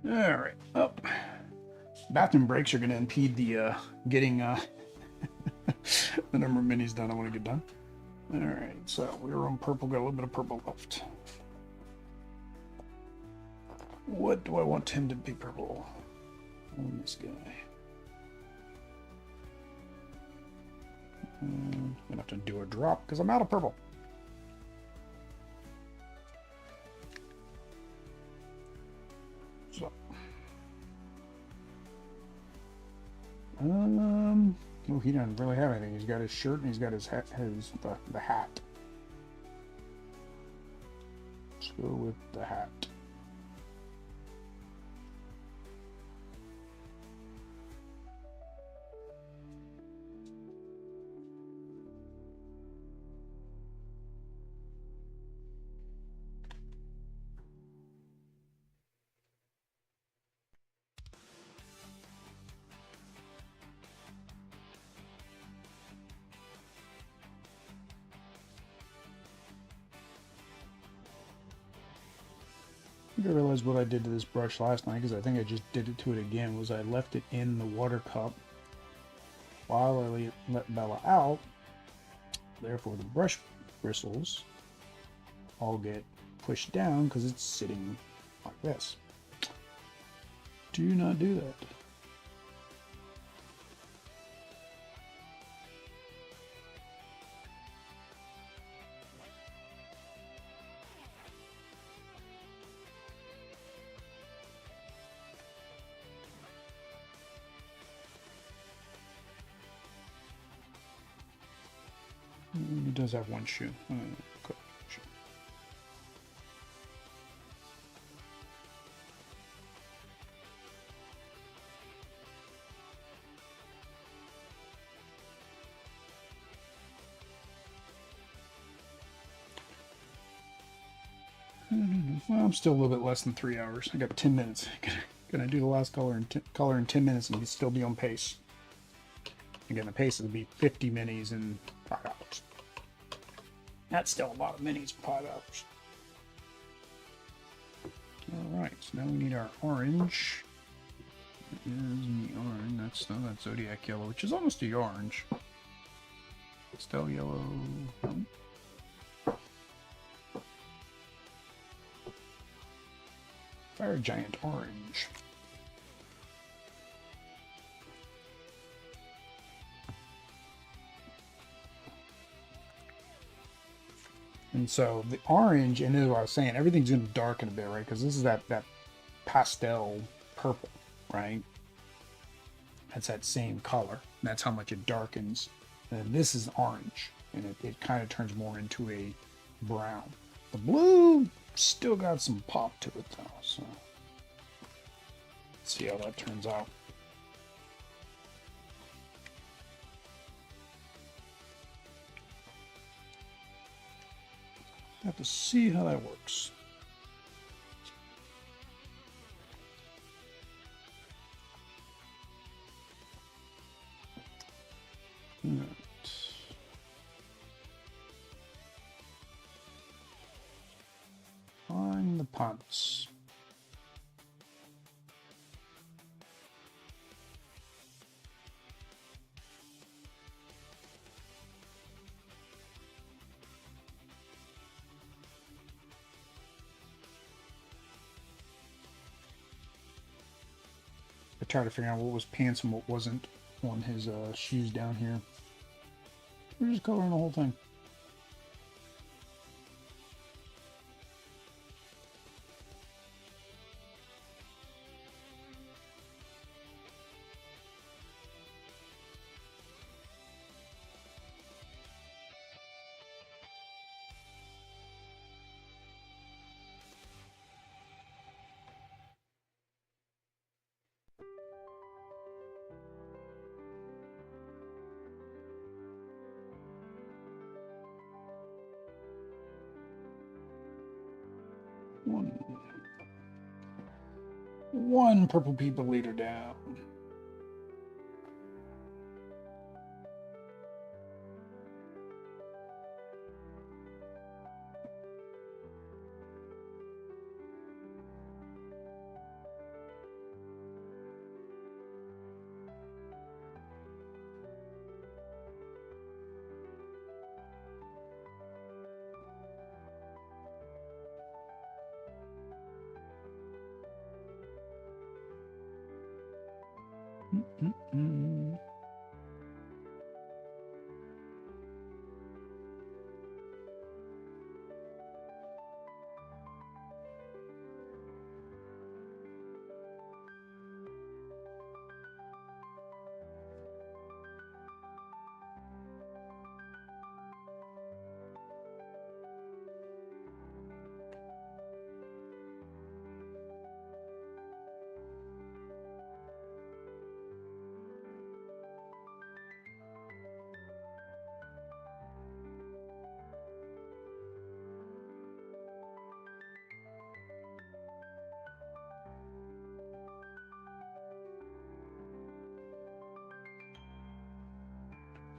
All right. Oh, bathroom breaks are going to impede the getting the number of minis done I want to get done. All right. So we were on purple. Got a little bit of purple left. What do I want him to be purple? On this guy. I'm gonna have to do a drop because I'm out of purple. So, oh, he doesn't really have anything. He's got his shirt and he's got his hat, the hat. Let's go with the hat. I realized what I did to this brush last night, because I think I just did it to it again, was I left it in the water cup while I let Bella out. Therefore the brush bristles all get pushed down because it's sitting like this. Do not do that. It does have one shoe. Cool. Well, I'm still a little bit less than 3 hours. I got 10 minutes. Gonna do the last color in 10 minutes and still be on pace. Again, the pace will be 50 minis in 5 hours. That's still a lot of minis in 5 hours. Alright, so now we need our orange. That is the orange. That's Zodiac yellow, which is almost a orange. Still yellow. Fire Giant orange. And so the orange, and this is what I was saying, everything's going to darken a bit, right? Because this is that pastel purple, right? That's that same color. That's how much it darkens. And this is orange, and it kind of turns more into a brown. The blue still got some pop to it, though. So let's see how that turns out. Have to see how that works. All right. Find the punts. I tried to figure out what was pants and what wasn't on his shoes down here. We're just covering the whole thing. One purple people leader down.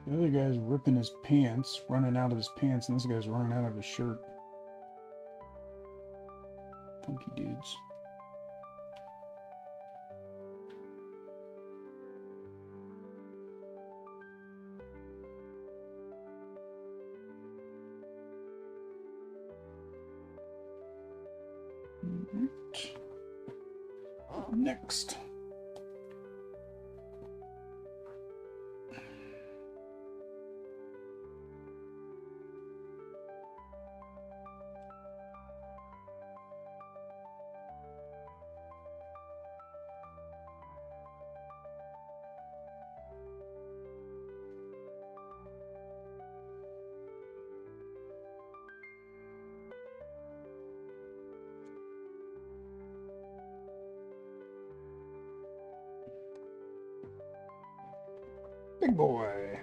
The other guy's ripping his pants, running out of his pants, and this guy's running out of his shirt. Funky dudes. Right. Next. Big boy.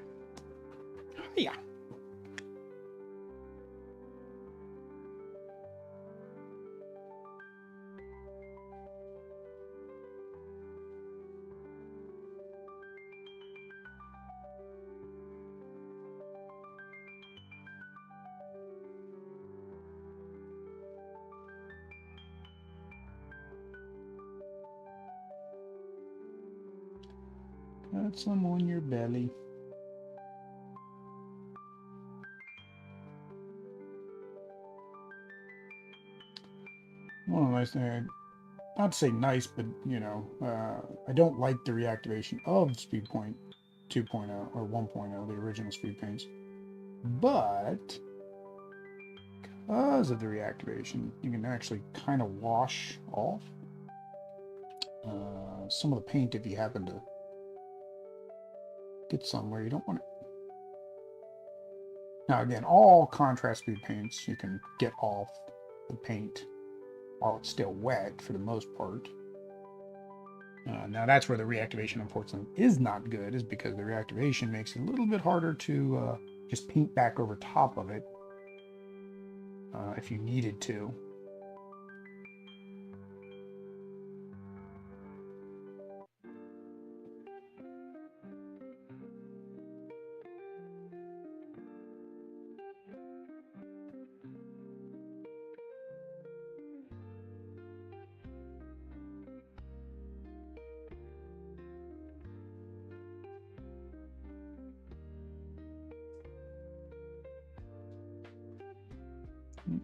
Hiya. Got some on your belly. One of the nice things, not to say nice, but you know, I don't like the reactivation of Speed Point 2.0 or 1.0, the original speed paints. But because of the reactivation, you can actually kind of wash off some of the paint if you happen to get somewhere you don't want it. Now again, all contrast speed paints you can get off the paint while it's still wet for the most part. Now that's where the reactivation unfortunately is not good, is because the reactivation makes it a little bit harder to just paint back over top of it if you needed to.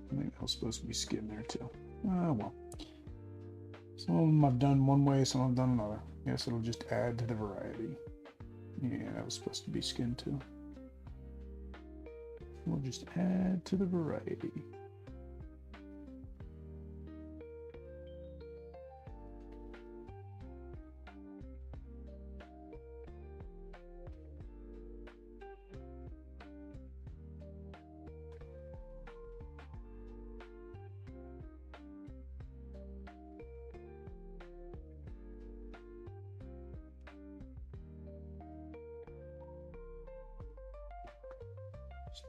I think that was supposed to be skin there too. Well. Some of them I've done one way, some I've done another. Guess it'll just add to the variety. Yeah, that was supposed to be skin too. We'll just add to the variety.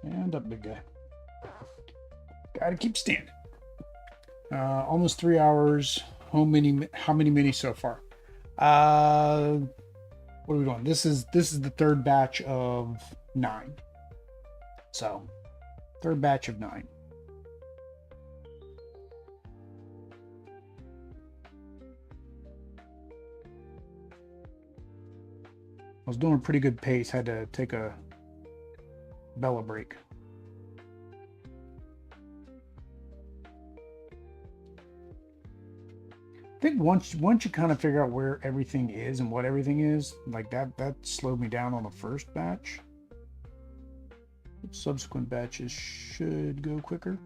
Stand up, big guy. Gotta keep standing. Almost 3 hours. How many minis so far? What are we doing? This is the third batch of 9. So, third batch of 9. I was doing a pretty good pace. Had to take a Bella break. I think once you kind of figure out where everything is and what everything is, like that slowed me down on the first batch. Subsequent batches should go quicker.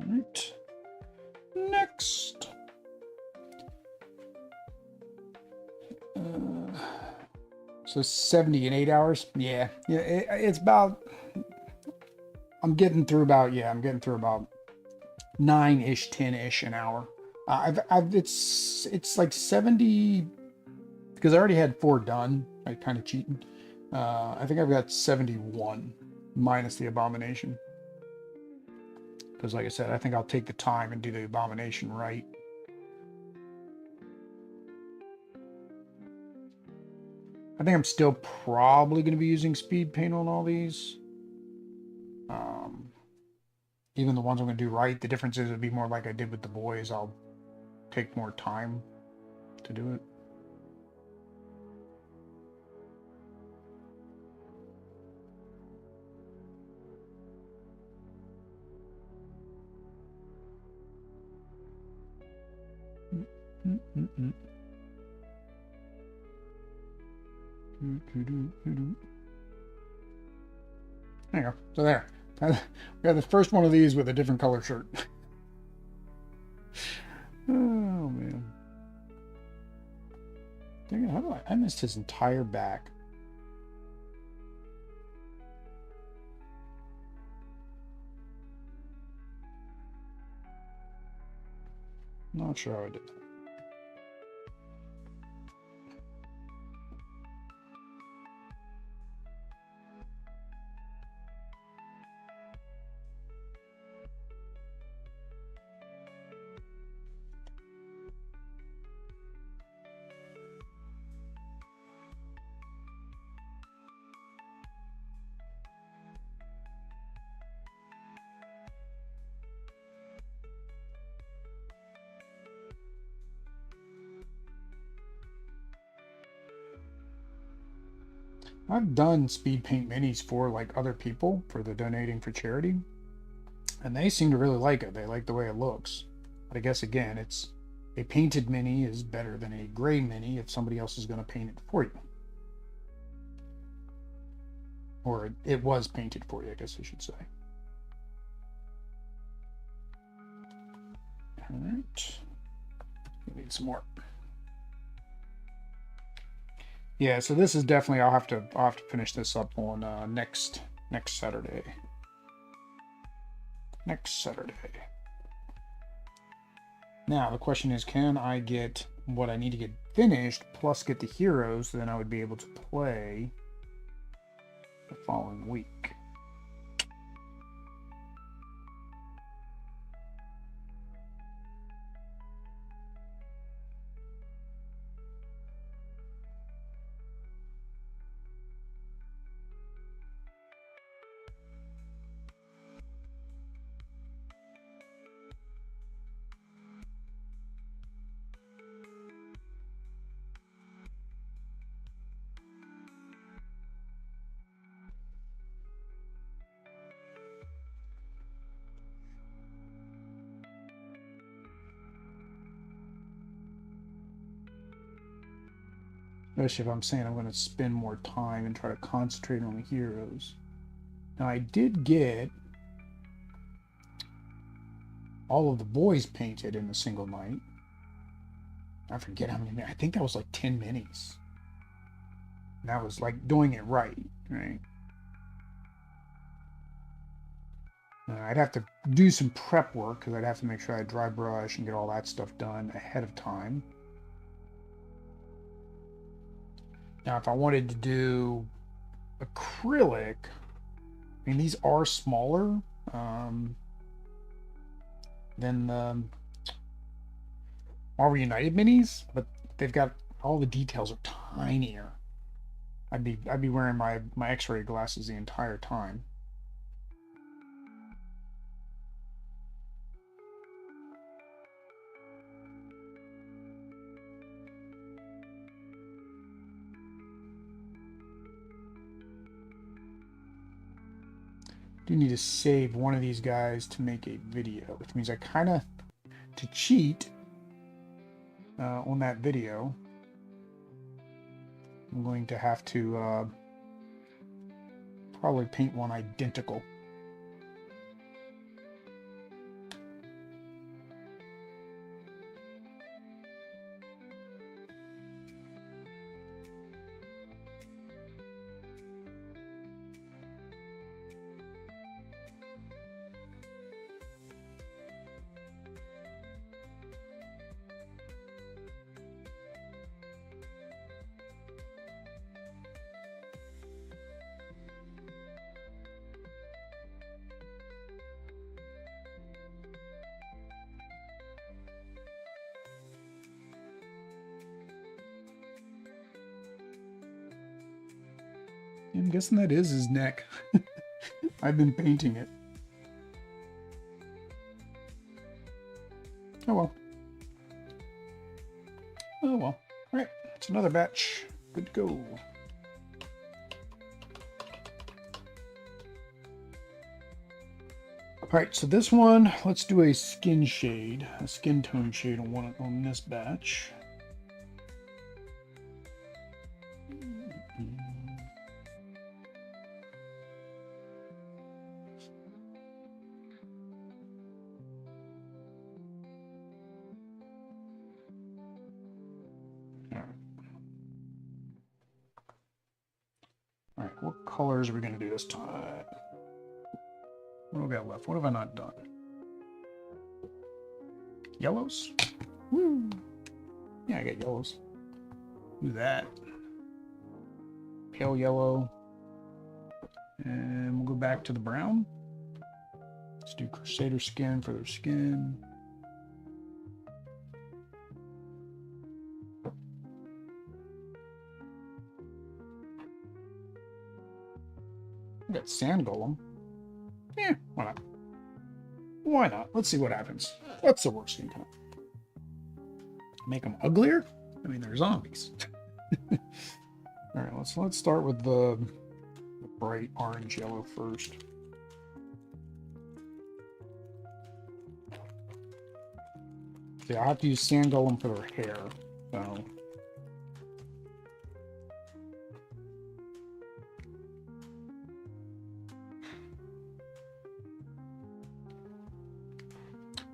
Right. Next. So 70 in 8 hours. Yeah. It's about. I'm getting through about 9-ish, 10-ish an hour. It's like 70 because I already had 4 done. I kind of cheating. I think I've got 71 minus the abomination. Because like I said, I think I'll take the time and do the abomination right. I think I'm still probably going to be using speed paint on all these. Even the ones I'm going to do right, the difference is it'll be more like I did with the boys. I'll take more time to do it. There you go. So there. We got the first one of these with a different color shirt. Oh man. Dang it, how do I missed his entire back. Not sure how I did that. I've done speed paint minis for like other people for the donating for charity, and they seem to really like it. They like the way it looks. But I guess again, it's a painted mini is better than a gray mini if somebody else is going to paint it for you. Or it was painted for you, I guess I should say. All right. We need some more. Yeah, so this is definitely I'll have to finish this up on next Saturday. Next Saturday. Now the question is, can I get what I need to get finished plus get the heroes? So then I would be able to play the following week. Especially if I'm saying I'm going to spend more time and try to concentrate on the heroes. Now I did get all of the boys painted in a single night. I forget how many. I think that was like 10 minis. And that was like doing it right, right? I'd have to do some prep work because I'd have to make sure I dry brush and get all that stuff done ahead of time. Now, if I wanted to do acrylic, I mean, these are smaller than the Marvel United minis, but they've got all the details are tinier. I'd be wearing my X-ray glasses the entire time. Do need to save one of these guys to make a video, which means I kind of, to cheat on that video, I'm going to have to probably paint one identical. I'm guessing that is his neck. I've been painting it. Oh well. Oh well. All right, it's another batch. Good to go. All right, so this one, let's do a skin shade, a skin tone shade on this batch. All right, what colors are we going to do this time? What do we got left? What have I not done? Yellows? Woo. Yeah, I got yellows. Do that. Pale yellow. And we'll go back to the brown. Let's do Crusader skin for their skin. We got Sand Golem. Yeah, why not? Why not? Let's see what happens. What's the worst thing? Make them uglier? I mean, they're zombies. All right, let's start with the bright orange yellow first. Yeah, I have to use Sand Golem for their hair.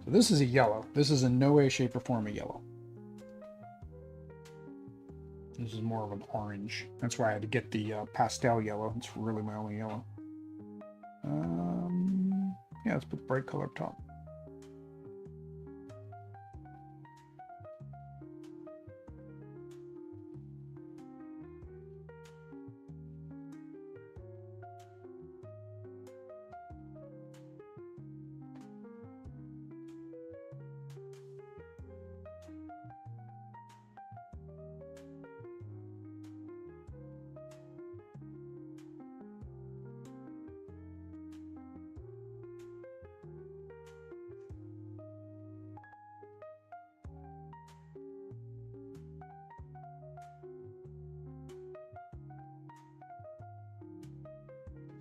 So this is a yellow. This is in no way, shape, or form a yellow. This is more of an orange. That's why I had to get the pastel yellow. It's really my only yellow. Yeah, let's put the bright color up top.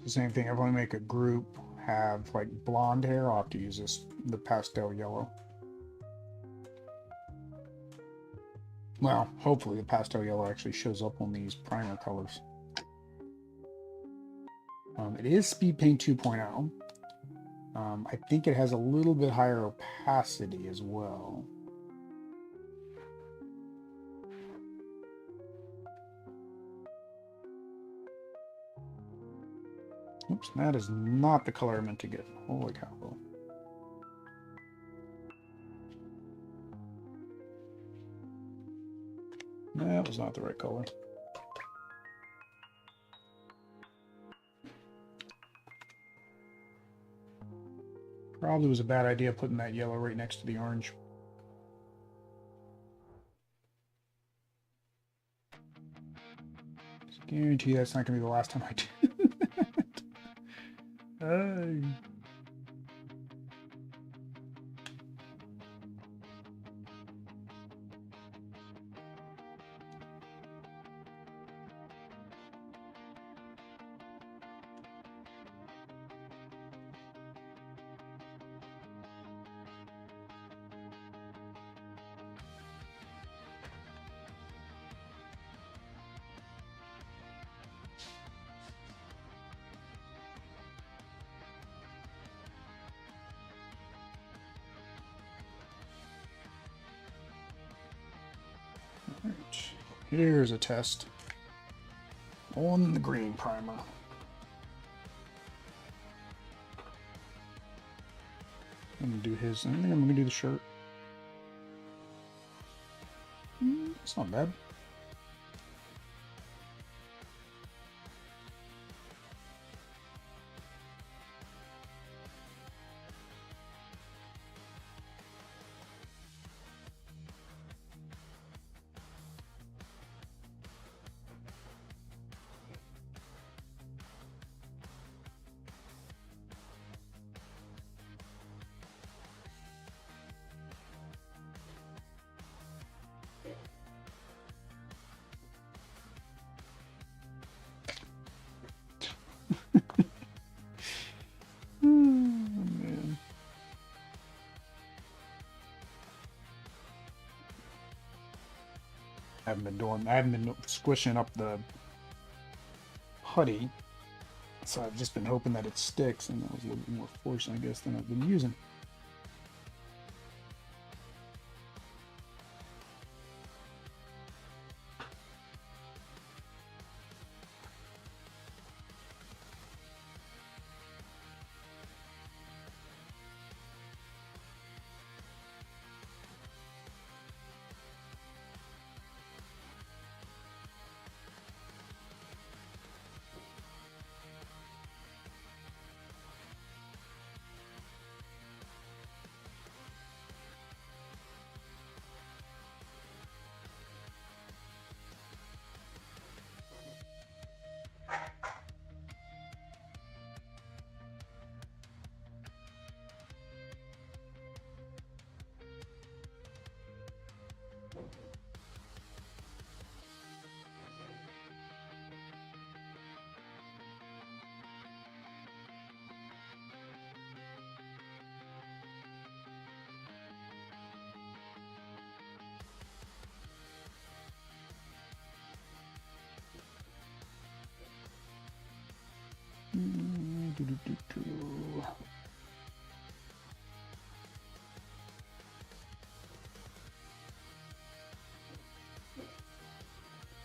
The same thing, if I make a group have like blonde hair, I'll have to use the pastel yellow. Well, hopefully the pastel yellow actually shows up on these primer colors. It is Speed Paint 2.0. I think it has a little bit higher opacity as well. Oops, that is not the color I meant to get. Holy cow. That was not the right color. Probably was a bad idea putting that yellow right next to the orange. Just guarantee that's not going to be the last time I do that. Alright, here's a test on the green primer. I'm gonna do his. I think I'm gonna do the shirt. It's not bad. Man. I haven't been squishing up the putty, so I've just been hoping that it sticks, and that was a little bit more force, I guess, than I've been using.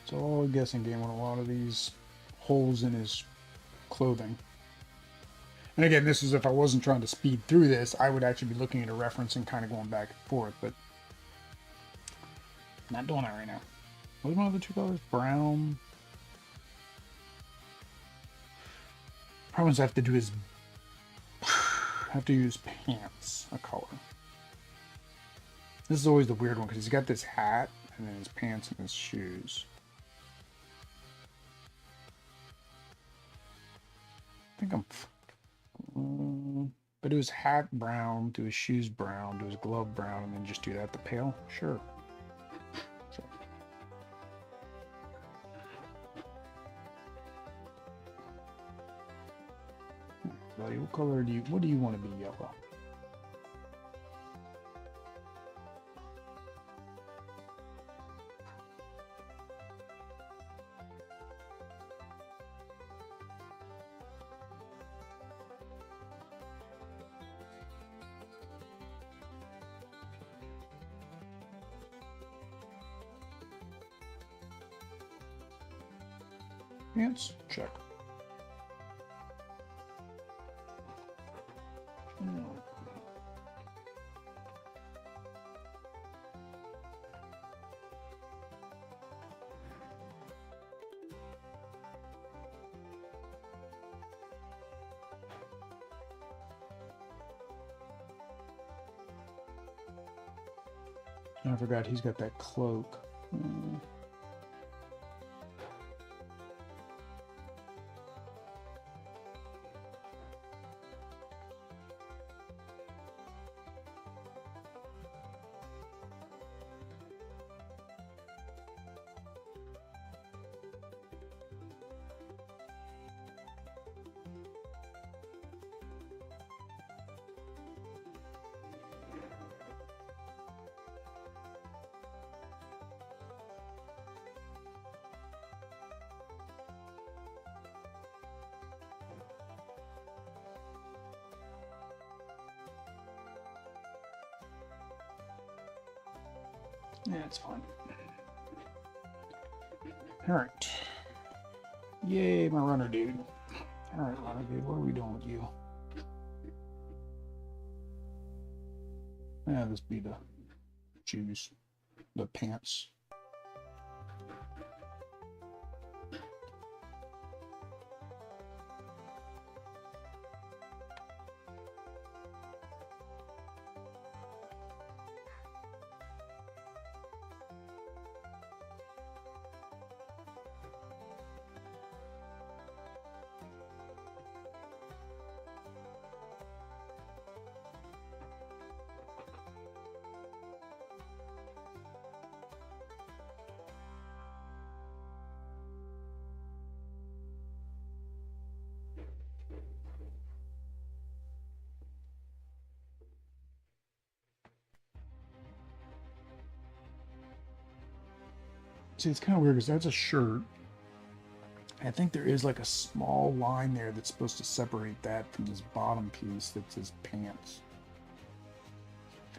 It's all a guessing game on a lot of these holes in his clothing. And again, this is if I wasn't trying to speed through this, I would actually be looking at a reference and kind of going back and forth, but I'm not doing that right now. What are one of the two colors? Brown. Problem is I have to do his use pants a color. This is always the weird one because he's got this hat and then his pants and his shoes. I think but do his hat brown, do his shoes brown, do his glove brown, and then just do that the pale? Sure. So. Buddy, what color what do you want to be yellow? Pants, check. I forgot he's got that cloak. Yeah, it's fine. Alright. Yay, my runner dude. Alright, runner dude, what are we doing with you? Yeah, this be the shoes, the pants. See, it's kind of weird because that's a shirt. I think there is like a small line there that's supposed to separate that from this bottom piece that's his pants.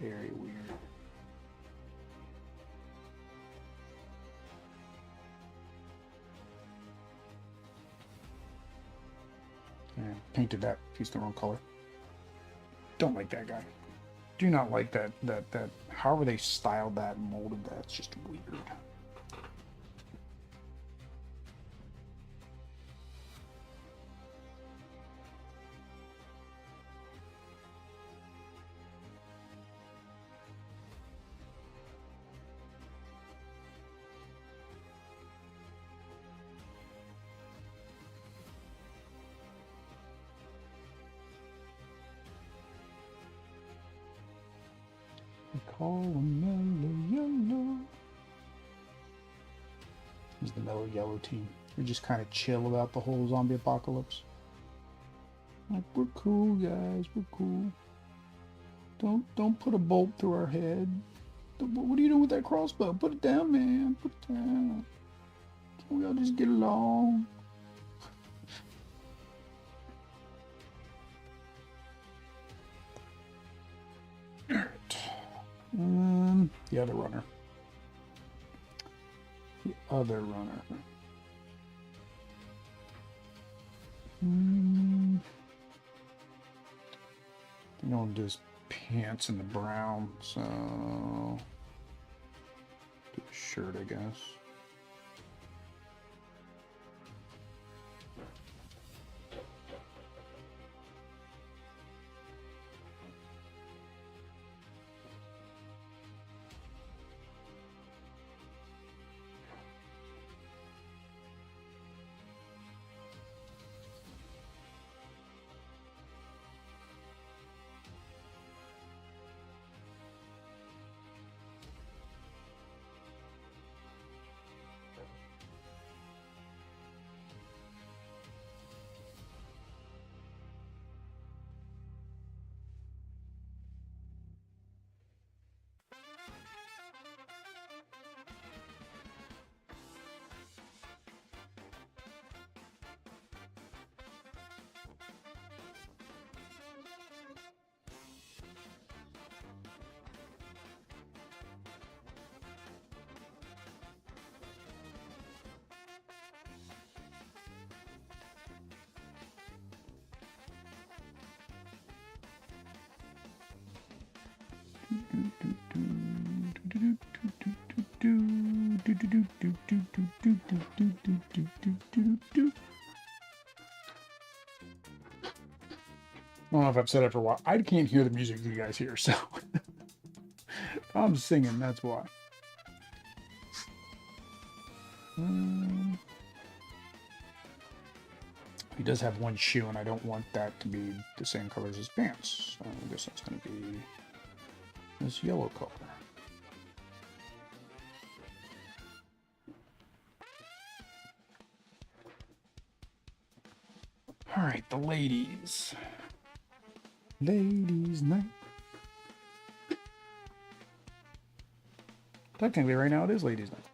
Very weird. Yeah, painted that piece the wrong color. Don't like that guy. Do not like that however they styled that and molded that. It's just weird. Call him mellow yellow. He's the mellow yellow team. We're just kind of chill about the whole zombie apocalypse. Like, we're cool, guys. We're cool. Don't put a bolt through our head. What are you doing with that crossbow? Put it down, man. Put it down. Can we all just get along? The other runner. The other runner. I think I want to do his pants in the brown, so do a shirt, I guess. I don't know if I've said it for a while. I can't hear the music you guys hear, so if I'm singing, that's why. He does have one shoe, and I don't want that to be the same color as his pants. So I guess that's going to be this yellow color. All right, the ladies. Ladies' night. Technically, right now it is ladies' night.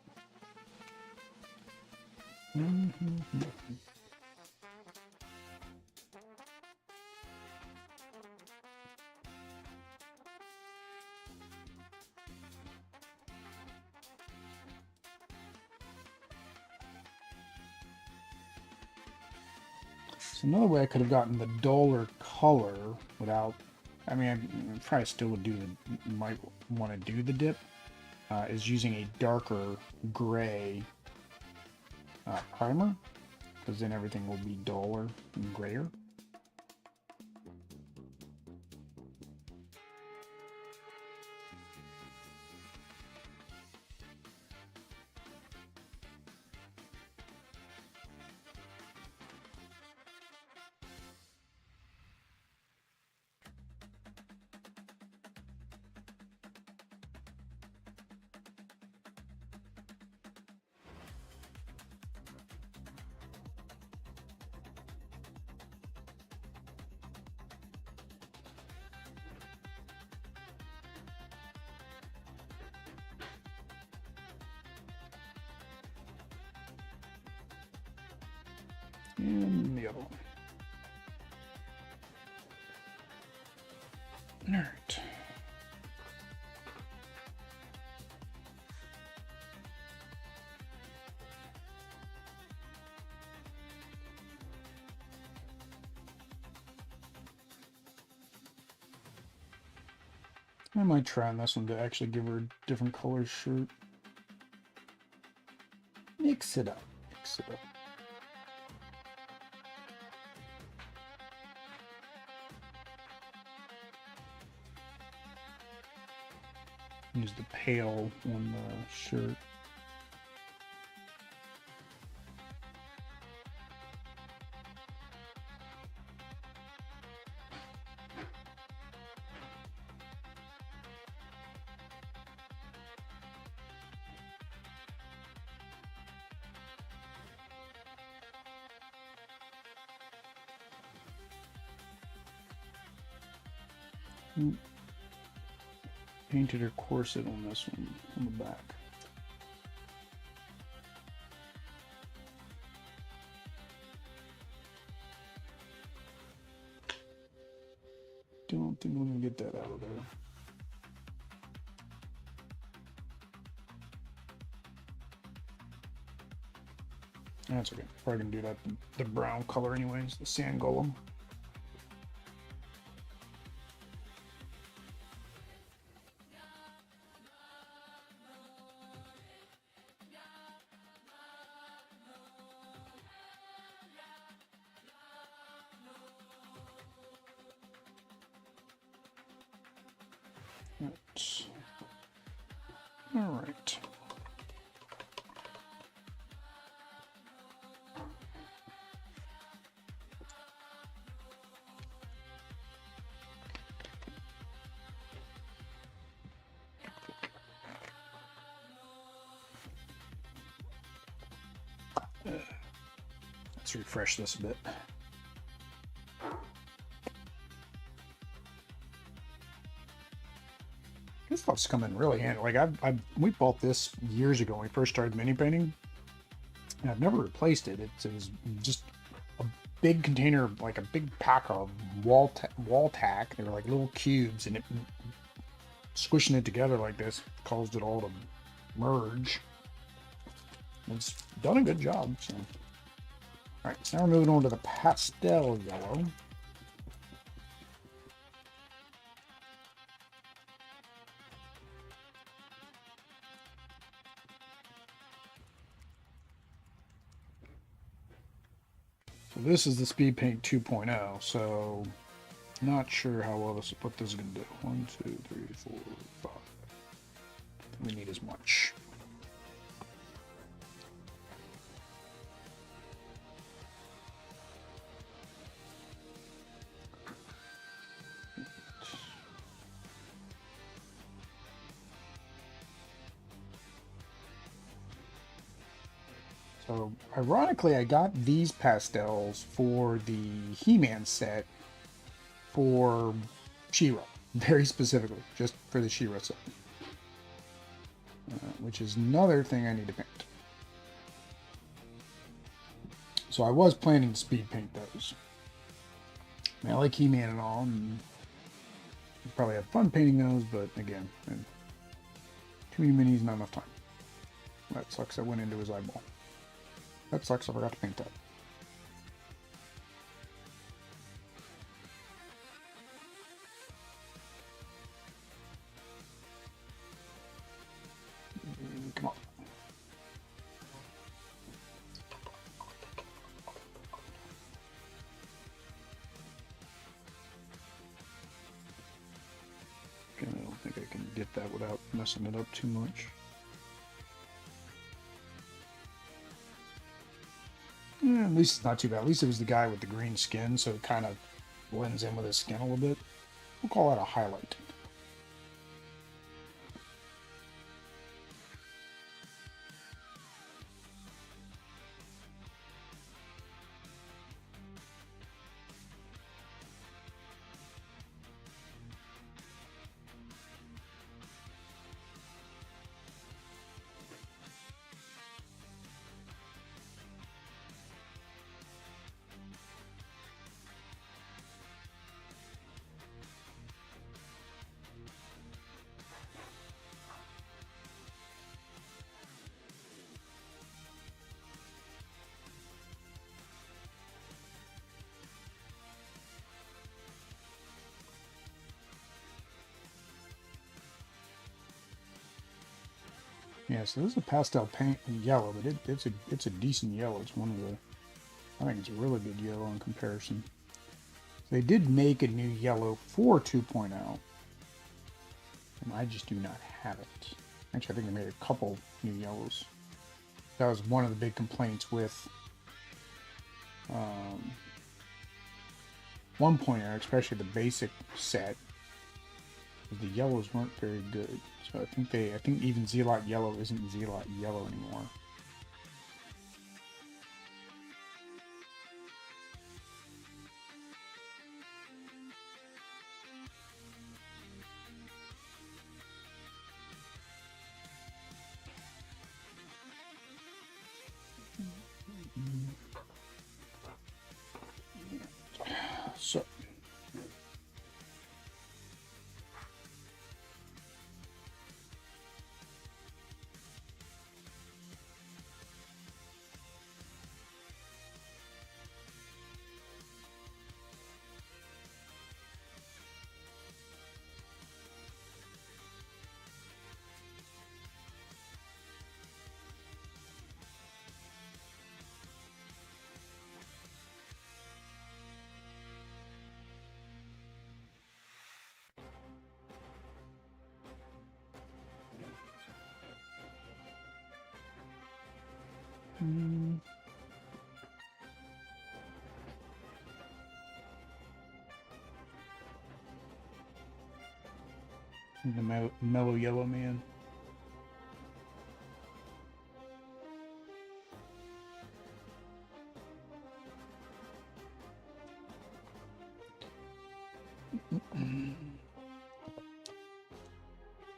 So another way I could have gotten the duller color without, I mean, I probably still would do the, might want to do the dip, is using a darker gray primer, because then everything will be duller and grayer. And the other one. All right. I might try on this one to actually give her a different color shirt. Mix it up. Mix it up. Use the pale on the shirt. Painted her corset on this one, on the back. Don't think we're gonna get that out of there. That's okay. Probably gonna do that the brown color anyways, the sand golem. Right. All right. Let's refresh this a bit. This stuff's coming really handy. Like we bought this years ago when we first started mini painting, and I've never replaced it. It was just a big container, like a big pack of wall tack. They were like little cubes, and it squishing it together like this caused it all to merge. It's done a good job. So, all right, so now we're moving on to the pastel yellow. So this is the Speed Paint 2.0, so not sure how well what this is going to do. 1, 2, 3, 4, 5. We need as much. So, ironically, I got these pastels for the He-Man set for She-Ra, very specifically, just for the She-Ra set, which is another thing I need to paint. So I was planning to speed paint those. I mean, I like He-Man and all, and I'll probably have fun painting those, but again, too many minis, not enough time. That sucks. I went into his eyeball. That sucks, I forgot to paint that. Come on. Okay, I don't think I can get that without messing it up too much. Yeah, at least it's not too bad. At least it was the guy with the green skin, so it kind of blends in with his skin a little bit. We'll call that a highlight. Yeah, so this is a pastel paint yellow, but it's a decent yellow. It's one of the, I think it's a really good yellow in comparison. They did make a new yellow for 2.0, and I just do not have it. Actually, I think they made a couple new yellows. That was one of the big complaints with 1.0, especially the basic set. The yellows weren't very good. So I think even Zealot Yellow isn't Zealot Yellow anymore. So The mellow yellow man.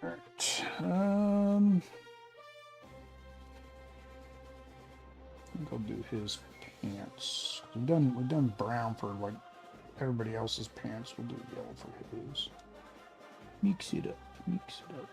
Alright. I think I'll do his pants. We've done brown for like everybody else's pants. We'll do yellow for his. Mix it up. Mix it up.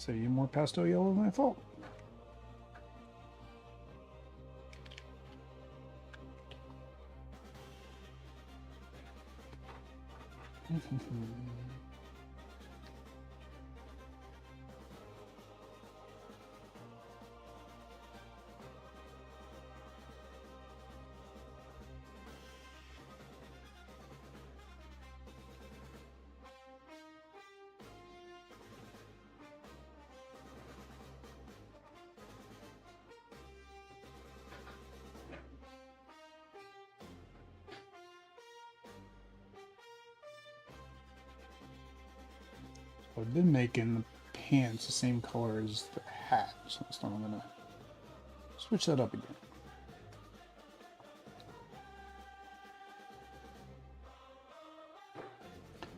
So you're more pastel yellow than I thought. I've been making the pants the same color as the hat, so this time I'm gonna switch that up again.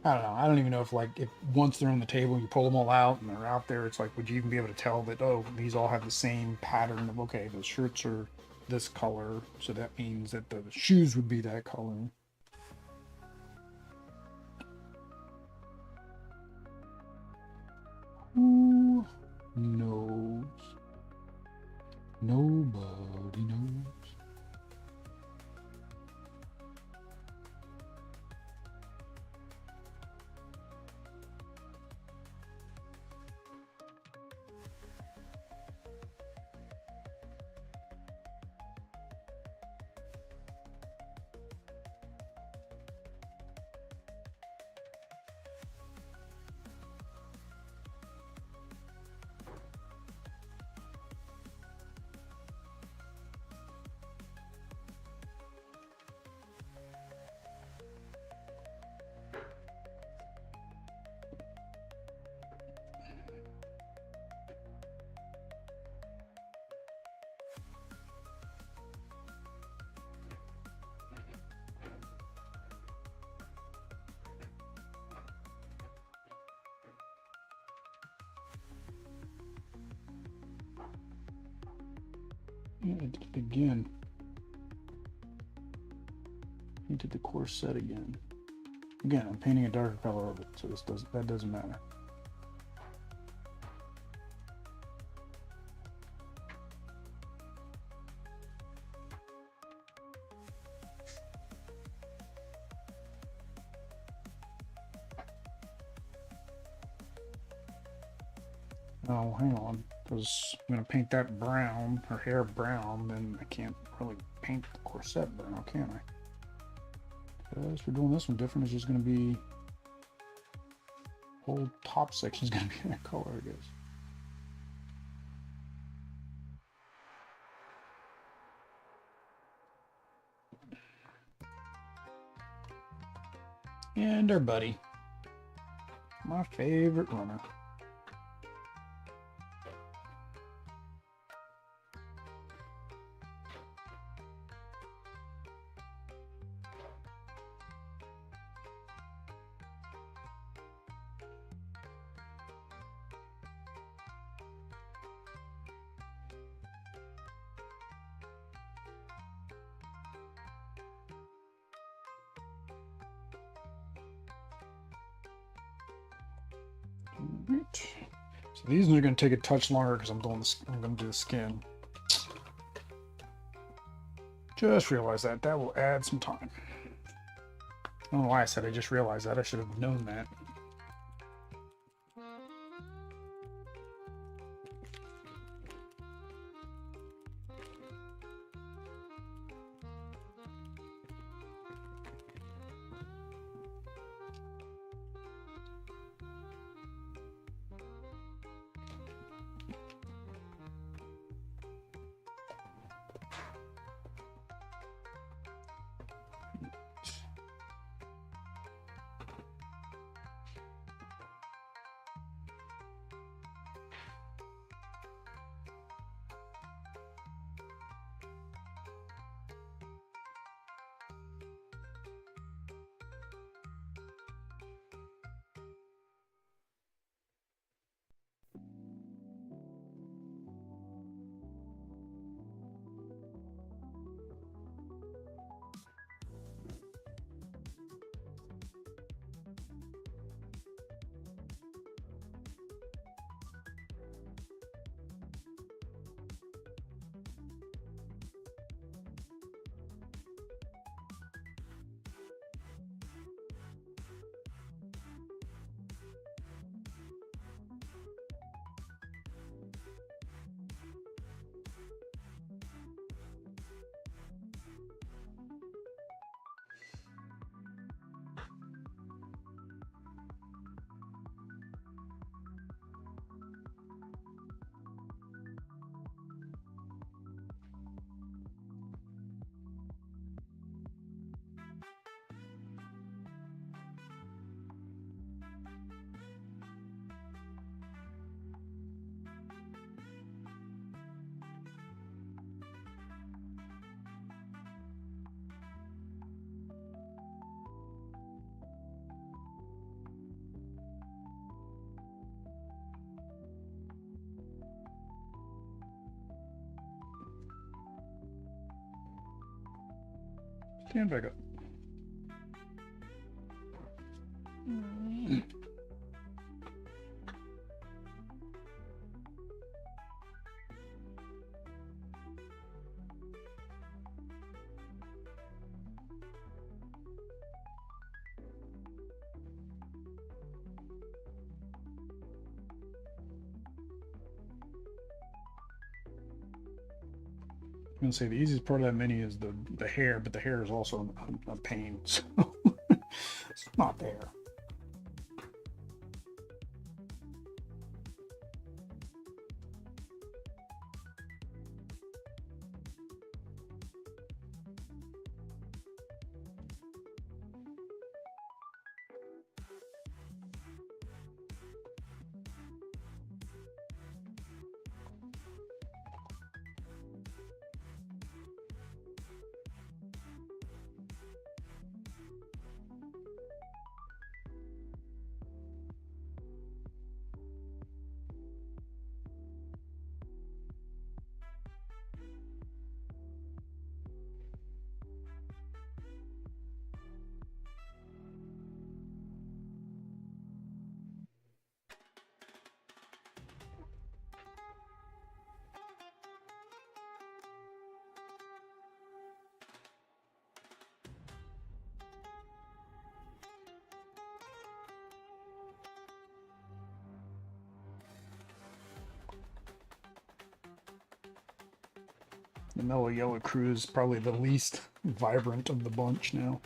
I don't know. I don't even know if if once they're on the table, you pull them all out and they're out there, it's like, would you even be able to tell that, oh, these all have the same pattern of, okay, the shirts are this color, so that means that the shoes would be that color. Who knows? Nobody knows. Yeah, I did it again. I did the corset again. Again, I'm painting a darker color of it, so that doesn't matter. Oh, hang on, because I'm going to paint that brown, her hair brown, then I can't really paint the corset brown, can I? Because we're doing this one different, it's just going to be, whole top section is going to be that color, I guess. And our buddy, my favorite runner. Right. So these are going to take a touch longer because I'm going to do the skin. Just realized that will add some time. I don't know why I said I just realized that. I should have known that. Stand back up. I'm gonna say the easiest part of that mini is the hair, but the hair is also a pain, so it's not there. The mellow yellow crew is probably the least vibrant of the bunch now.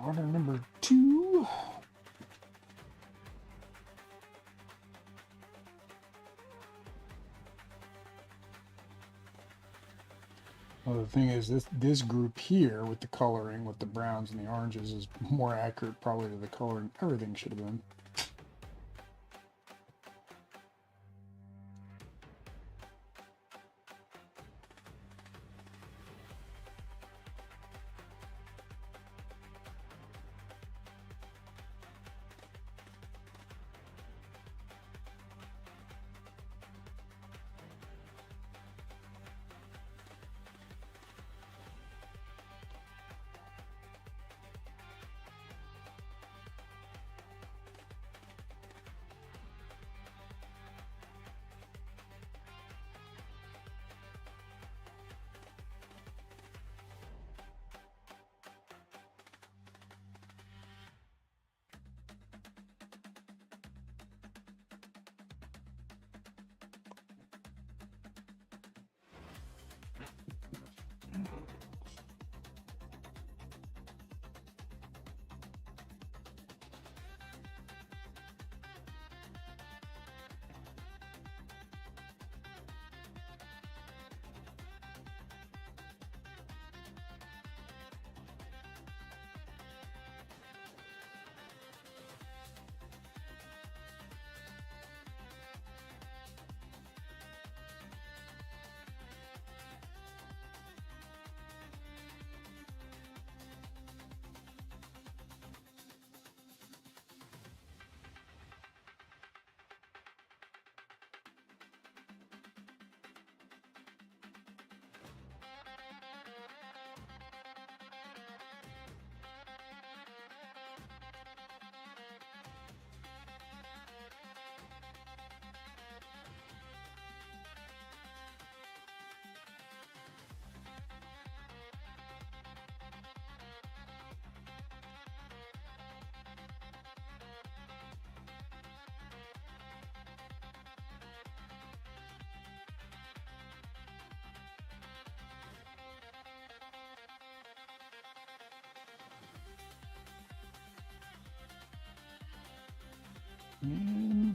Order number 2. Well, the thing is, this group here with the coloring, with the browns and the oranges, is more accurate probably to the coloring. Everything should have been.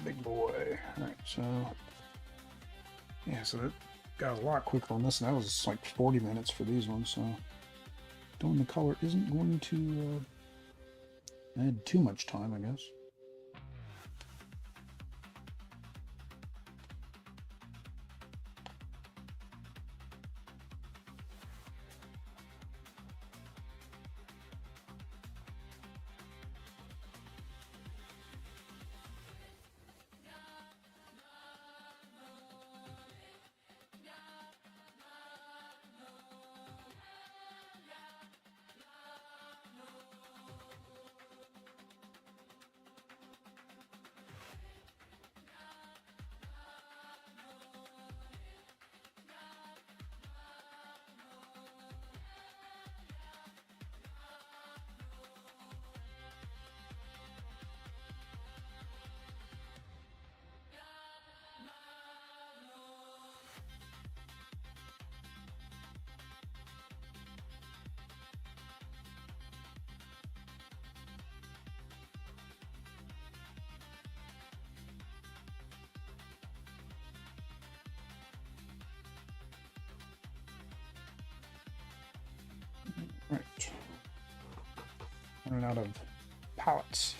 Big boy. Alright, so yeah, so that got a lot quicker on this, and that was like 40 minutes for these ones, so doing the color isn't going to add too much time, I guess. Right. Running out of pallets.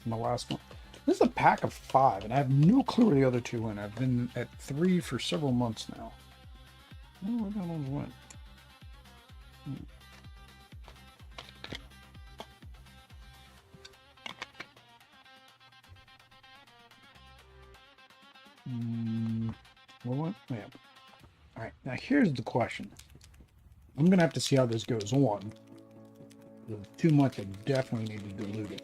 My last one. This is a pack of 5, and I have no clue where the other 2 went. I've been at 3 for several months now. I don't know where that one went. Well, what? Yeah. All right. Now here's the question. I'm gonna have to see how this goes on. If it's too much, I definitely need to dilute it.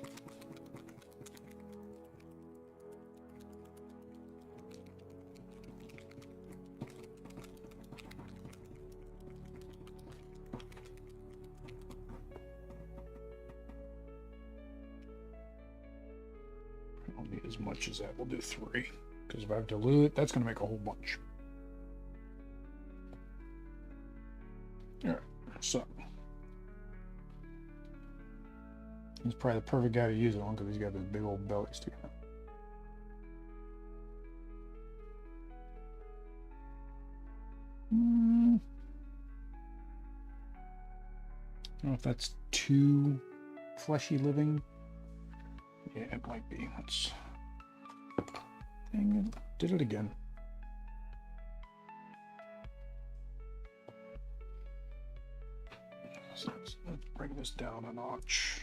I don't need as much as that. We'll do 3. Because if I have to dilute it, that's gonna make a whole bunch. He's probably the perfect guy to use it on because he's got this big old belly sticking out. I don't know if that's too fleshy living. Yeah, it might be. Let's. Dang it! Did it again. So let's bring this down a notch.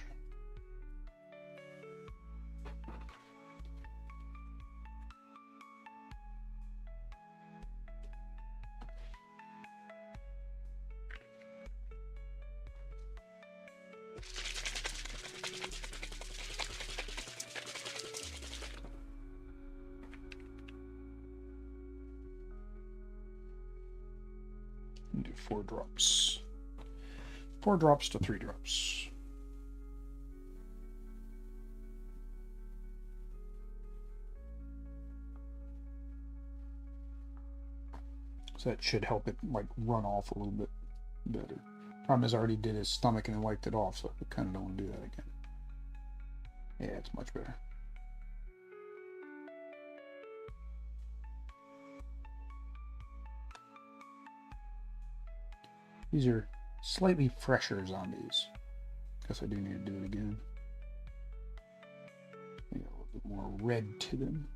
Do 4 drops. 4 drops to 3 drops. So that should help it like run off a little bit better. Problem is I already did his stomach and then wiped it off, so I kind of don't want to do that again. Yeah, it's much better. These are slightly fresher zombies. Guess I do need to do it again. They got a little bit more red to them.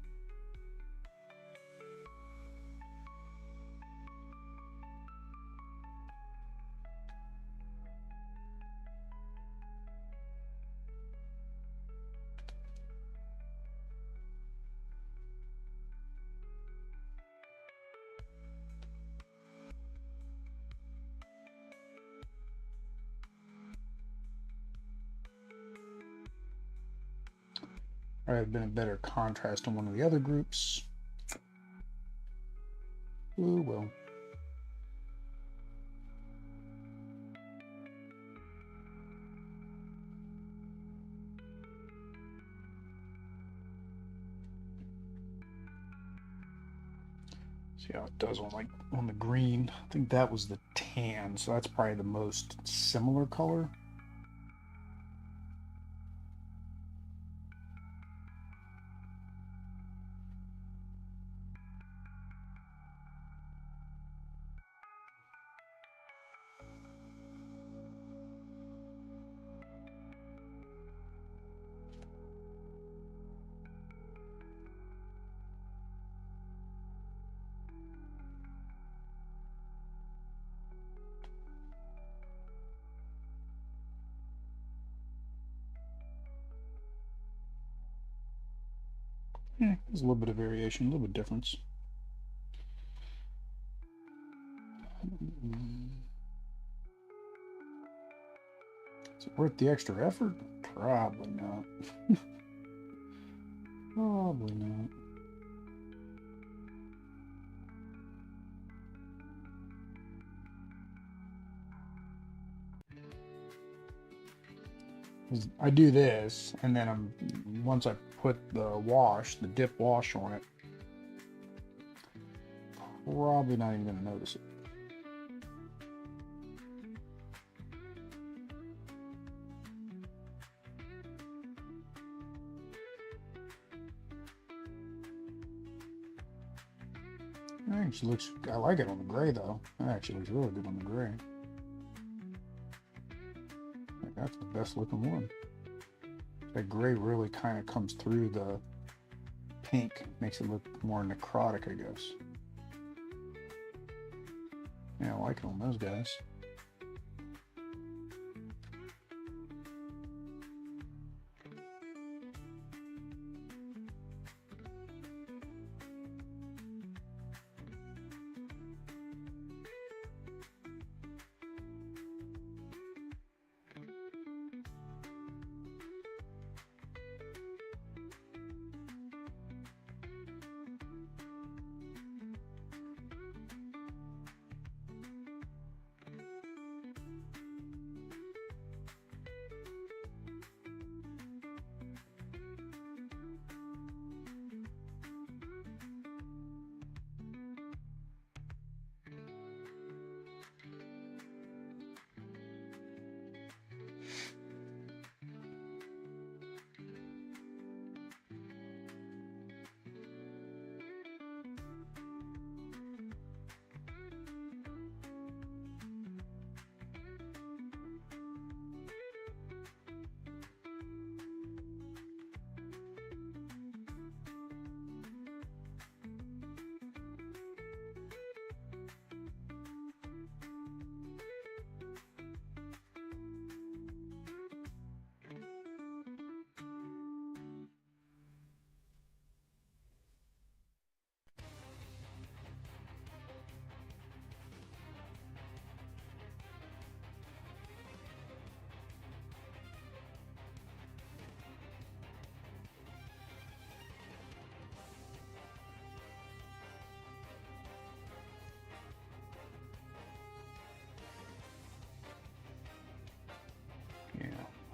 Probably have been a better contrast on one of the other groups. Ooh, well. See how it does on the green. I think that was the tan, so that's probably the most similar color. Yeah, there's a little bit of variation, a little bit of difference. Is it worth the extra effort? Probably not. Probably not. I do this, and then once I put the dip wash on it, probably not even going to notice it. It actually looks, I like it on the gray though. It actually looks really good on the gray. That's the best looking one. That gray really kind of comes through the pink, makes it look more necrotic, I guess. Yeah, I like it on those guys.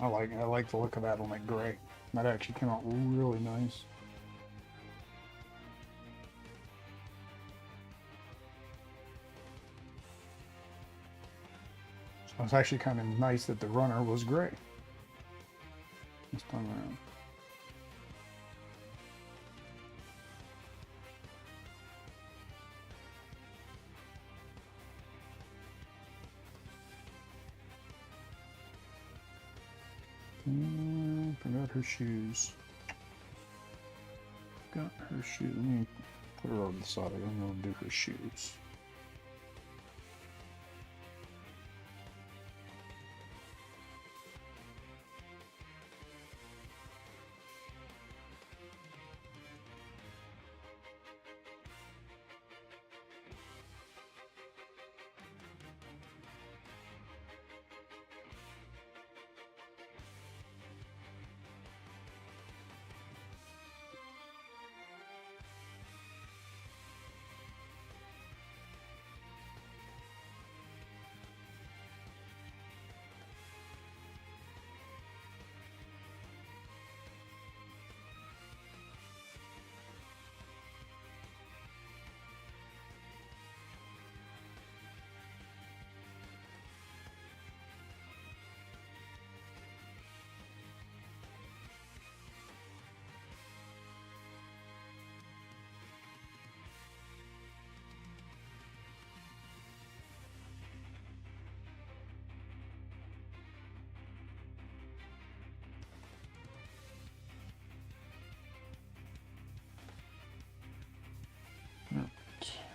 I like the look of that on that gray. That actually came out really nice. So it's actually kind of nice that the runner was gray this time around. Forgot her shoes. Got her shoes. Let me put her over the side. I'm going to do her shoes.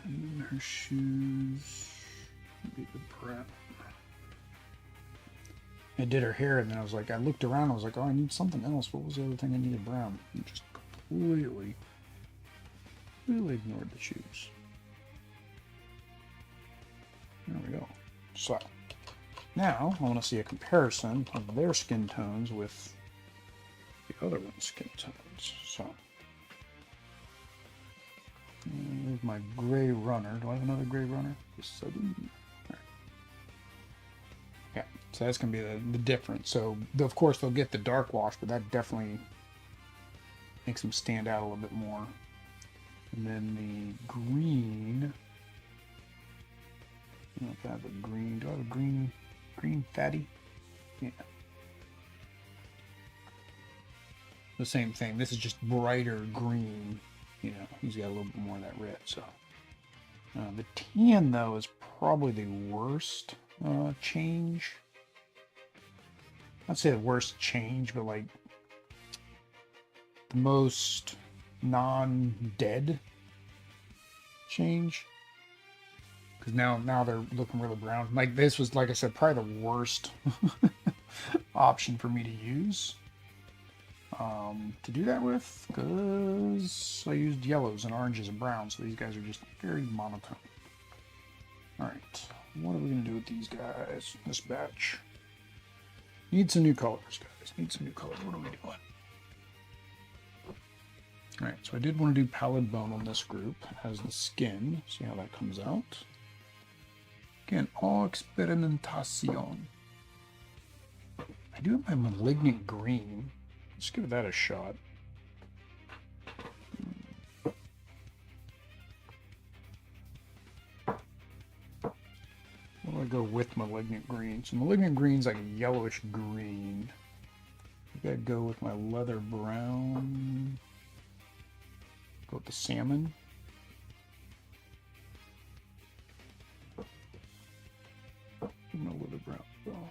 And then her shoes. Be the prep. I did her hair, and then I was like, I looked around, I was like, oh, I need something else. What was the other thing I needed brown? And just completely ignored the shoes. There we go. So, now I want to see a comparison of their skin tones with the other one's skin tones. So, there's my gray runner. Do I have another gray runner? Yes, I do. Right. Yeah, so that's going to be the difference. So, of course, they'll get the dark wash, but that definitely makes them stand out a little bit more. And then the green. I don't know if I have a green. Do I have a green fatty? Yeah. The same thing. This is just brighter green. You know, he's got a little bit more of that red. So the tan, though, is probably the worst change. I'd say the worst change, but like the most non-dead change. Because now they're looking really brown. Like this was, like I said, probably the worst option for me to use. To do that with, because I used yellows and oranges and browns, so these guys are just very monotone. Alright, what are we going to do with these guys, this batch? Need some new colors, guys. Need some new colors. What are we doing? Alright, so I did want to do pallid bone on this group as the skin. See how that comes out. Again, all experimentation. I do have my malignant green. Let's give that a shot. What do I go with malignant green? So malignant green's like a yellowish green. I think I'd go with my leather brown. Go with the salmon. No leather brown. Oh.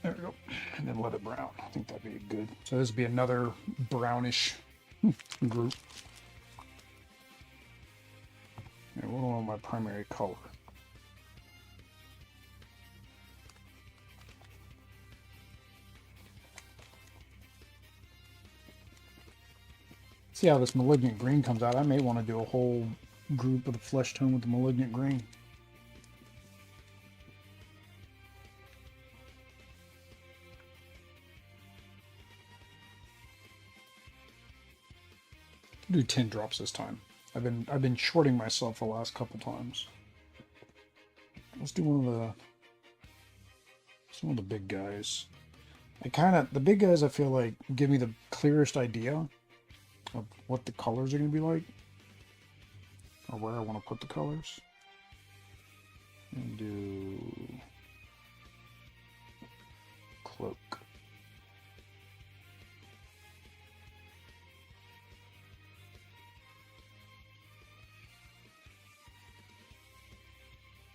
There we go. And then leather brown. I think that'd be good. So this would be another brownish group. And what do I want my primary color? See how this malignant green comes out. I may want to do a whole group of the flesh tone with the malignant green. Do 10 drops this time. I've been shorting myself the last couple times. Let's do one of the Some of the big guys. The big guys I feel like give me the clearest idea of what the colors are going to be like. Or where I want to put the colors. And do cloak.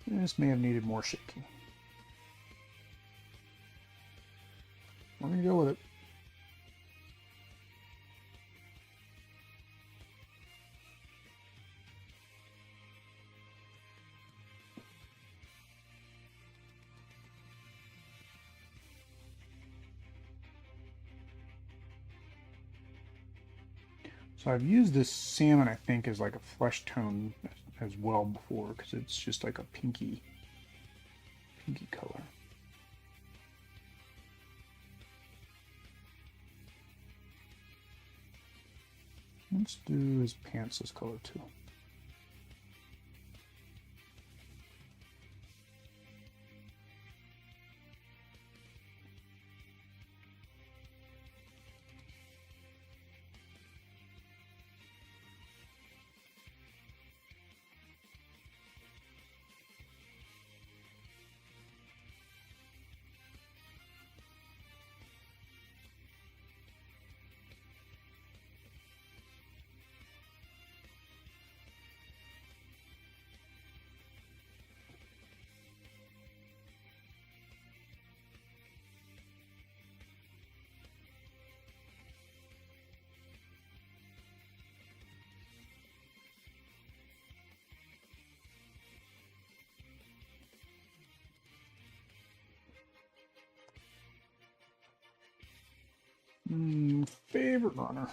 This may have needed more shaking. We're going to go with it. So I've used this salmon, I think, as like a flesh tone as well before, because it's just like a pinky color. Let's do his pants this color too. Favorite runner.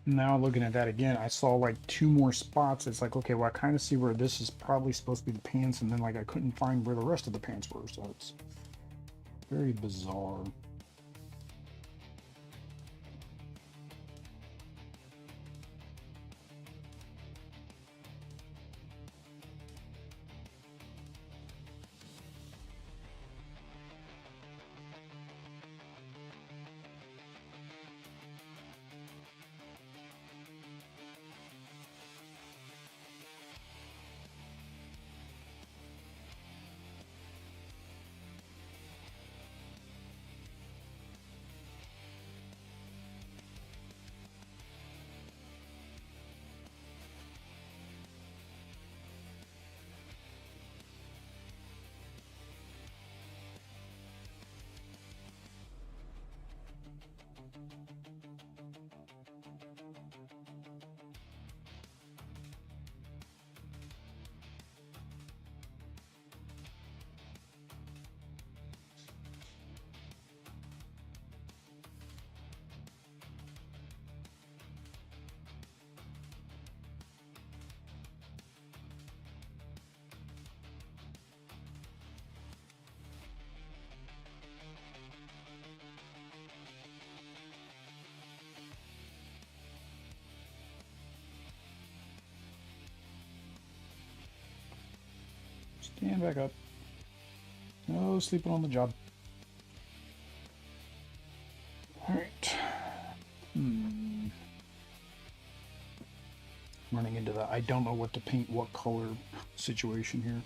Now looking at that again, I saw like 2 more spots. It's like, okay, well, I kind of see where this is probably supposed to be the pants, and then like I couldn't find where the rest of the pants were, so it's very bizarre. Stand back up. No sleeping on the job. Alright. Running into the I don't know what to paint what color situation here.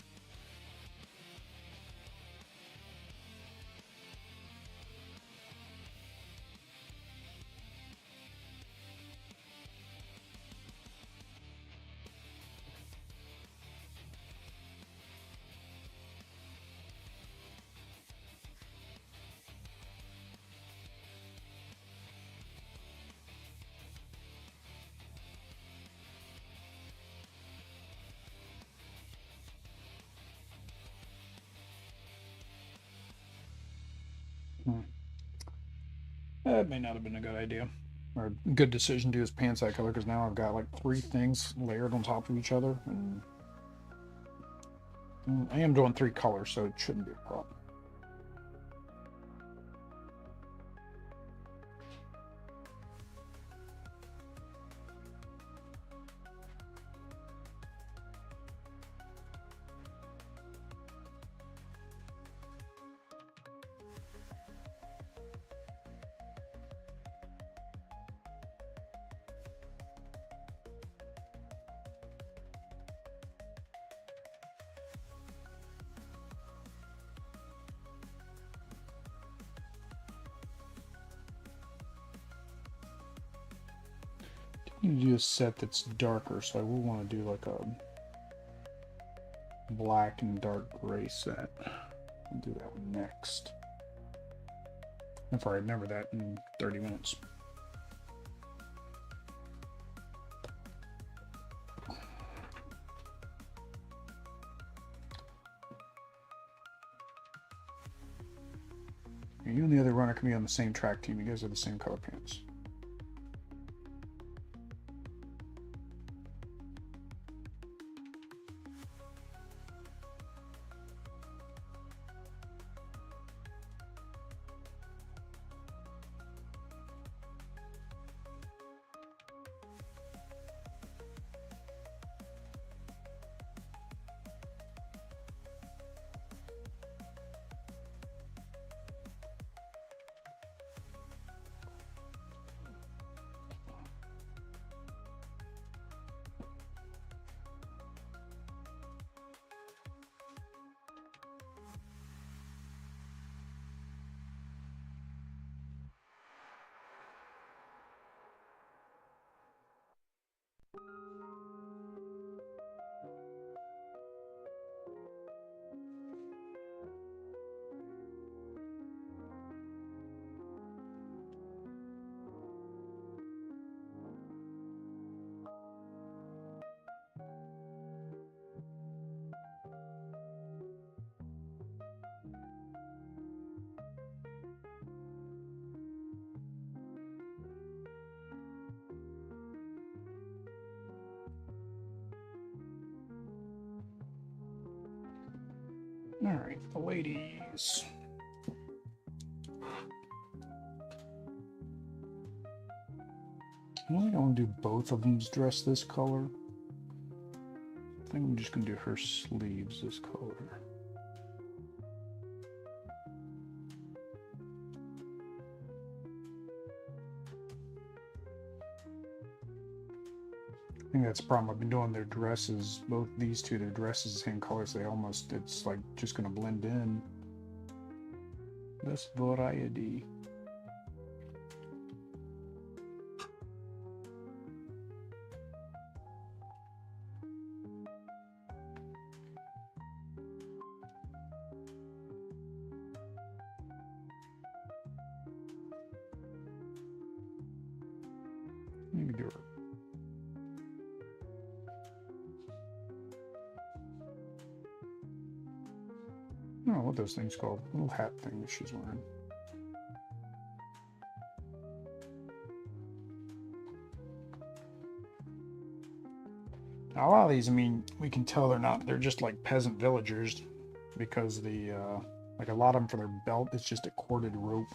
That may not have been a good idea. Or a good decision to use pants that color, because now I've got like three things layered on top of each other. And I am doing three colors, so it shouldn't be a problem. You do a set that's darker, so I will want to do like a black and dark gray set. I'll do that one next. If I remember that in 30 minutes. You and the other runner can be on the same track team. You guys are the same color pants. Alright, the ladies. I don't want to do both of them's dress this color. I think I'm just going to do her sleeves this color. I think that's the problem. I've been doing their dresses, both these two, their dresses the same colors. They almost, it's like just going to blend in. This variety. Maybe do her. I don't know what those things called. Little hat thing that she's wearing. Now, a lot of these, I mean, we can tell they're just like peasant villagers because the, like a lot of them for their belt, it's just a corded rope.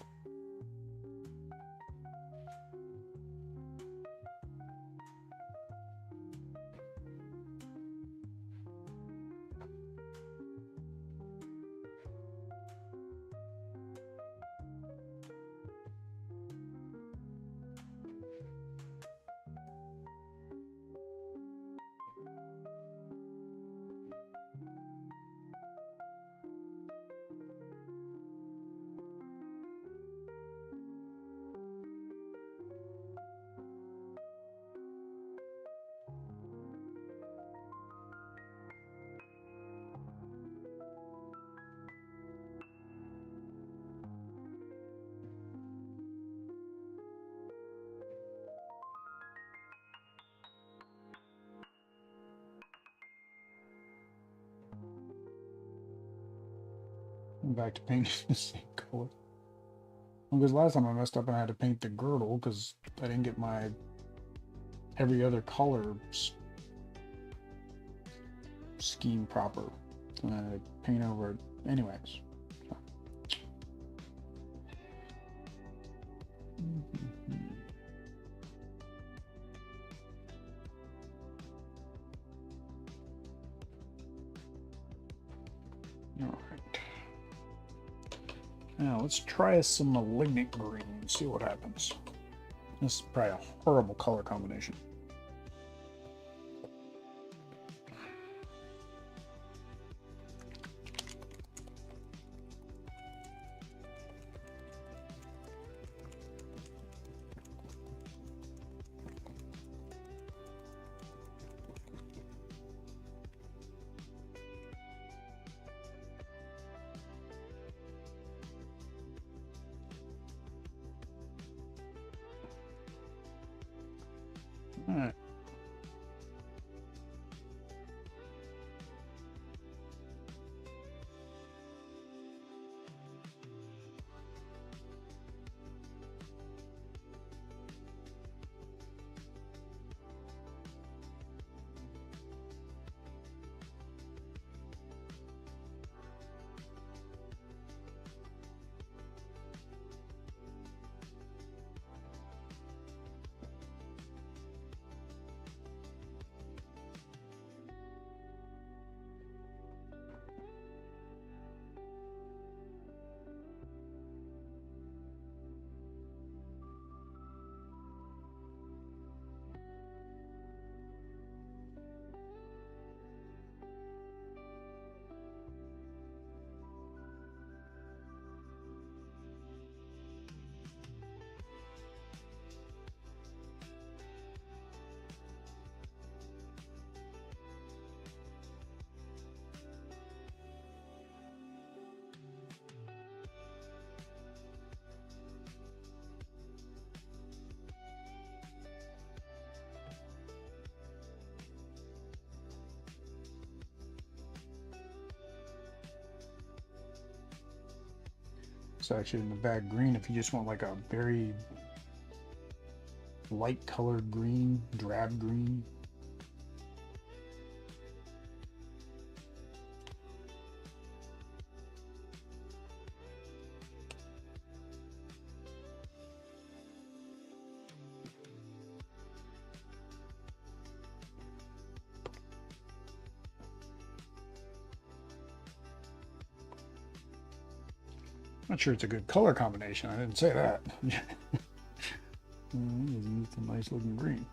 I'm back to painting the same color. Because last time I messed up and I had to paint the girdle because I didn't get my every other color scheme proper. And I had to paint over it anyways. So. All right. Now let's try some malignant green and see what happens. This is probably a horrible color combination. All right. It's actually in the bag green if you just want like a very light colored green, drab green. Not sure it's a good color combination. I didn't say that. It's a nice looking green.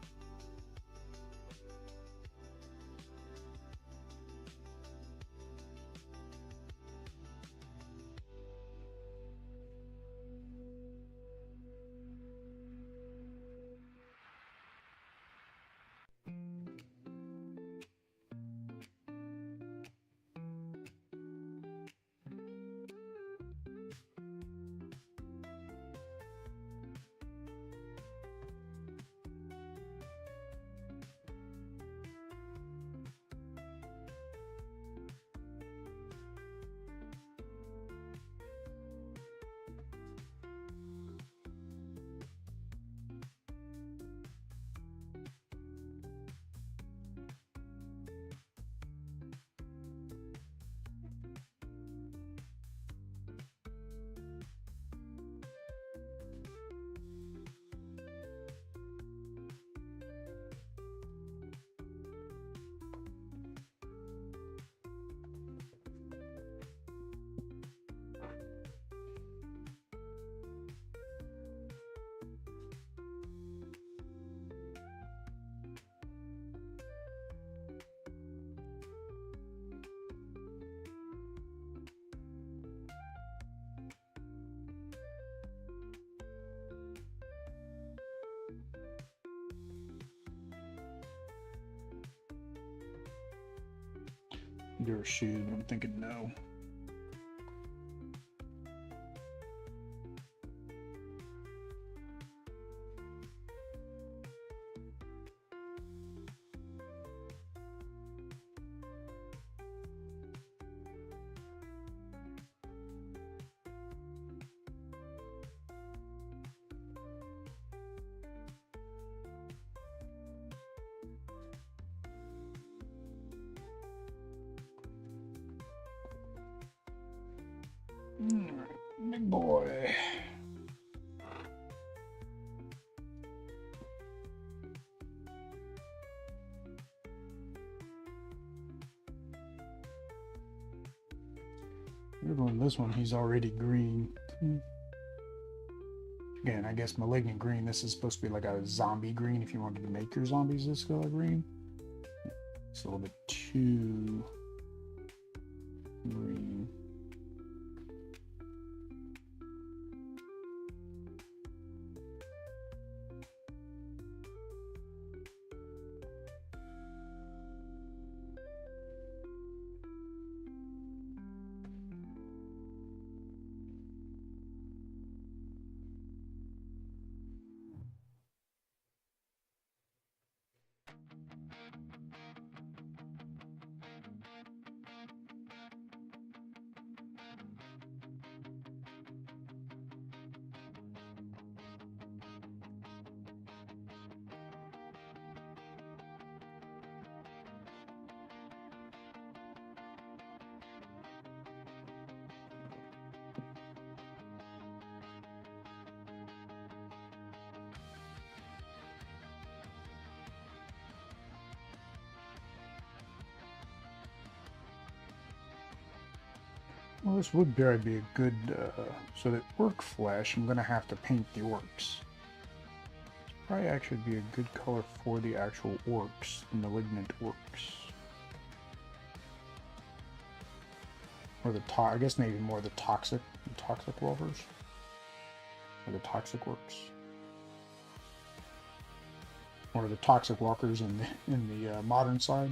Your shoes, but I'm thinking no. Big boy. Weird one. This one, he's already green. Again, I guess malignant green. This is supposed to be like a zombie green if you wanted to make your zombies this color green. It's a little bit too green. Well, this would probably be a good, so that orc flesh, I'm going to have to paint the orcs. Probably actually be a good color for the actual orcs, the malignant orcs. Or the I guess maybe more the toxic walkers. Or the toxic orcs. Or the toxic walkers in the modern side.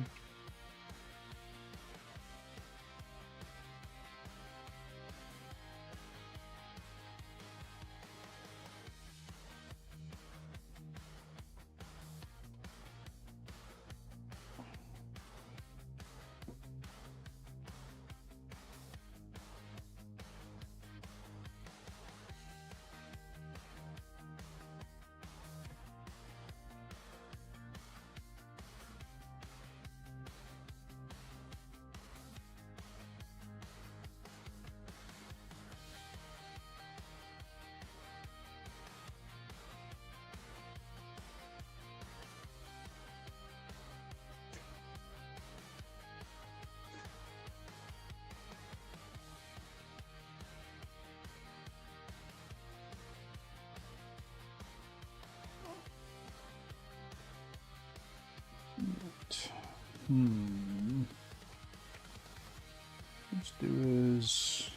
Let's do his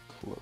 cloak.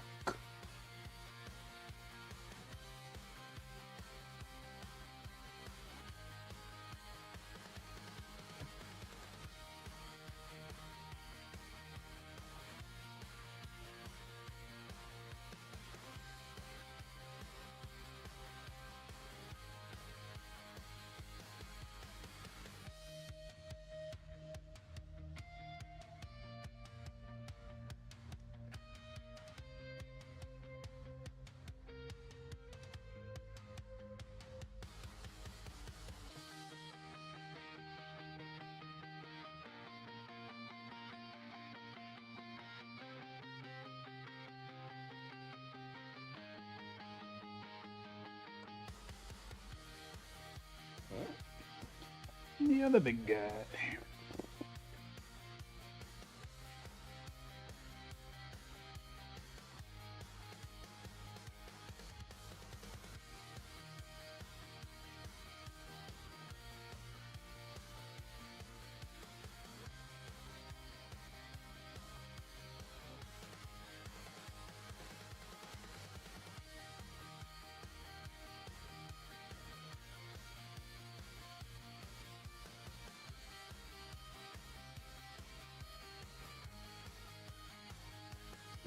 The other big guy.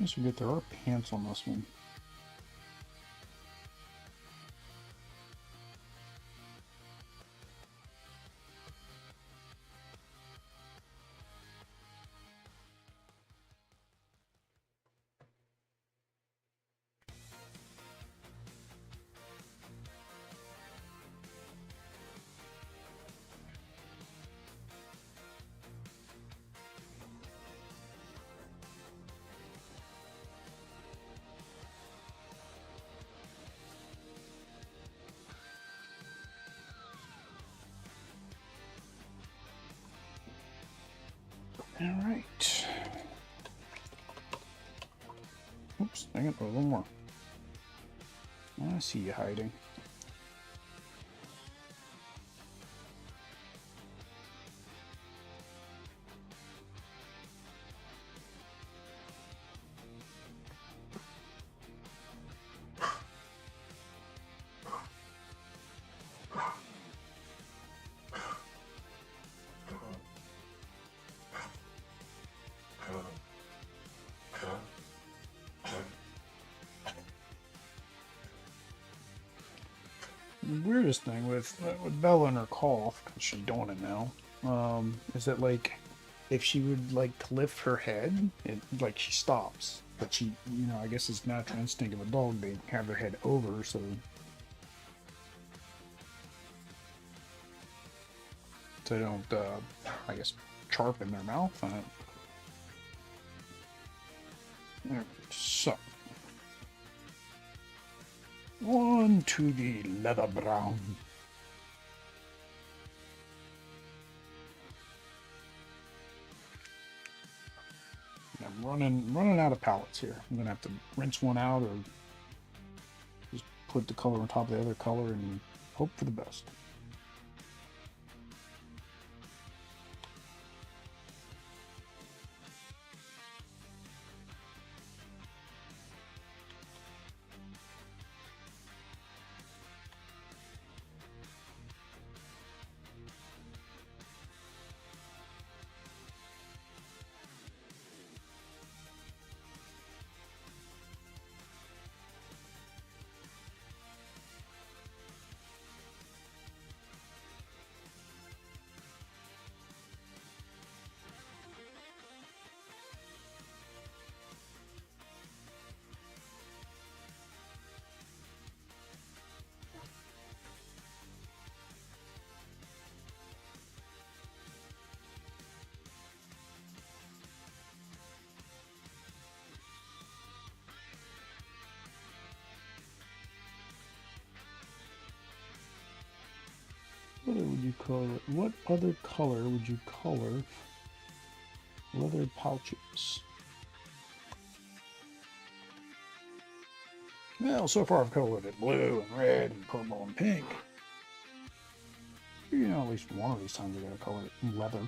I forget there are pants on this one. All right. Oops, I got a little more. I see you hiding. The weirdest thing with Bella and her cough, because she's doing it now, is that like if she would like lift her head, it like she stops. But she, you know, I guess it's natural instinct of a dog. They have their head over, so they don't, I guess, charp in their mouth. So on to the leather brown. I'm running out of palettes here. I'm gonna have to rinse one out or just put the color on top of the other color and hope for the best. What would you color? What other color would you color leather pouches? Well, so far I've colored it blue and red and purple and pink. You know, at least one of these times I gotta color it leather.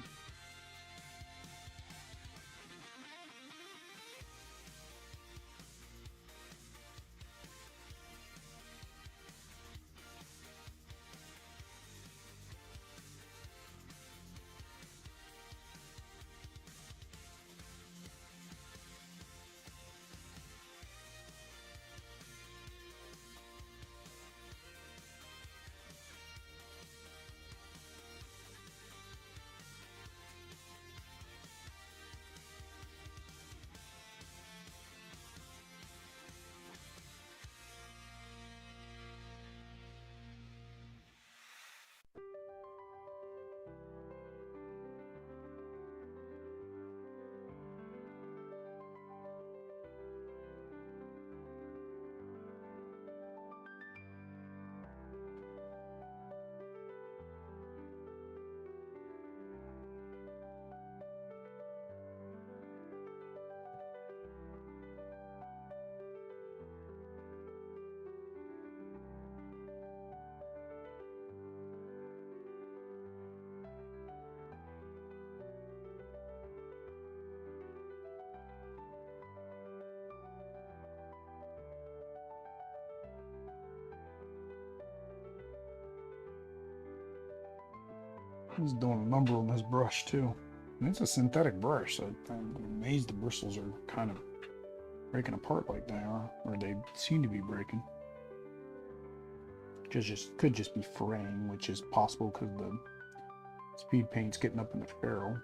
He's doing a number on this brush too. And it's a synthetic brush, so I'm amazed the bristles are kind of breaking apart like they are, or they seem to be breaking. Could just be fraying, which is possible because the speed paint's getting up in the ferrule.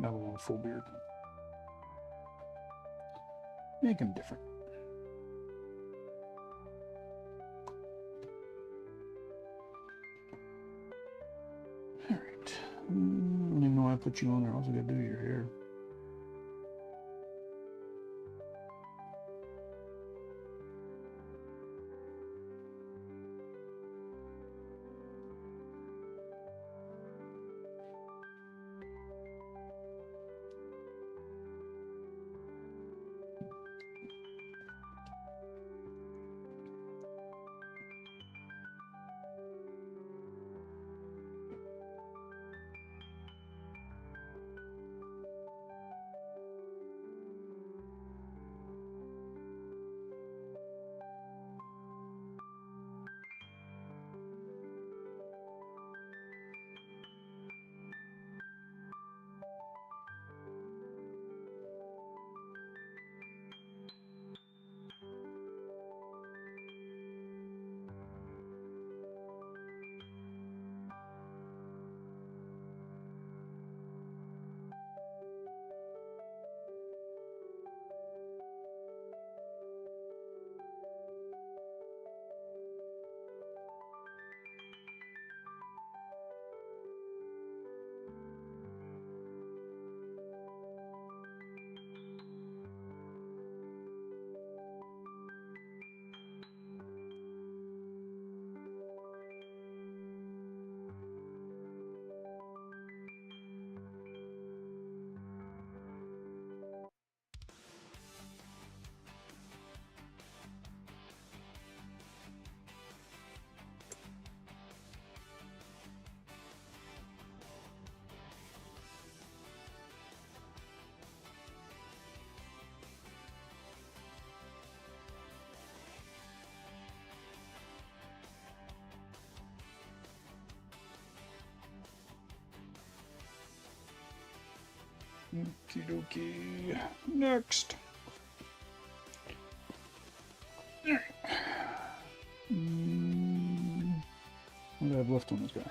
another one with full beard. Make him different. Alright. I don't even know why I put you on there. I also gotta do your hair. Okie dokie. Next. What do I have left on this guy?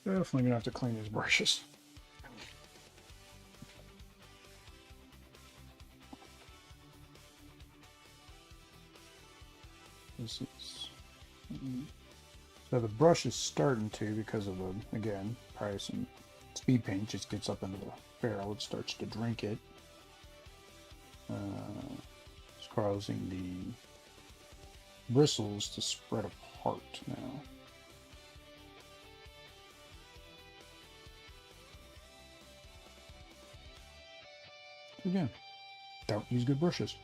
Definitely gonna have to clean these brushes. This is so the brush is starting to, because of the, again, probably some speed paint just gets up into the barrel, it starts to drink it. It's causing bristles to spread apart now. Again, don't use good brushes.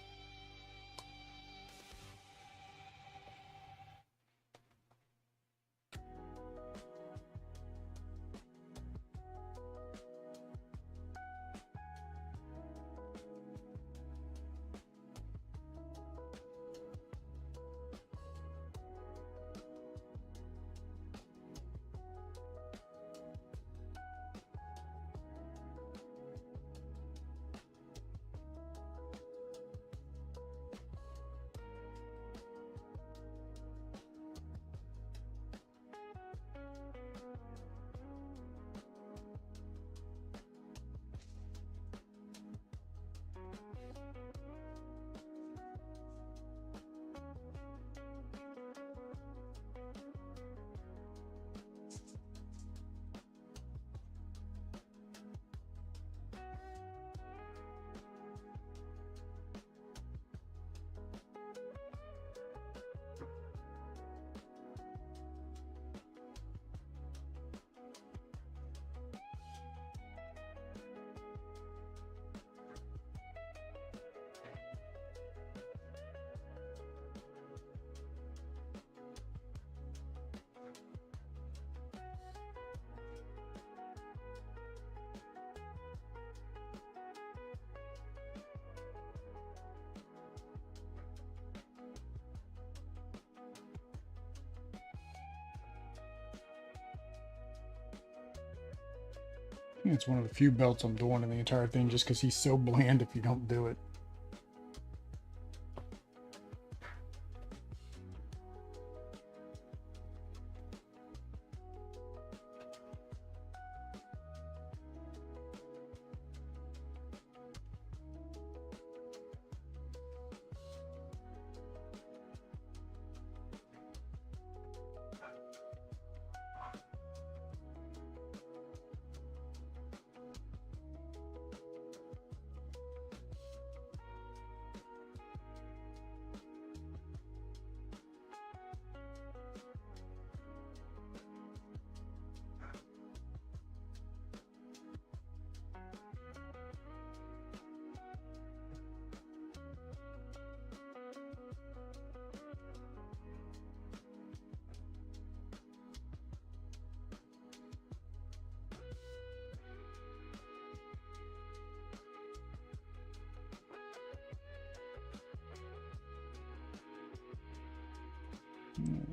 I think it's one of the few belts I'm doing in the entire thing just because he's so bland if you don't do it.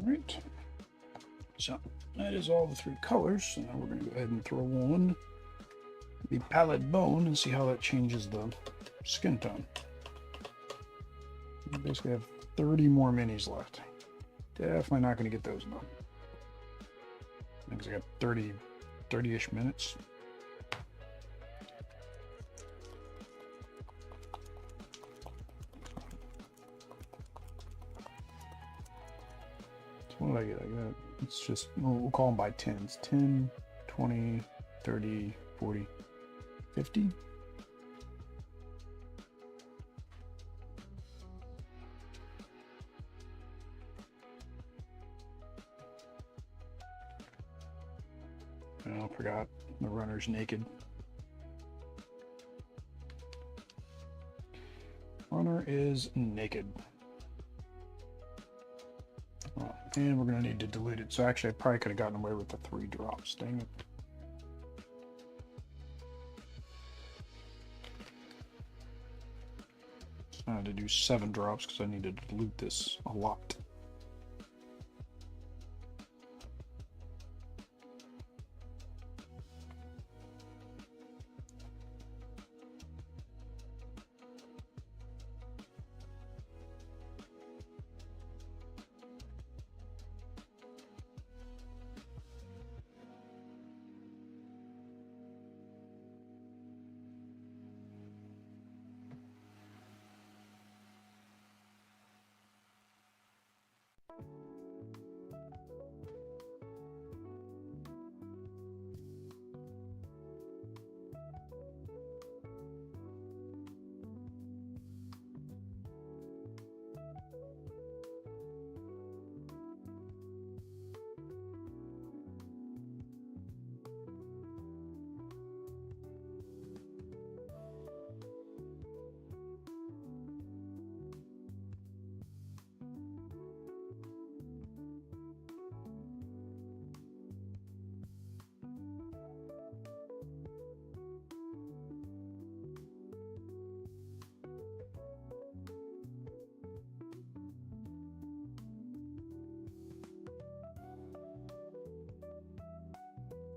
Alright, so that is all the three colors. So now we're going to go ahead and throw on the pallid bone and see how that changes the skin tone. We basically have 30 more minis left. Definitely not going to get those though. Because I got 30-ish minutes. What did I get? I got, it's just, we'll call them by tens. 10, 20, 30, 40, 50. Oh, I forgot. The runner's naked. Runner is naked. Oh, and we're going to need to dilute it. So actually, I probably could have gotten away with the 3 drops. Dang it. So I had to do 7 drops because I needed to dilute this a lot.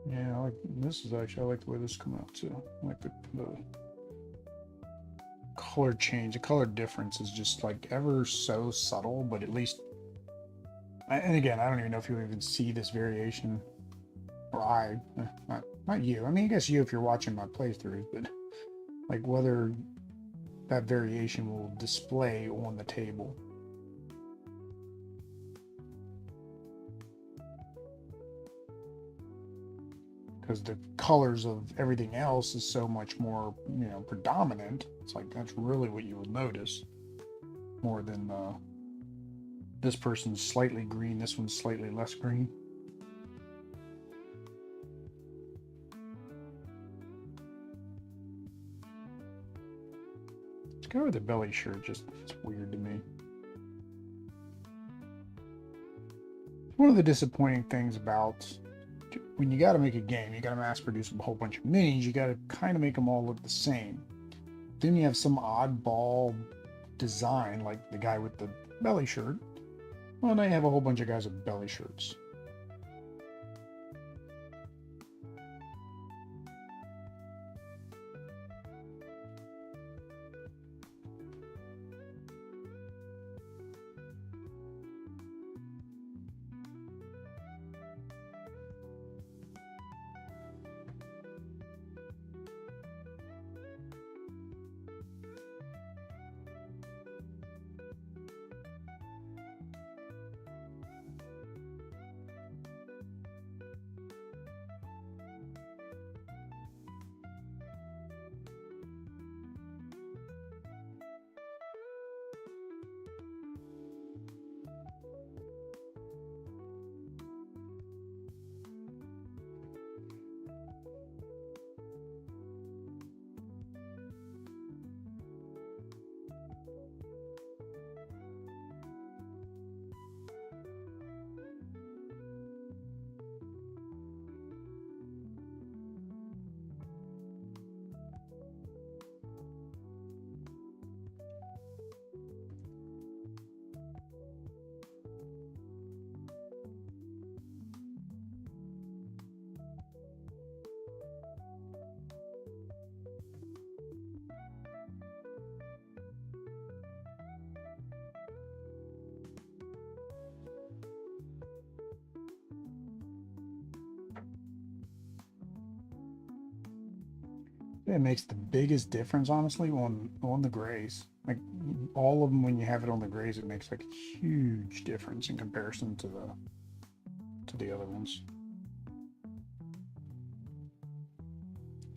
Yeah, I like this is actually I like the way this come out too. I like the color change. The color difference is just like ever so subtle, but at least. And again, I don't even know if you even see this variation, or not you. I mean, I guess you if you're watching my playthroughs, but like whether that variation will display on the table. Because the colors of everything else is so much more, predominant. It's like that's really what you will notice more than this person's slightly green, this one's slightly less green. This guy with the belly shirt it's weird to me. One of the disappointing things about when you got to make a game, you got to mass produce a whole bunch of minis, you got to kind of make them all look the same. Then you have some oddball design, like the guy with the belly shirt. Well, now you have a whole bunch of guys with belly shirts. It makes the biggest difference, honestly, on the grays. Like all of them, when you have it on the grays, it makes like a huge difference in comparison to the other ones.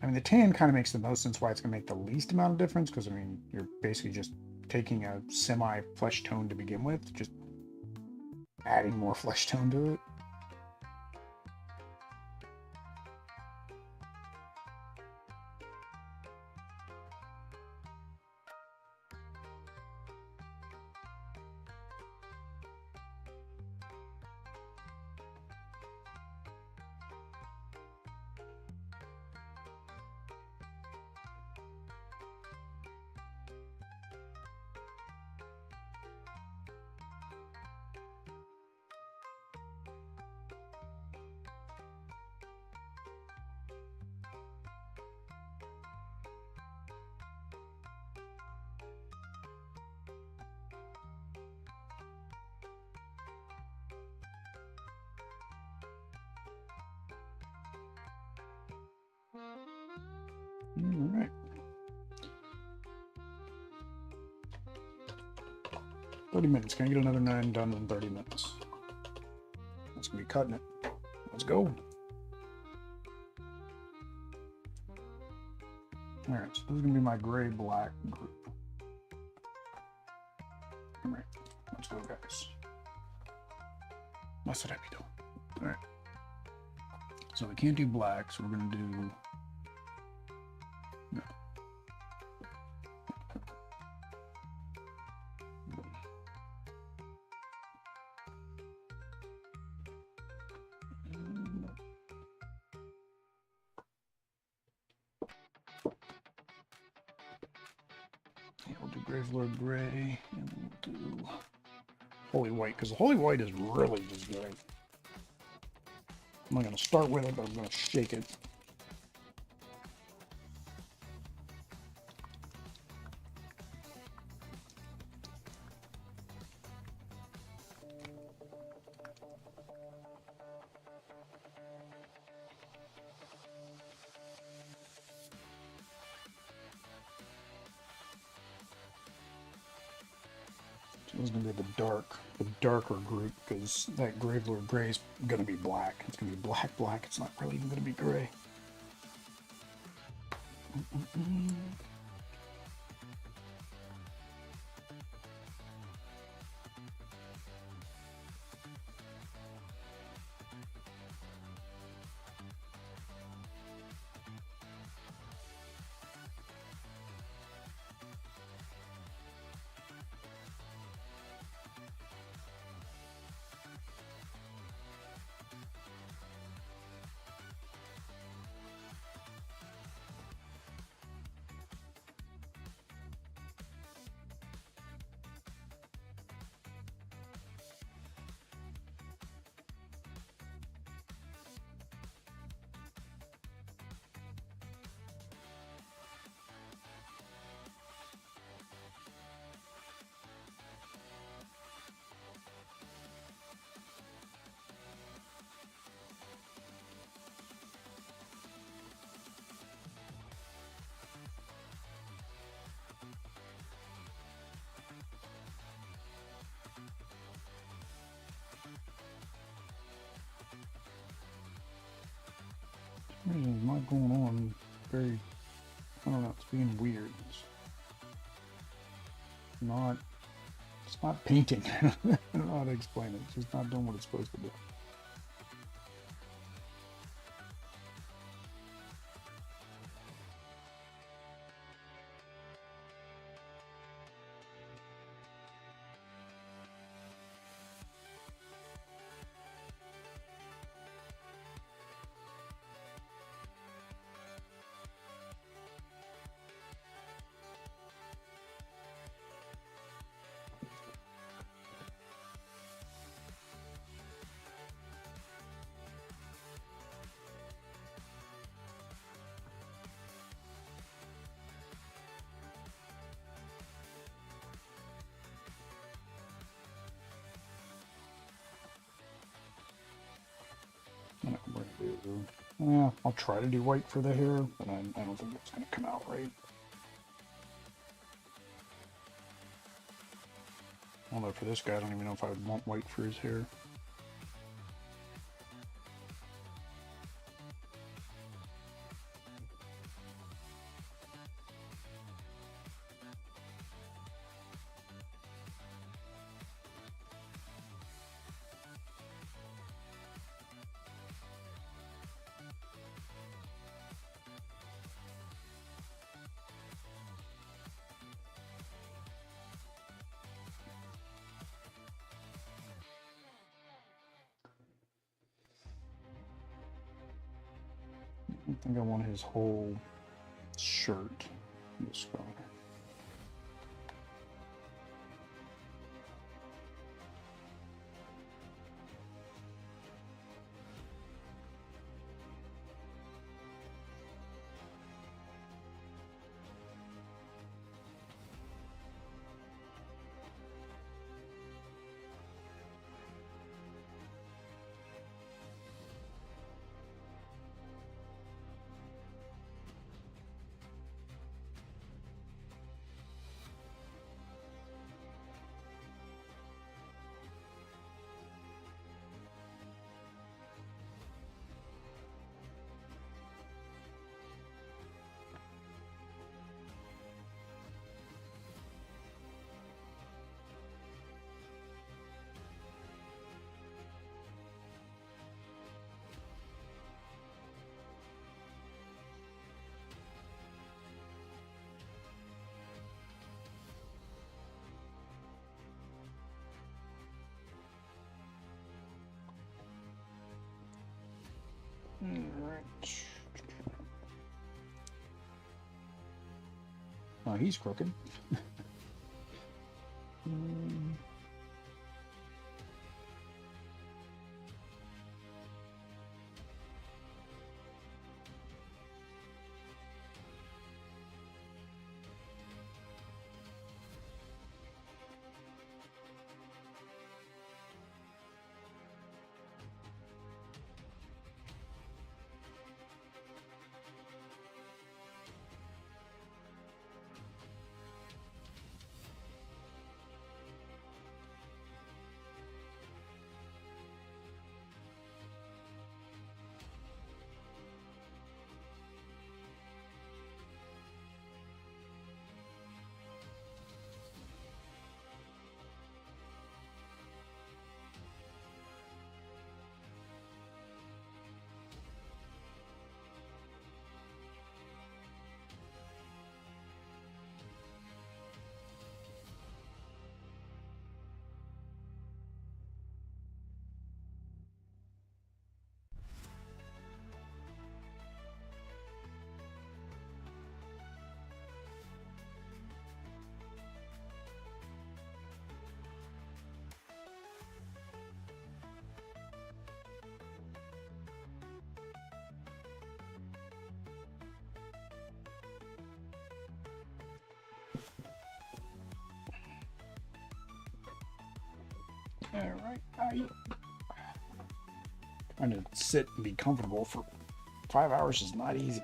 I mean, the tan kind of makes the most sense why it's going to make the least amount of difference, because I mean, you're basically just taking a semi flesh tone to begin with, just adding more flesh tone to it. All right. 30 minutes. Can I get another 9 done in 30 minutes? That's going to be cutting it. Let's go. All right, so this is going to be my gray-black group. All right, let's go, guys. What should I be doing? All right. So we can't do black, so we're going to do... No. Yeah, we'll do Gravelord Gray, and we'll do Holy White, because the Holy White is really just great. I'm not going to start with it, but I'm going to shake it. So it's going to be the darker group, because that Gravelord Gray is going to be black. It's going to be black. It's not really even going to be gray. There's not going on very, I don't know, it's being weird. It's not painting. I don't know how to explain it. It's just not doing what it's supposed to do. I'm not gonna bring it over. Yeah, I'll try to do white for the hair, but I don't think it's gonna come out right. Although for this guy, I don't even know if I would want white for his hair. I think I want his whole shirt this color. Alright. Oh, he's crooked. Alright, trying to sit and be comfortable for 5 hours is not easy.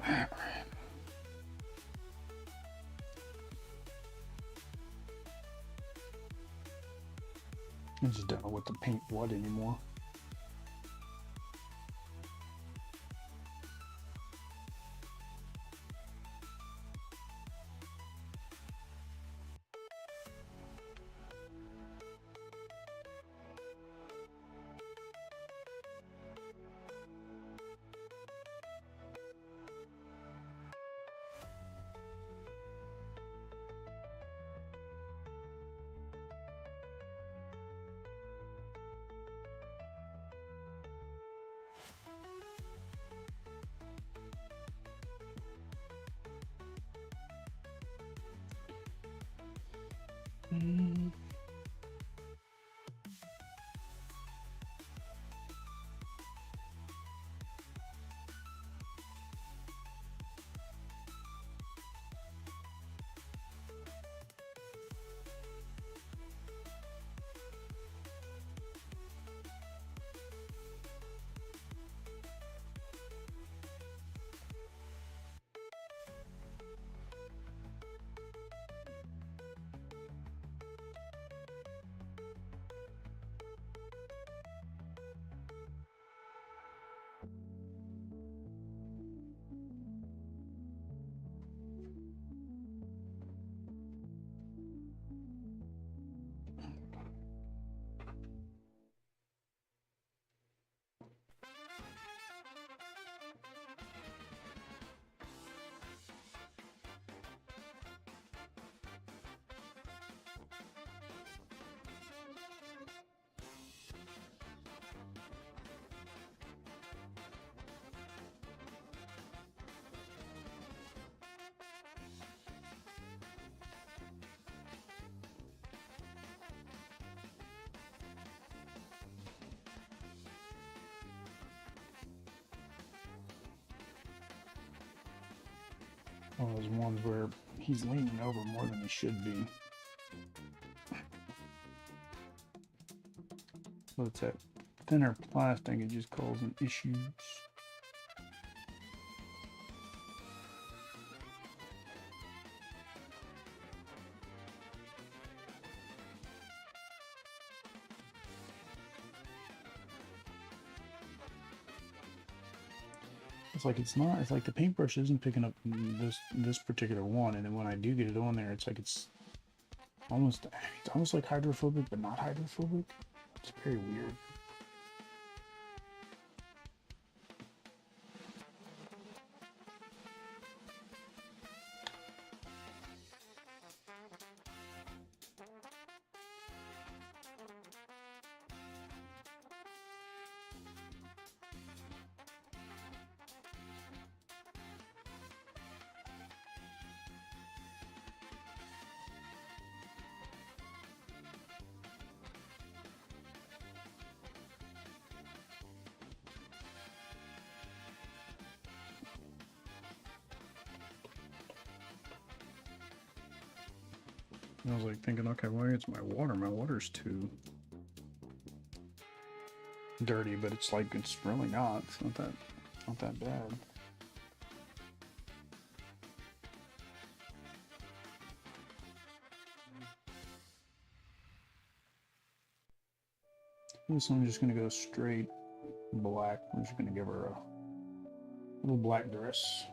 I just don't know what to paint what anymore. One of those ones where he's leaning over more than he should be. So it's that thinner plastic, it just causing issues. It's like the paintbrush isn't picking up this particular one, and then when I do get it on there, it's almost like hydrophobic, but not hydrophobic. It's very weird. I was like thinking, okay, well, it's my water. My water's too dirty, but it's really not. It's not that bad. This one I'm just gonna go straight black. I'm just gonna give her a little black dress.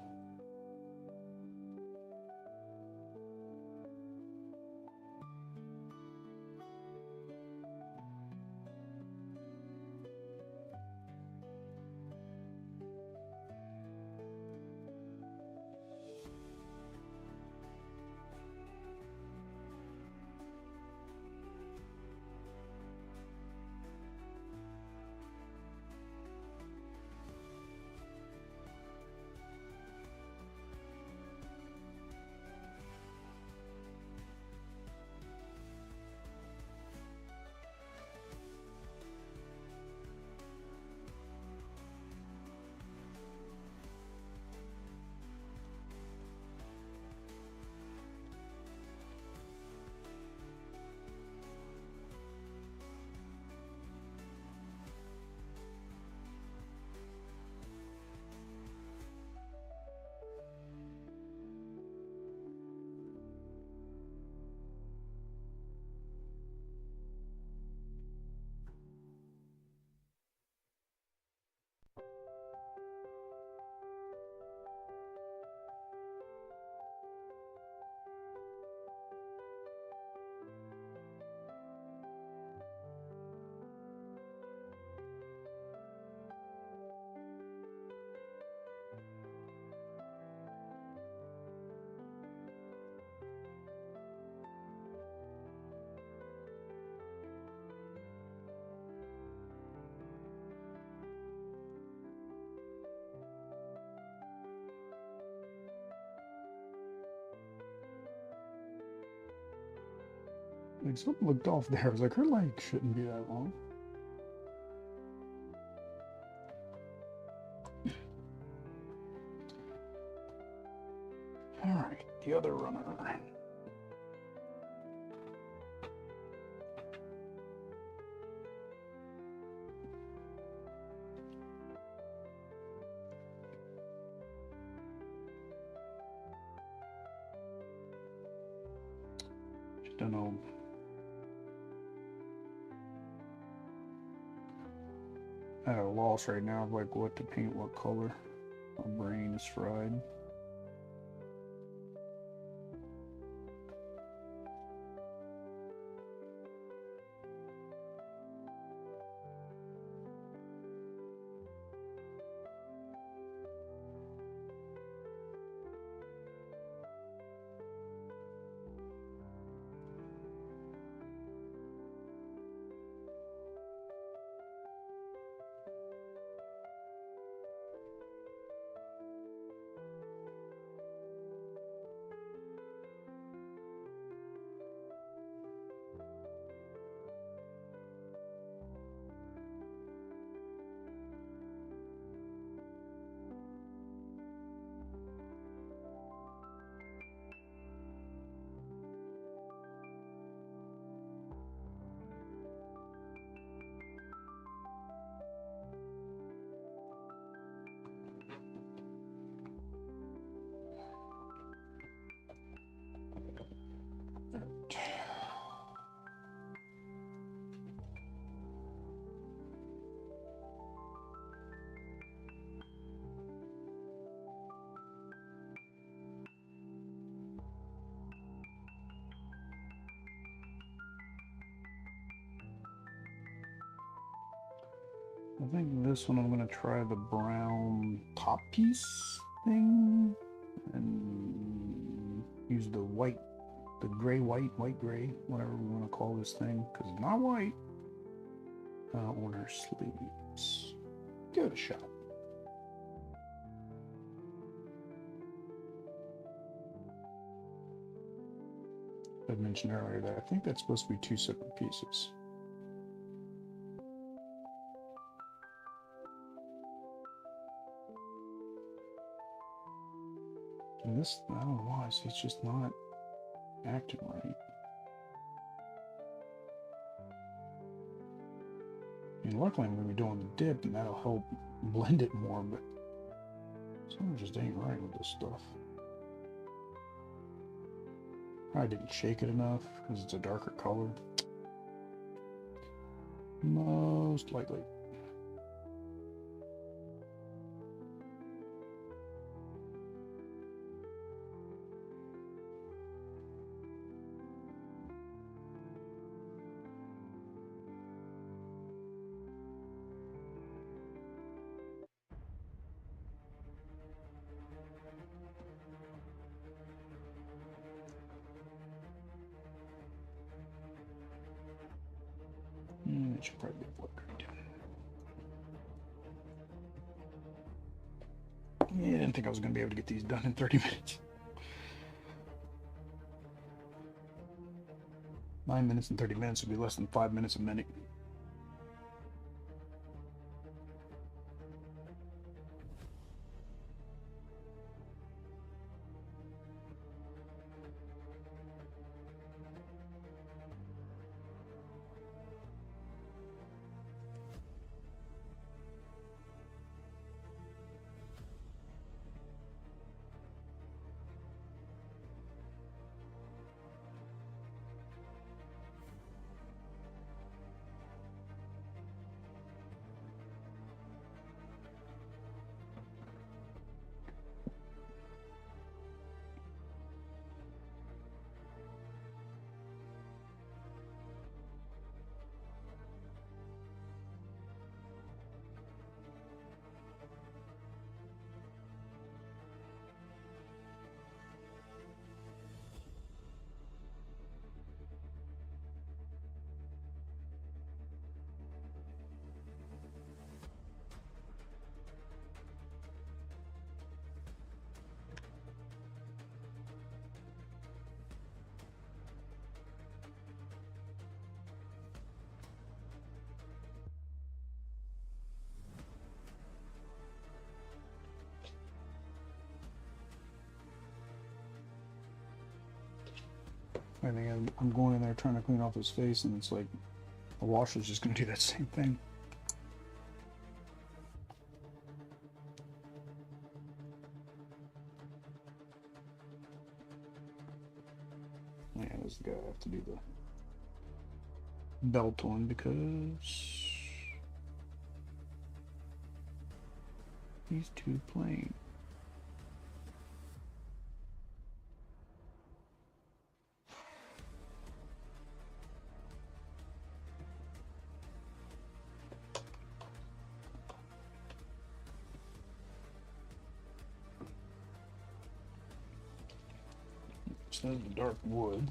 Like something looked off there. I was like, her leg shouldn't be that long. Alright, the other runner. Just don't know. At a loss right now of like what to paint, what color. My brain is fried. I think this one I'm going to try the brown top piece thing and use the white, the gray white, white gray, whatever we want to call this thing, because it's not white, on our sleeves. Give it a shot. I mentioned earlier that I think that's supposed to be two separate pieces. And this, I don't know why, it's just not acting right. I mean, luckily I'm going to be doing the dip, and that'll help blend it more, but something just ain't right with this stuff. I didn't shake it enough because it's a darker color. Most likely. It should probably be blurred. Yeah, I didn't think I was going to be able to get these done in 30 minutes. 9 minutes and 30 minutes would be less than 5 minutes a minute. I think I'm going in there trying to clean off his face, and it's like the wash is just going to do that same thing. Yeah, this is the guy I have to do the belt on because he's too plain. So there's the dark wood.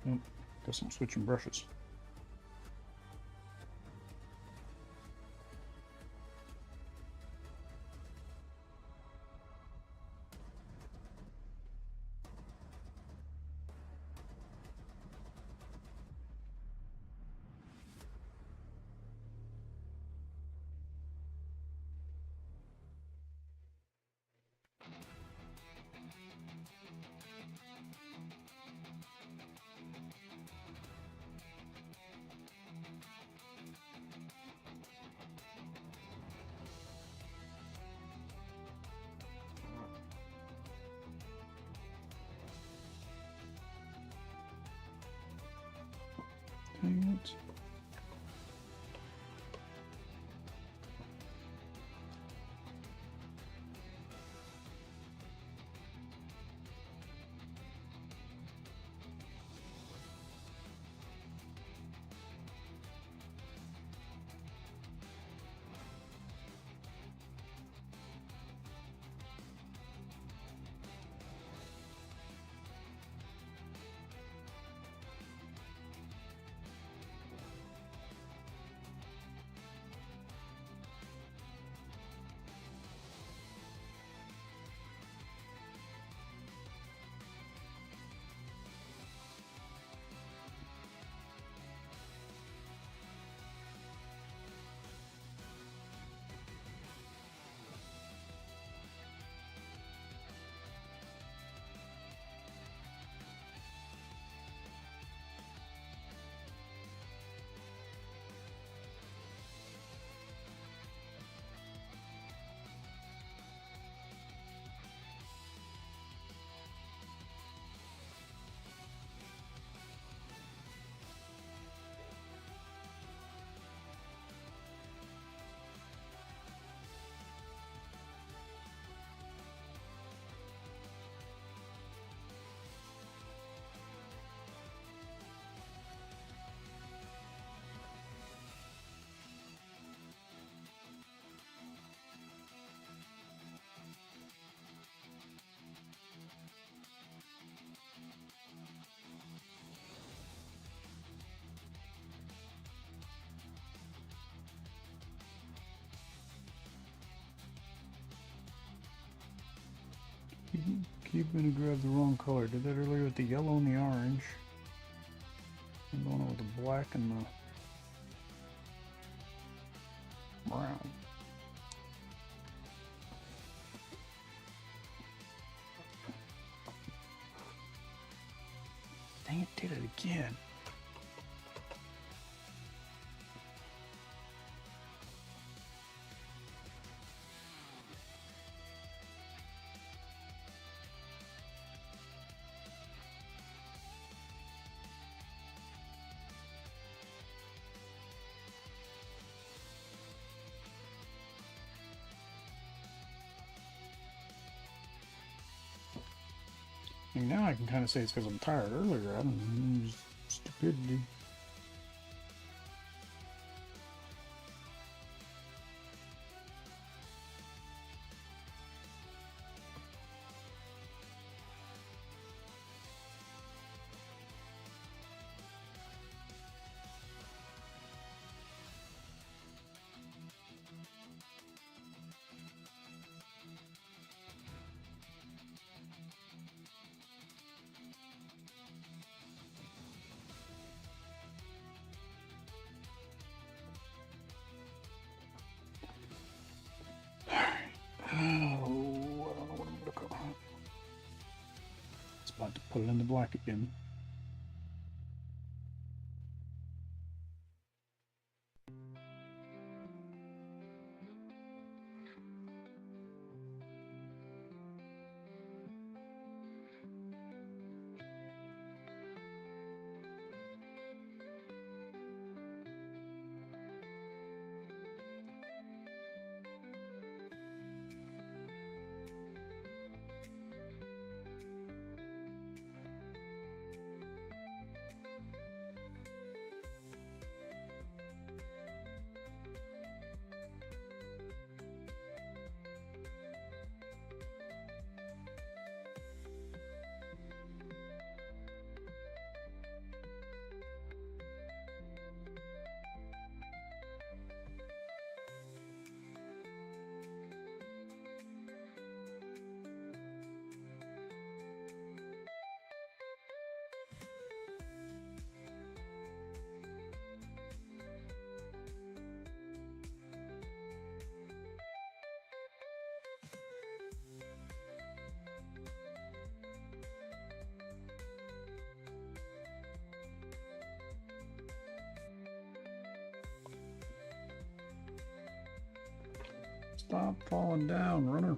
Oh, guess I'm switching brushes. Dang it. Keep gonna grab the wrong color. Did that earlier with the yellow and the orange. I'm going with the black and the brown. Dang it, did it again. And now I can kind of say it's because I'm tired. Earlier, I don't know, it was stupidity. About to put it in the black again. Stop falling down, runner.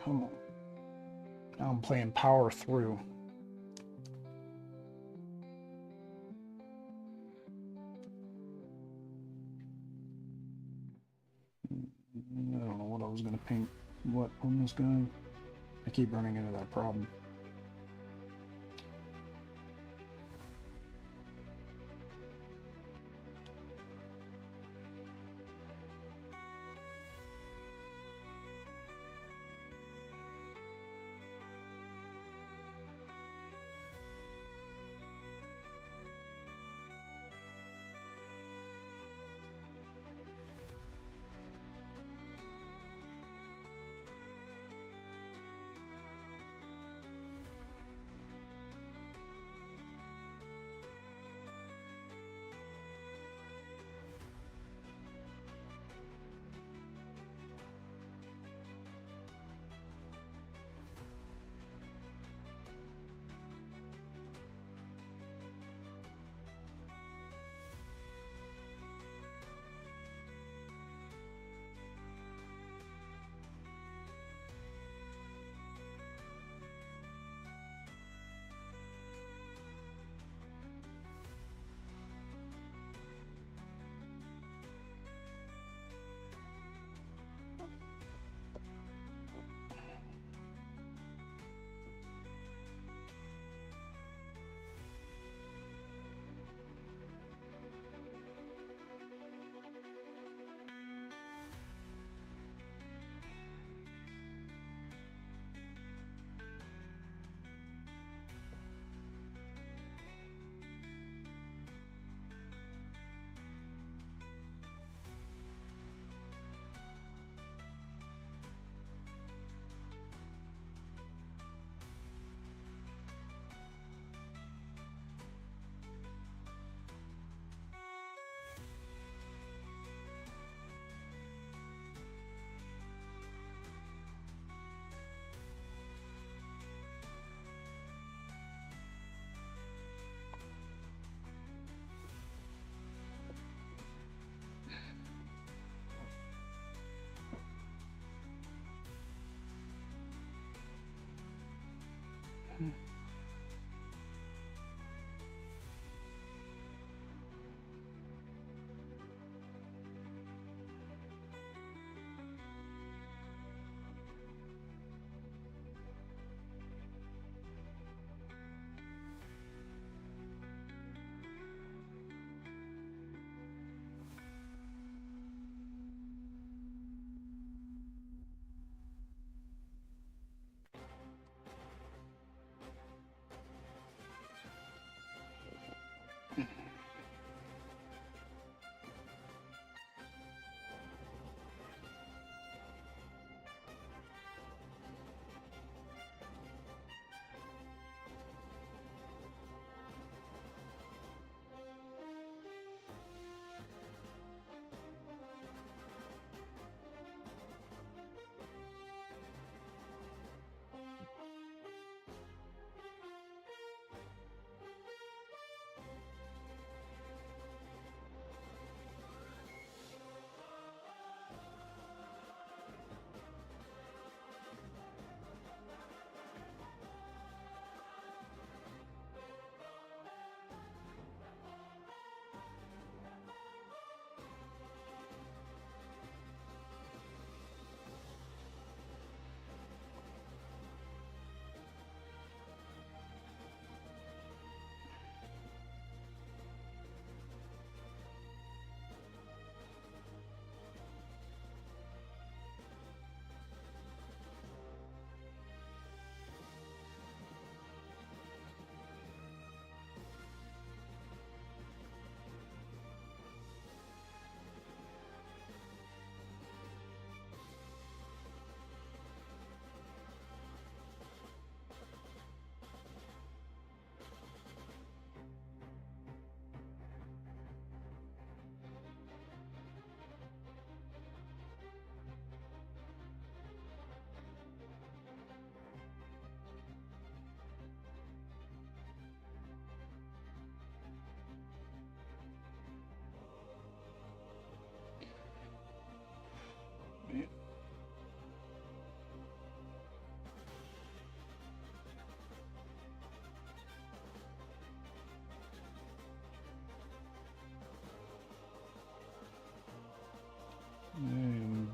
Come on. Now I'm playing power through. I don't know what I was going to paint what on this guy. I keep running into that problem.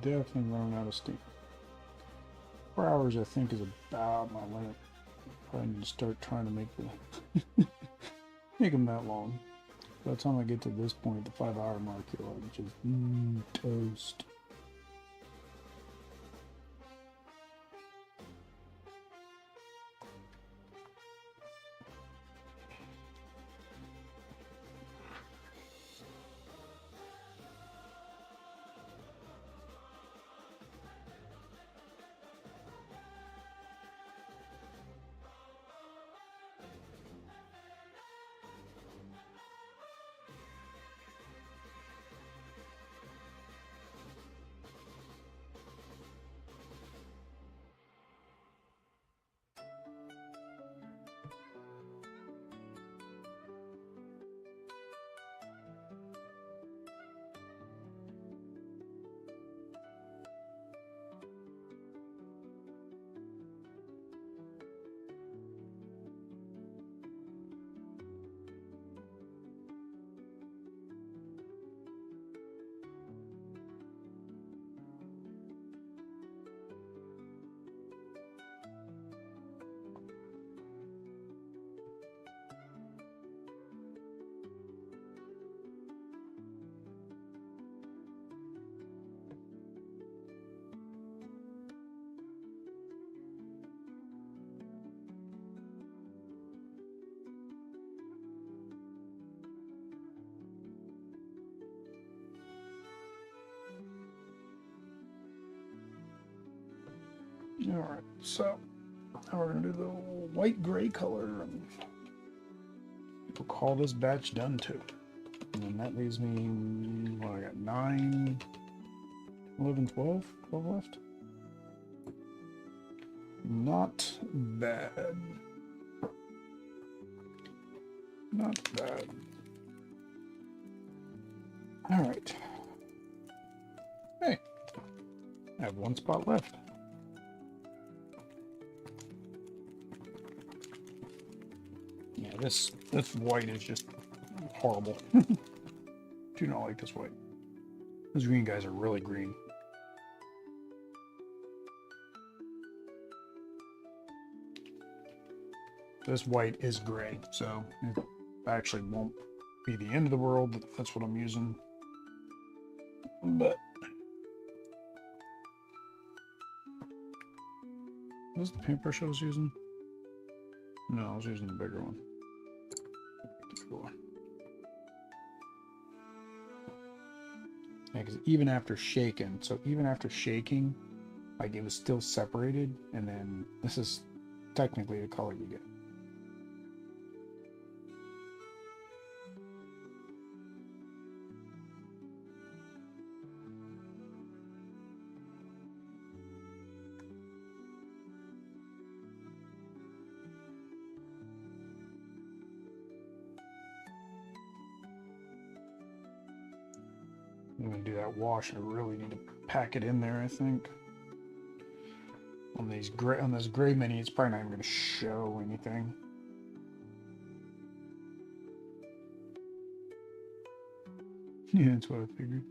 definitely running out of steam. 4 hours, I think, is about my limit. Probably need to start trying to make the make them that long. By the time I get to this point, the 5-hour mark, you're like just toast. Alright, so now we're going to do the white-gray color. And we'll call this batch done too. And then that leaves me, what, I got 9, 11, 12? 12 left? Not bad. Not bad. Alright. Hey, I have 1 spot left. Yeah, this white is just horrible. Do not like this white. Those green guys are really green. This white is gray, so it actually won't be the end of the world. That's what I'm using. But what was the paintbrush I was using? No, I was using the bigger one. Yeah, because even after shaking, like it was still separated, and then this is technically the color you get. I'm going to do that wash. I really need to pack it in there, I think. On this gray mini, it's probably not even going to show anything. Yeah, that's what I figured.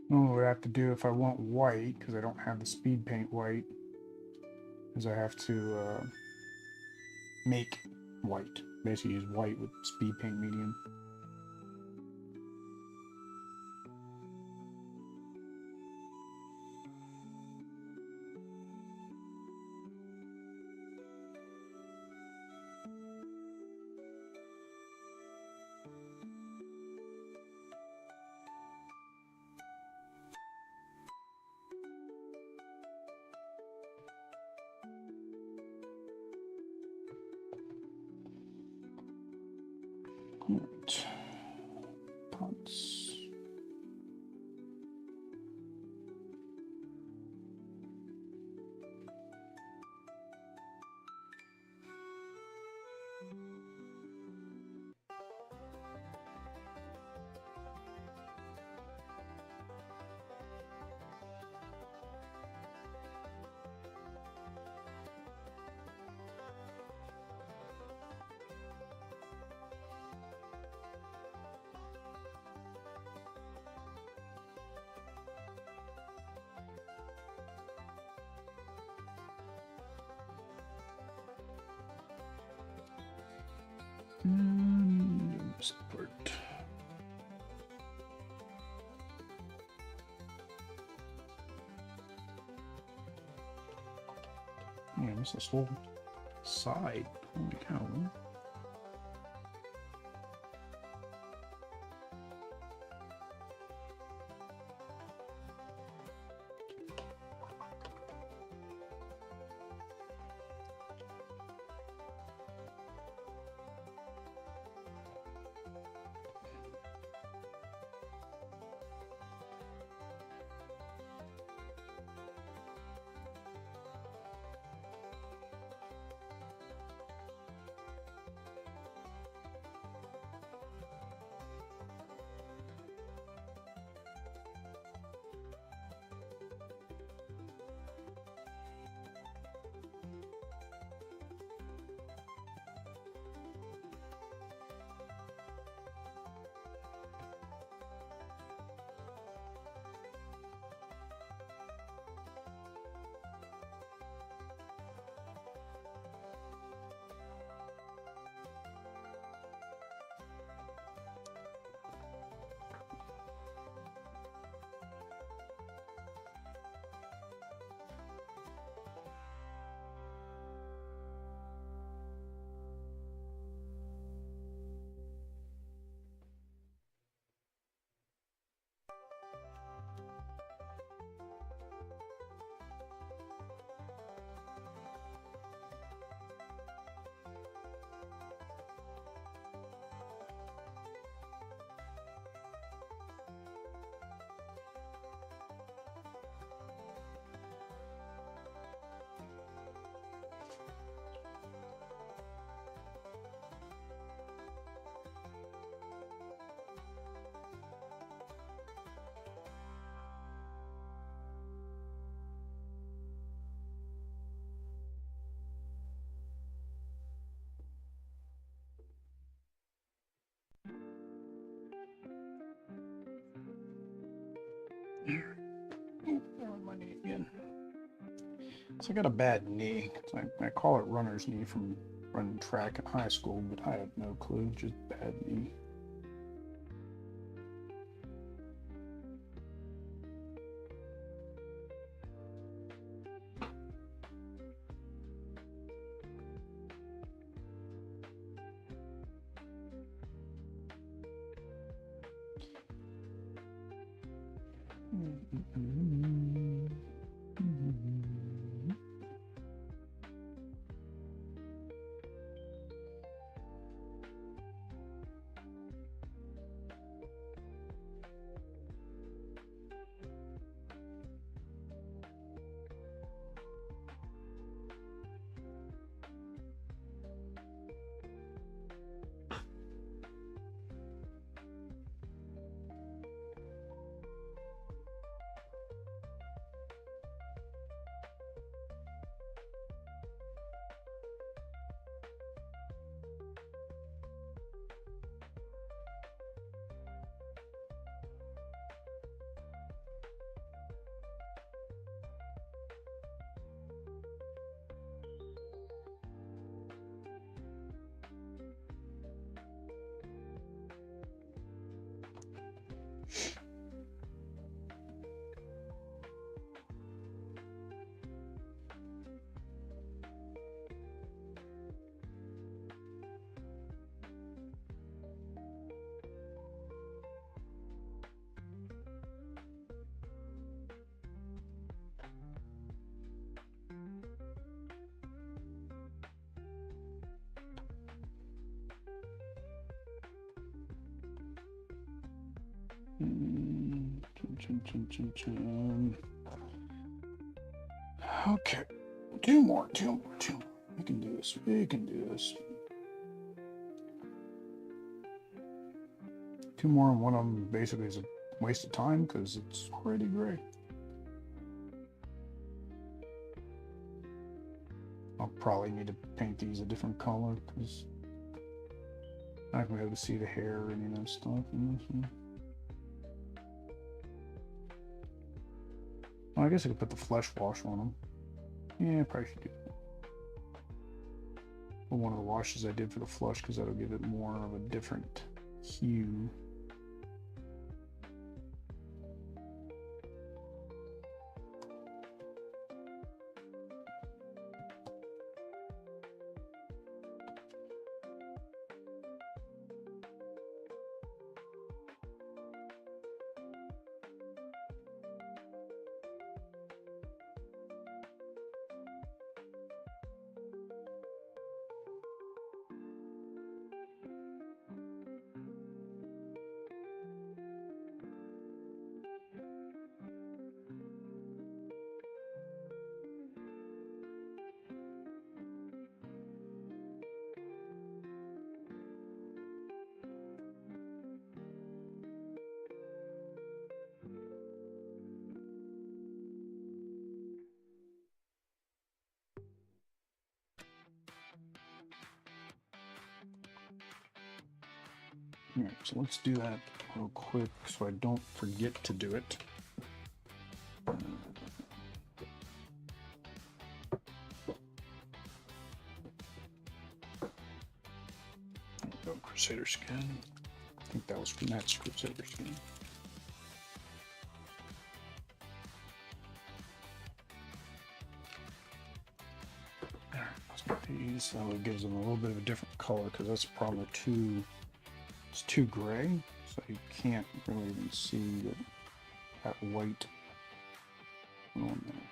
What I have to do if I want white, because I don't have the speed paint white, is I have to make white. Basically use white with speed paint medium. Right. this part. Yeah, I missed this whole side. Holy cow. On my knee again. So I got a bad knee. I call it runner's knee from running track in high school, but I have no clue. Just bad knee. Okay, two more. We can do this. Two more, and one of them basically is a waste of time because it's pretty gray. I'll probably need to paint these a different color because I'm not gonna be able to see the hair or any of that stuff in this one. Well, I guess I could put the flesh wash on them. Yeah, I probably should do that. One of the washes I did for the flush because that'll give it more of a different hue. All right, so let's do that real quick so I don't forget to do it. Go Crusader skin. I think that was from that Crusader skin. Alright, let's get these. So it gives them a little bit of a different color because that's probably it's too gray, so you can't really even see that white on there.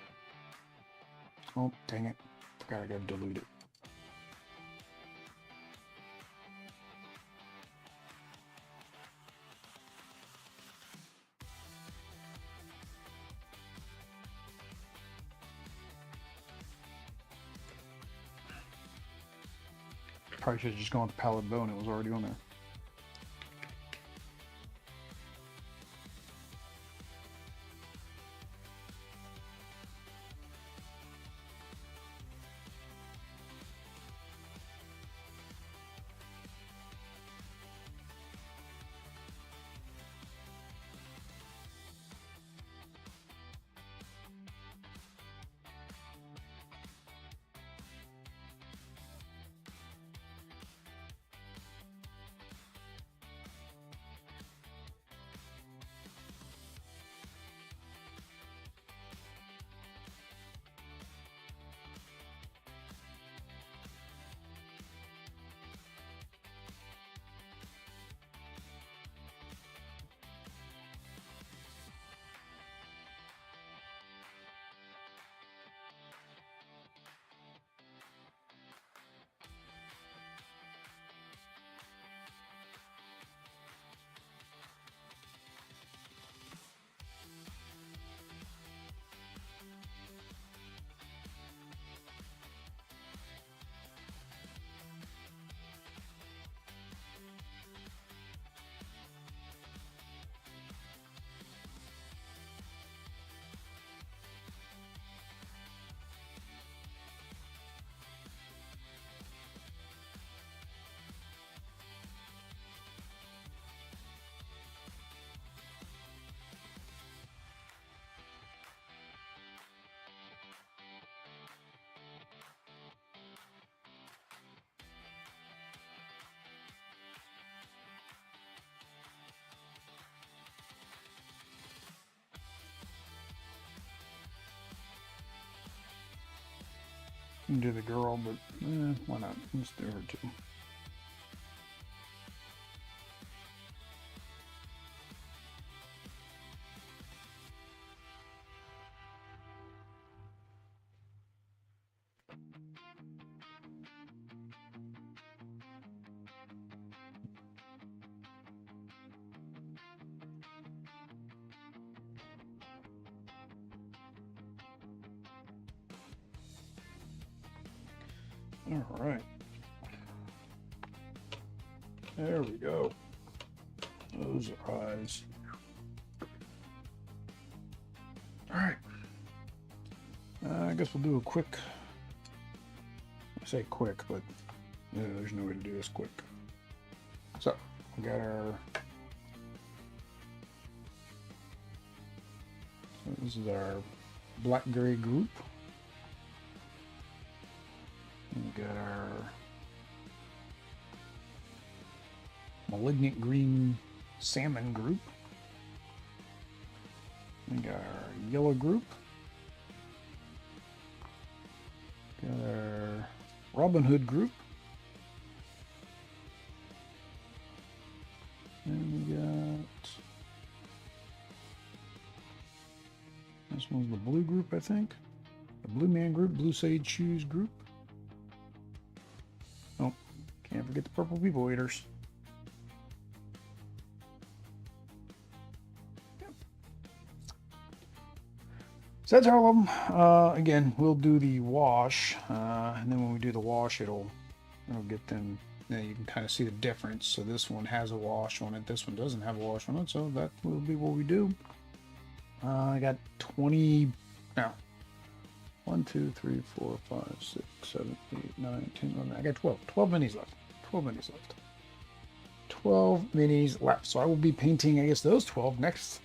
Oh, dang it. Forgot I gotta dilute it. Probably should have just gone with the palette bow and it was already on there. You can do the girl, but why not? Let's do her too. All right. There we go. Those are eyes. All right. I guess we'll do a quick. I say quick, but there's no way to do this quick. So we got our. This is our black gray group. We got our Malignant Green Salmon group. We got our yellow group. Got our Robin Hood group. And we got... This one's the blue group, I think. The Blue Man group, Blue Sage Shoes group. Oh, can't forget the Purple People Eaters. Yep. So that's all of them. Again, we'll do the wash, and then when we do the wash, it'll get them. You know, you can kind of see the difference. So this one has a wash on it. This one doesn't have a wash on it. So that will be what we do. I got 20. No. 1, 2, 3, 4, 5, 6, 7, 8, 9, 10, 11. I got 12. 12 minis left. 12 minis left. 12 minis left. So I will be painting, I guess, those 12 next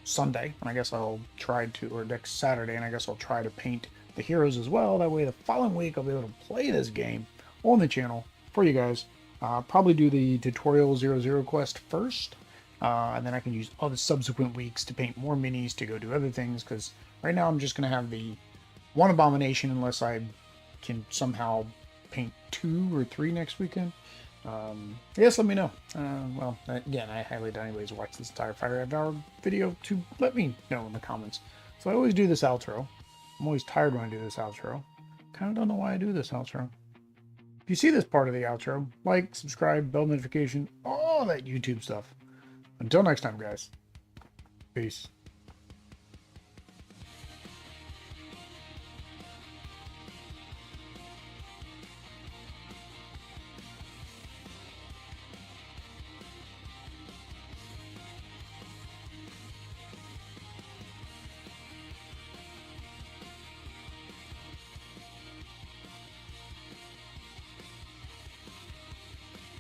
Sunday. And I guess I'll try to, or next Saturday, and I guess I'll try to paint the heroes as well. That way the following week I'll be able to play this game on the channel for you guys. Probably do the tutorial 00 quest first. And then I can use all the subsequent weeks to paint more minis to go do other things. Because right now I'm just going to have the one abomination unless I can somehow paint 2 or 3 next weekend. Yes, let me know. Well, again, I highly doubt anybody's watched this entire 5-hour video to let me know in the comments. So I always do this outro. I'm always tired when I do this outro. Kind of don't know why I do this outro. If you see this part of the outro, like, subscribe, bell notification, all that YouTube stuff. Until next time, guys. Peace.